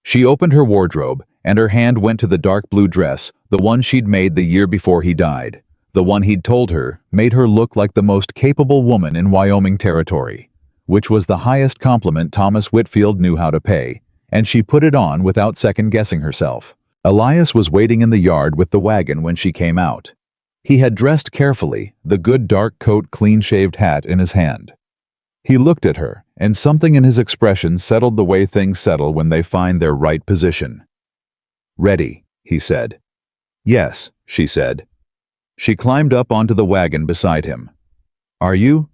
She opened her wardrobe, and her hand went to the dark blue dress, the one she'd made the year before he died, the one he'd told her made her look like the most capable woman in Wyoming Territory, which was the highest compliment Thomas Whitfield knew how to pay, and she put it on without second-guessing herself. Elias was waiting in the yard with the wagon when she came out. He had dressed carefully, the good dark coat, clean-shaved hat in his hand. He looked at her, and something in his expression settled the way things settle when they find their right position. "Ready," he said. "Yes," she said. She climbed up onto the wagon beside him. "Are you?"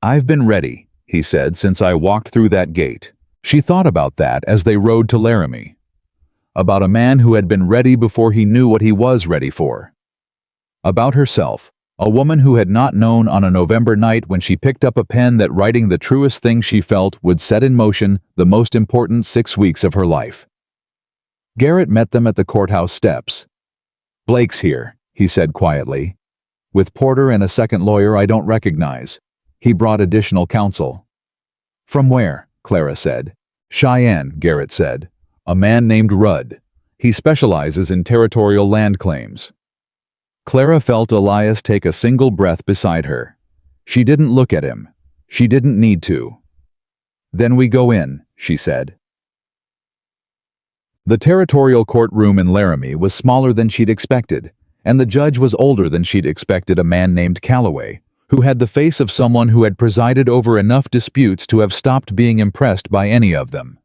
"I've been ready," he said, "since I walked through that gate." She thought about that as they rode to Laramie. About a man who had been ready before he knew what he was ready for. About herself, a woman who had not known on a November night when she picked up a pen that writing the truest thing she felt would set in motion the most important 6 weeks of her life. Garrett met them at the courthouse steps. "Blake's here," he said quietly. "With Porter and a second lawyer I don't recognize. He brought additional counsel. "From where?" Clara said. "Cheyenne," Garrett said. "A man named Rudd. He specializes in territorial land claims." Clara felt Elias take a single breath beside her. She didn't look at him. She didn't need to. "Then we go in," she said. The territorial courtroom in Laramie was smaller than she'd expected, and the judge was older than she'd expected, a man named Calloway, who had the face of someone who had presided over enough disputes to have stopped being impressed by any of them.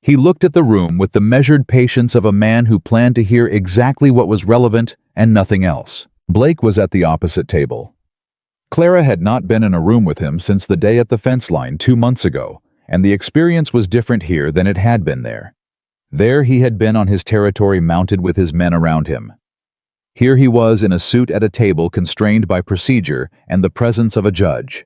He looked at the room with the measured patience of a man who planned to hear exactly what was relevant and nothing else. Blake was at the opposite table. Clara had not been in a room with him since the day at the fence line 2 months ago, and the experience was different here than it had been there. There he had been on his territory, mounted with his men around him. Here he was in a suit at a table, constrained by procedure and the presence of a judge.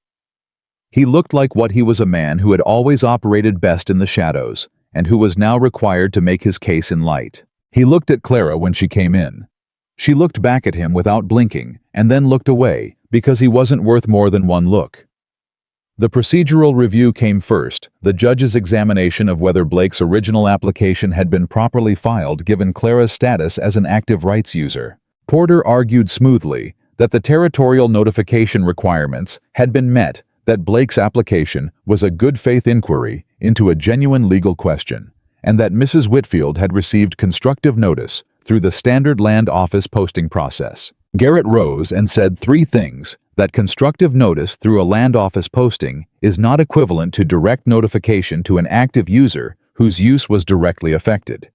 He looked like what he was, a man who had always operated best in the shadows, and who was now required to make his case in light. He looked at Clara when she came in. She looked back at him without blinking, and then looked away, because he wasn't worth more than one look. The procedural review came first, the judge's examination of whether Blake's original application had been properly filed given Clara's status as an active rights user. Porter argued smoothly that the territorial notification requirements had been met, that Blake's application was a good-faith inquiry into a genuine legal question, and that Mrs. Whitfield had received constructive notice through the standard land office posting process. Garrett rose and said 3 things: that constructive notice through a land office posting is not equivalent to direct notification to an active user whose use was directly affected;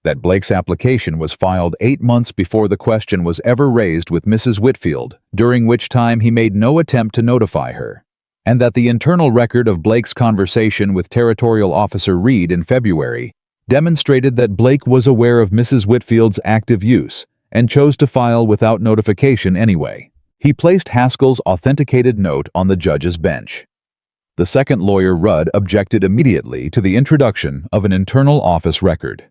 that Blake's application was filed 8 months before the question was ever raised with Mrs. Whitfield, during which time he made no attempt to notify her; and that the internal record of Blake's conversation with Territorial Officer Reed in February demonstrated that Blake was aware of Mrs. Whitfield's active use and chose to file without notification anyway. He placed Haskell's authenticated note on the judge's bench. The second lawyer, Rudd, objected immediately to the introduction of an internal office record.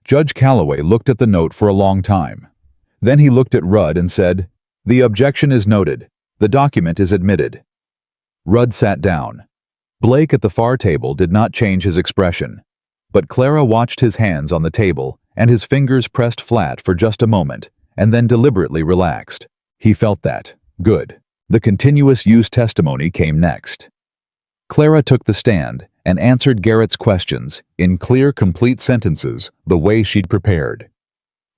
Judge Calloway looked at the note for a long time. Then he looked at Rudd and said, "The objection is noted. The document is admitted." Rudd sat down. Blake at the far table did not change his expression, but Clara watched his hands on the table and his fingers pressed flat for just a moment, and then deliberately relaxed. He felt that. Good. The continuous use testimony came next. Clara took the stand and answered Garrett's questions in clear, complete sentences, the way she'd prepared.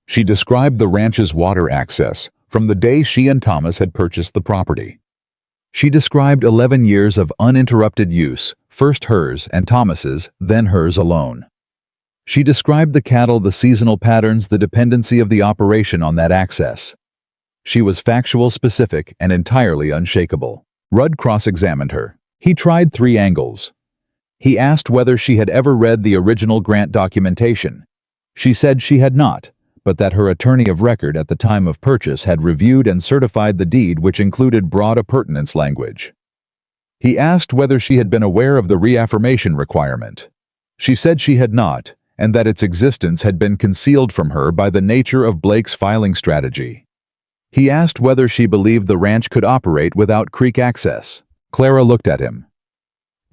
She described the ranch's water access from the day she and Thomas had purchased the property. She described 11 years of uninterrupted use, first hers and Thomas's, then hers alone. She described the cattle, the seasonal patterns, the dependency of the operation on that access. She was factual, specific, and entirely unshakable. Rudd cross-examined her. He tried 3 angles. He asked whether she had ever read the original grant documentation. She said she had not, but that her attorney of record at the time of purchase had reviewed and certified the deed, which included broad appurtenance language. He asked whether she had been aware of the reaffirmation requirement. She said she had not, and that its existence had been concealed from her by the nature of Blake's filing strategy. He asked whether she believed the ranch could operate without creek access. Clara looked at him.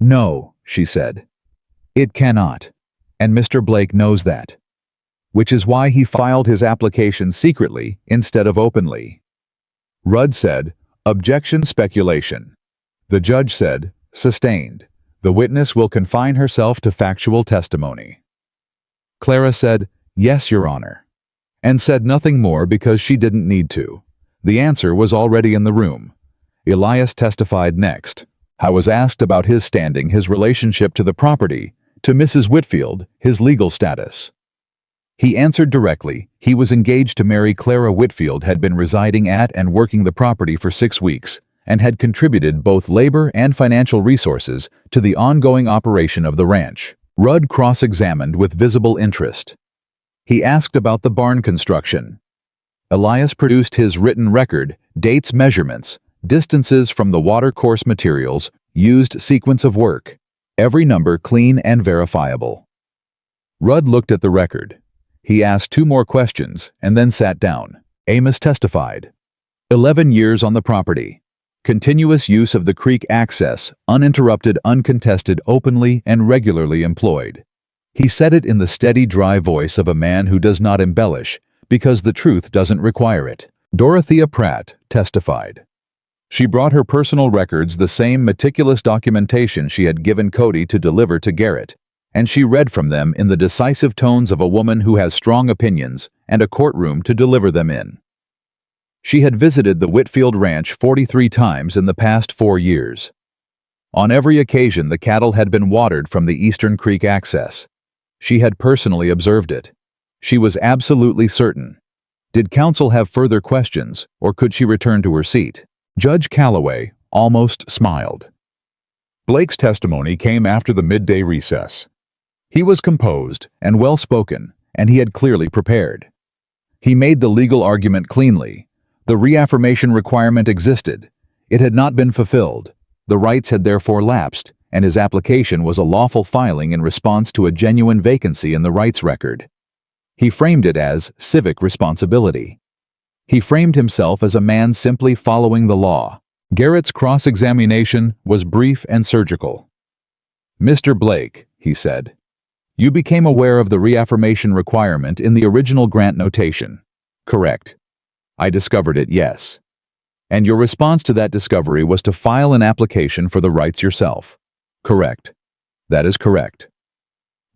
"No," she said. "It cannot. And Mr. Blake knows that. Which is why he filed his application secretly instead of openly." Rudd said, "Objection, speculation." The judge said, "Sustained. The witness will confine herself to factual testimony." Clara said, "Yes, Your Honor," and said nothing more because she didn't need to. The answer was already in the room. Elias testified next. I was asked about his standing, his relationship to the property, to Mrs. Whitfield, his legal status. He answered directly. He was engaged to marry Clara Whitfield, had been residing at and working the property for 6 weeks, and had contributed both labor and financial resources to the ongoing operation of the ranch. Rudd cross-examined with visible interest. He asked about the barn construction. Elias produced his written record, dates, measurements, distances from the watercourse materials, used sequence of work. Every number clean and verifiable. Rudd looked at the record. He asked 2 more questions and then sat down. Amos testified. 11 years on the property. Continuous use of the creek access, uninterrupted, uncontested, openly and regularly employed. He said it in the steady, dry voice of a man who does not embellish, because the truth doesn't require it. Dorothea Pratt testified. She brought her personal records, the same meticulous documentation she had given Cody to deliver to Garrett, and she read from them in the decisive tones of a woman who has strong opinions and a courtroom to deliver them in. She had visited the Whitfield Ranch 43 times in the past 4 years. On every occasion, the cattle had been watered from the Eastern Creek access. She had personally observed it. She was absolutely certain. Did counsel have further questions, or could she return to her seat? Judge Calloway almost smiled. Blake's testimony came after the midday recess. He was composed and well-spoken, and he had clearly prepared. He made the legal argument cleanly. The reaffirmation requirement existed. It had not been fulfilled. The rights had therefore lapsed, and his application was a lawful filing in response to a genuine vacancy in the rights record. He framed it as civic responsibility. He framed himself as a man simply following the law. Garrett's cross-examination was brief and surgical. "Mr. Blake," he said, "you became aware of the reaffirmation requirement in the original grant notation. Correct. I discovered it, yes. And your response to that discovery was to file an application for the rights yourself. Correct. That is correct.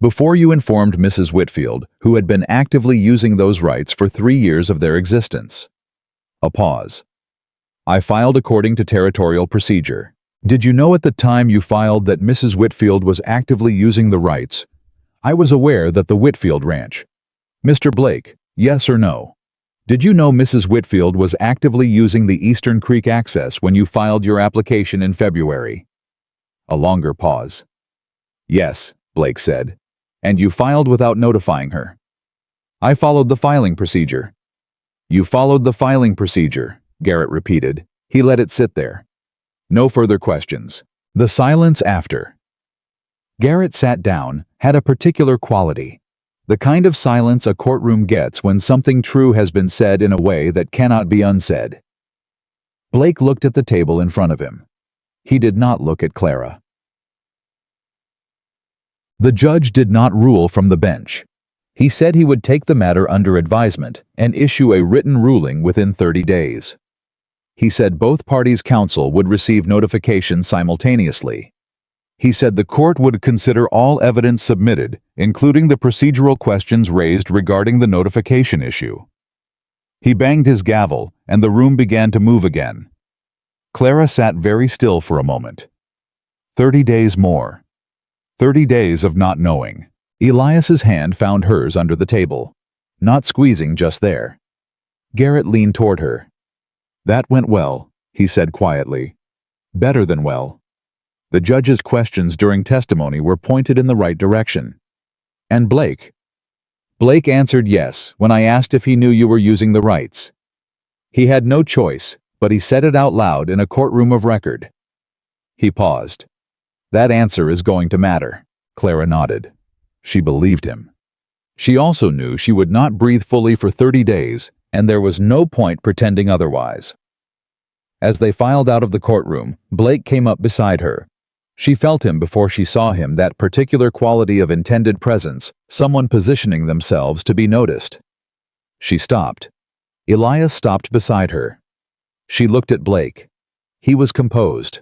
Before you informed Mrs. Whitfield, who had been actively using those rights for 3 years of their existence." A pause. "I filed according to territorial procedure. Did you know at the time you filed that Mrs. Whitfield was actively using the rights?" "I was aware that the Whitfield Ranch." "Mr. Blake, yes or no? Did you know Mrs. Whitfield was actively using the Eastern Creek access when you filed your application in February?" A longer pause. "Yes," Blake said. "And you filed without notifying her?" "I followed the filing procedure." "You followed the filing procedure," Garrett repeated. He let it sit there. No further questions. The silence after. Garrett sat down had a particular quality. The kind of silence a courtroom gets when something true has been said in a way that cannot be unsaid. Blake looked at the table in front of him. He did not look at Clara. The judge did not rule from the bench. He said he would take the matter under advisement and issue a written ruling within 30 days. He said both parties' counsel would receive notification simultaneously. He said the court would consider all evidence submitted, including the procedural questions raised regarding the notification issue. He banged his gavel, and the room began to move again. Clara sat very still for a moment. 30 days more. 30 days of not knowing. Elias's hand found hers under the table, not squeezing just there. Garrett leaned toward her. "That went well," he said quietly. "Better than well." The judge's questions during testimony were pointed in the right direction. "And Blake?" "Blake answered yes when I asked if he knew you were using the rights. He had no choice, but he said it out loud in a courtroom of record." He paused. "That answer is going to matter." Clara nodded. She believed him. She also knew she would not breathe fully for 30 days, and there was no point pretending otherwise. As they filed out of the courtroom, Blake came up beside her. She felt him before she saw him, that particular quality of intended presence, someone positioning themselves to be noticed. She stopped. Elias stopped beside her. She looked at Blake. He was composed.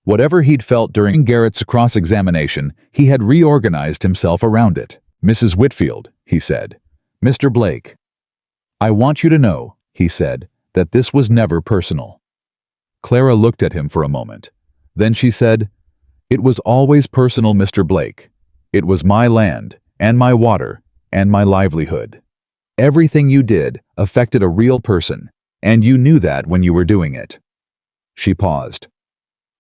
Whatever he'd felt during Garrett's cross-examination, he had reorganized himself around it. "Mrs. Whitfield," he said. "Mr. Blake. I want you to know," he said, "that this was never personal." Clara looked at him for a moment. Then she said, "It was always personal, Mr. Blake. It was my land, and my water, and my livelihood. Everything you did affected a real person, and you knew that when you were doing it." She paused.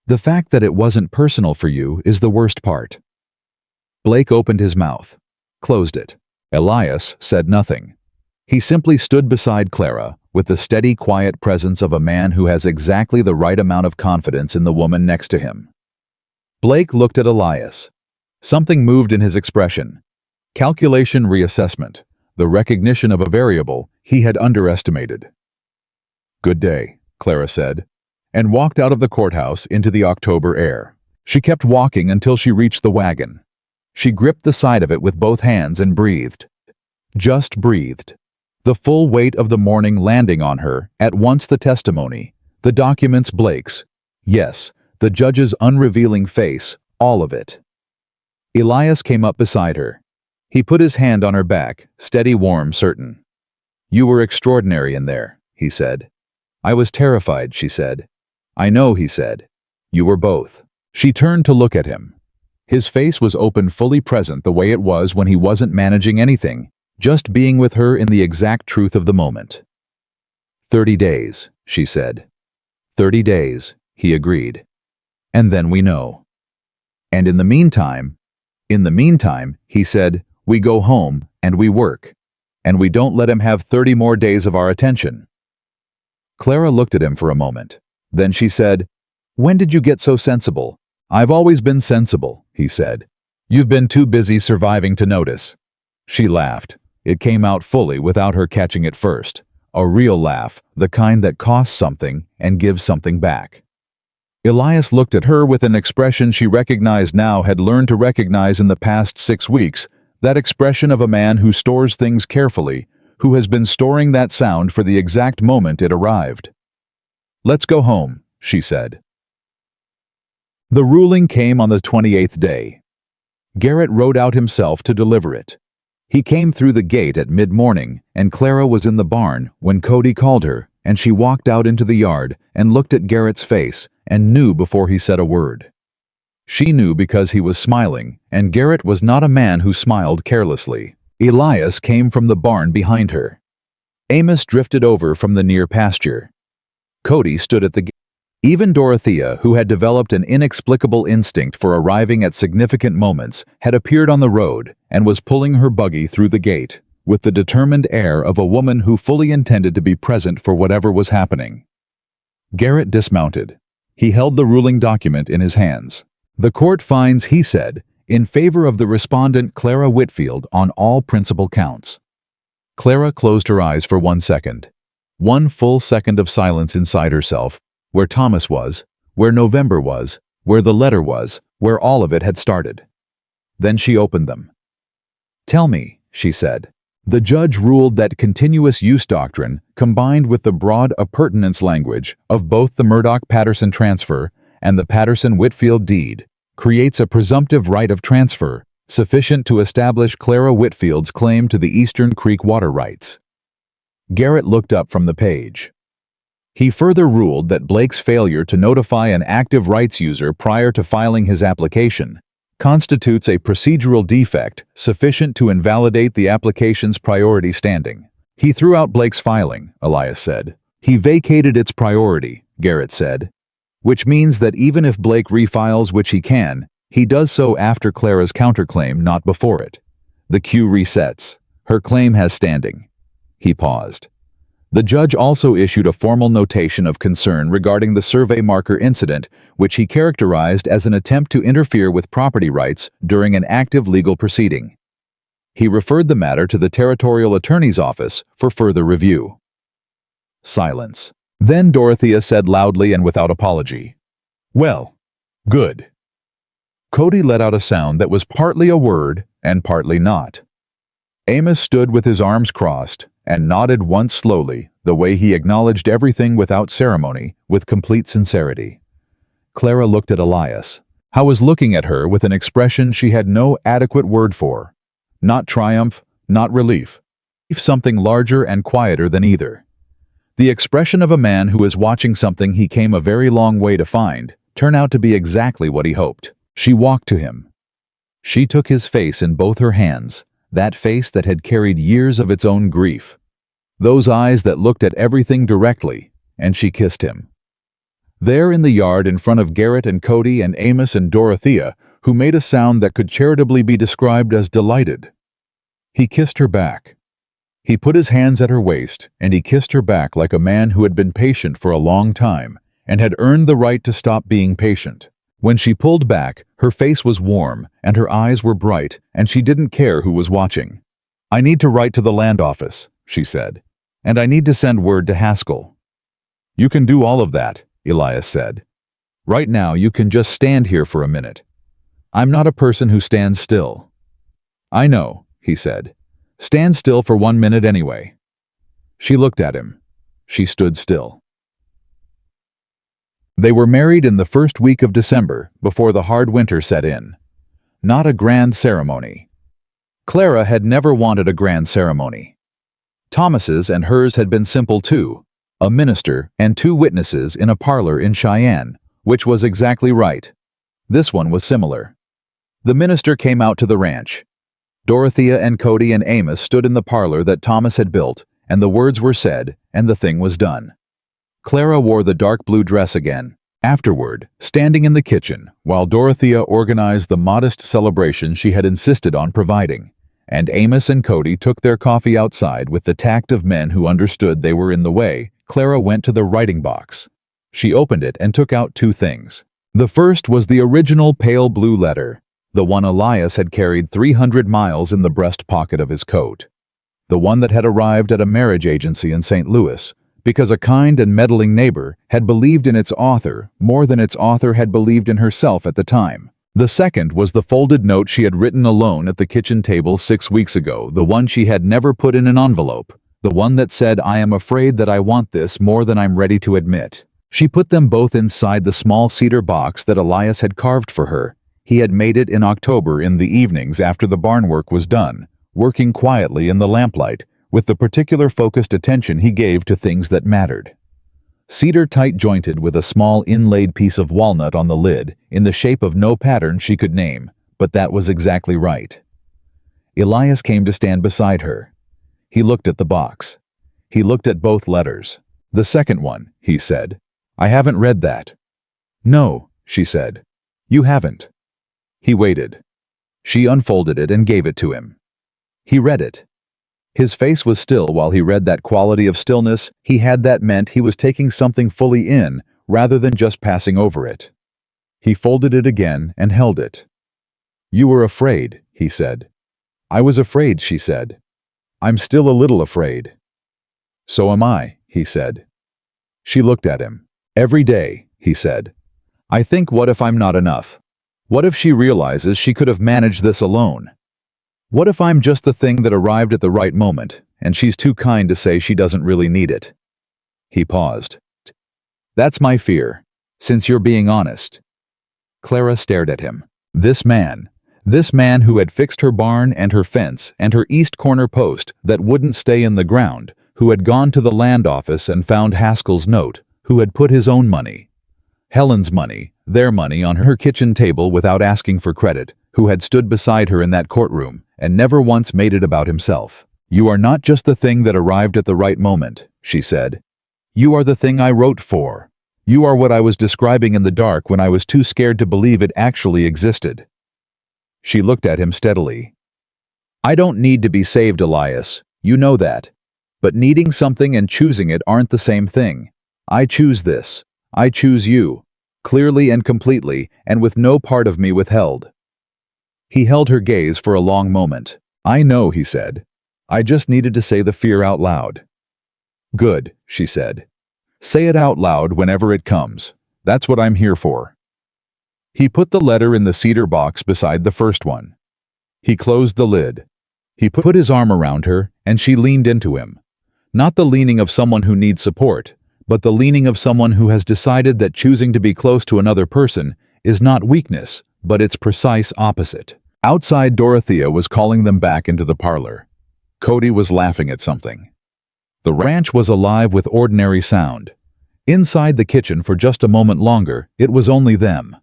"The fact that it wasn't personal for you is the worst part." Blake opened his mouth, closed it. Elias said nothing. He simply stood beside Clara, with the steady, quiet presence of a man who has exactly the right amount of confidence in the woman next to him. Blake looked at Elias. Something moved in his expression. Calculation reassessment, the recognition of a variable he had underestimated. "Good day," Clara said, and walked out of the courthouse into the October air. She kept walking until she reached the wagon. She gripped the side of it with both hands and breathed. Just breathed. The full weight of the morning landing on her, at once the testimony, the documents Blake's, yes, the judge's unrevealing face, all of it. Elias came up beside her. He put his hand on her back, steady, warm, certain. "You were extraordinary in there," he said. "I was terrified," she said. "I know," he said. "You were both." She turned to look at him. His face was open, fully present, the way it was when he wasn't managing anything, just being with her in the exact truth of the moment. 30 days, she said. 30 days, he agreed. And then we know. And in the meantime, he said, we go home and we work. And we don't let him have 30 more days of our attention. Clara looked at him for a moment. Then she said, "When did you get so sensible?" "I've always been sensible," he said. "You've been too busy surviving to notice." She laughed. It came out fully without her catching it first. A real laugh, the kind that costs something and gives something back. Elias looked at her with an expression she recognized now, had learned to recognize in the past 6 weeks, that expression of a man who stores things carefully, who has been storing that sound for the exact moment it arrived. "Let's go home," she said. The ruling came on the 28th day. Garrett rode out himself to deliver it. He came through the gate at mid-morning, and Clara was in the barn when Cody called her, and she walked out into the yard and looked at Garrett's face and knew before he said a word. She knew because he was smiling, and Garrett was not a man who smiled carelessly. Elias came from the barn behind her. Amos drifted over from the near pasture. Cody stood at the gate. Even Dorothea, who had developed an inexplicable instinct for arriving at significant moments, had appeared on the road and was pulling her buggy through the gate, with the determined air of a woman who fully intended to be present for whatever was happening. Garrett dismounted. He held the ruling document in his hands. "The court finds," he said, "in favor of the respondent Clara Whitfield on all principal counts." Clara closed her eyes for 1 second. 1 full second of silence inside herself, where Thomas was, where November was, where the letter was, where all of it had started. Then she opened them. "Tell me," she said. The judge ruled that continuous use doctrine, combined with the broad appurtenance language of both the Murdoch-Patterson transfer and the Patterson-Whitfield deed, creates a presumptive right of transfer sufficient to establish Clara Whitfield's claim to the Eastern Creek water rights. Garrett looked up from the page. He further ruled that Blake's failure to notify an active rights user prior to filing his application constitutes a procedural defect sufficient to invalidate the application's priority standing. "He threw out Blake's filing," Elias said. "He vacated its priority," Garrett said. "Which means that even if Blake refiles, which he can, he does so after Clara's counterclaim, not before it. The queue resets. Her claim has standing." He paused. The judge also issued a formal notation of concern regarding the survey marker incident, which he characterized as an attempt to interfere with property rights during an active legal proceeding. He referred the matter to the Territorial Attorney's Office for further review. Silence. Then Dorothea said loudly and without apology, "Well, good." Cody let out a sound that was partly a word and partly not. Amos stood with his arms crossed and nodded once slowly, the way he acknowledged everything without ceremony, with complete sincerity. Clara looked at Elias. He was looking at her with an expression she had no adequate word for. Not triumph, not relief. Something larger and quieter than either. The expression of a man who is watching something he came a very long way to find turn out to be exactly what he hoped. She walked to him. She took his face in both her hands, that face that had carried years of its own grief. Those eyes that looked at everything directly, and she kissed him. There in the yard in front of Garrett and Cody and Amos and Dorothea, who made a sound that could charitably be described as delighted. He kissed her back. He put his hands at her waist, and he kissed her back like a man who had been patient for a long time and had earned the right to stop being patient. When she pulled back, her face was warm and her eyes were bright, and she didn't care who was watching. "I need to write to the land office," she said, "and I need to send word to Haskell." "You can do all of that," Elias said. Right now you can just stand here for a minute. I'm not a person who stands still. I know, he said. Stand still for 1 minute anyway. She looked at him. She stood still. They were married in the first week of December, before the hard winter set in. Not a grand ceremony. Clara had never wanted a grand ceremony. Thomas's and hers had been simple too, a minister and 2 witnesses in a parlor in Cheyenne, which was exactly right. This one was similar. The minister came out to the ranch. Dorothea and Cody and Amos stood in the parlor that Thomas had built, and the words were said, and the thing was done. Clara wore the dark blue dress again. Afterward, standing in the kitchen, while Dorothea organized the modest celebration she had insisted on providing, and Amos and Cody took their coffee outside with the tact of men who understood they were in the way, Clara went to the writing box. She opened it and took out 2 things. The first was the original pale blue letter, the one Elias had carried 300 miles in the breast pocket of his coat. The one that had arrived at a marriage agency in St. Louis, because a kind and meddling neighbor had believed in its author more than its author had believed in herself at the time. The second was the folded note she had written alone at the kitchen table 6 weeks ago, the one she had never put in an envelope, the one that said, "I am afraid that I want this more than I'm ready to admit." She put them both inside the small cedar box that Elias had carved for her. He had made it in October in the evenings after the barn work was done, working quietly in the lamplight, with the particular focused attention he gave to things that mattered. Cedar tight-jointed with a small inlaid piece of walnut on the lid, in the shape of no pattern she could name, but that was exactly right. Elias came to stand beside her. He looked at the box. He looked at both letters. "The second one," he said. "I haven't read that." "No," she said. "You haven't." He waited. She unfolded it and gave it to him. He read it. His face was still while he read that quality of stillness he had that meant he was taking something fully in rather than just passing over it. He folded it again and held it. "You were afraid," he said. "I was afraid," she said. "I'm still a little afraid." "So am I," he said. She looked at him. "Every day," he said. "I think, what if I'm not enough? What if she realizes she could have managed this alone? What if I'm just the thing that arrived at the right moment, and she's too kind to say she doesn't really need it?" He paused. "That's my fear, since you're being honest." Clara stared at him. This man who had fixed her barn and her fence and her east corner post that wouldn't stay in the ground, who had gone to the land office and found Haskell's note, who had put his own money, Helen's money, their money on her kitchen table without asking for credit, who had stood beside her in that courtroom and never once made it about himself. "You are not just the thing that arrived at the right moment," she said. "You are the thing I wrote for. You are what I was describing in the dark when I was too scared to believe it actually existed." She looked at him steadily. "I don't need to be saved, Elias. You know that. But needing something and choosing it aren't the same thing. I choose this. I choose you, clearly and completely, and with no part of me withheld." He held her gaze for a long moment. "I know," he said. "I just needed to say the fear out loud." "Good," she said. "Say it out loud whenever it comes. That's what I'm here for." He put the letter in the cedar box beside the first one. He closed the lid. He put his arm around her, and she leaned into him. Not the leaning of someone who needs support, but the leaning of someone who has decided that choosing to be close to another person is not weakness, but its precise opposite. Outside, Dorothea was calling them back into the parlor. Cody was laughing at something. The ranch was alive with ordinary sound. Inside the kitchen for just a moment longer, it was only them.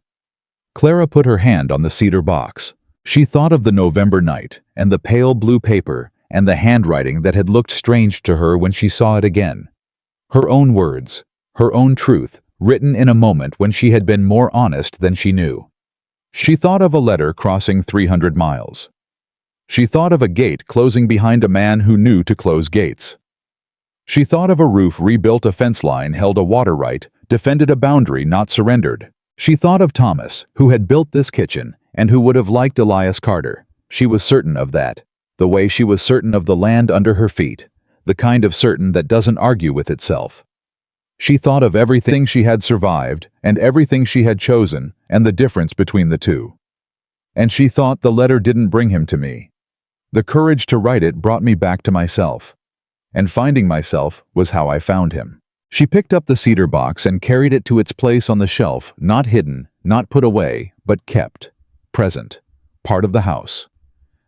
Clara put her hand on the cedar box. She thought of the November night, and the pale blue paper, and the handwriting that had looked strange to her when she saw it again. Her own words, her own truth, written in a moment when she had been more honest than she knew. She thought of a letter crossing 300 miles. She thought of a gate closing behind a man who knew to close gates. She thought of a roof rebuilt, a fence line held a water right, defended a boundary not surrendered. She thought of Thomas, who had built this kitchen, and who would have liked Elias Carter. She was certain of that, the way she was certain of the land under her feet, the kind of certain that doesn't argue with itself. She thought of everything she had survived and everything she had chosen and the difference between the two. And she thought the letter didn't bring him to me. The courage to write it brought me back to myself. And finding myself was how I found him. She picked up the cedar box and carried it to its place on the shelf, not hidden, not put away, but kept, present, part of the house.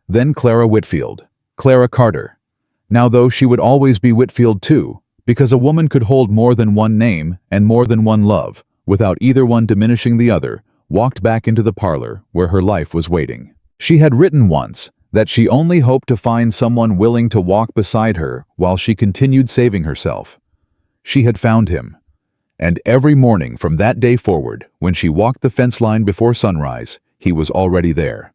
Then Clara Whitfield, Clara Carter. Now though she would always be Whitfield too, because a woman could hold more than one name and more than one love, without either one diminishing the other, walked back into the parlor where her life was waiting. She had written once that she only hoped to find someone willing to walk beside her while she continued saving herself. She had found him. And every morning from that day forward, when she walked the fence line before sunrise, he was already there.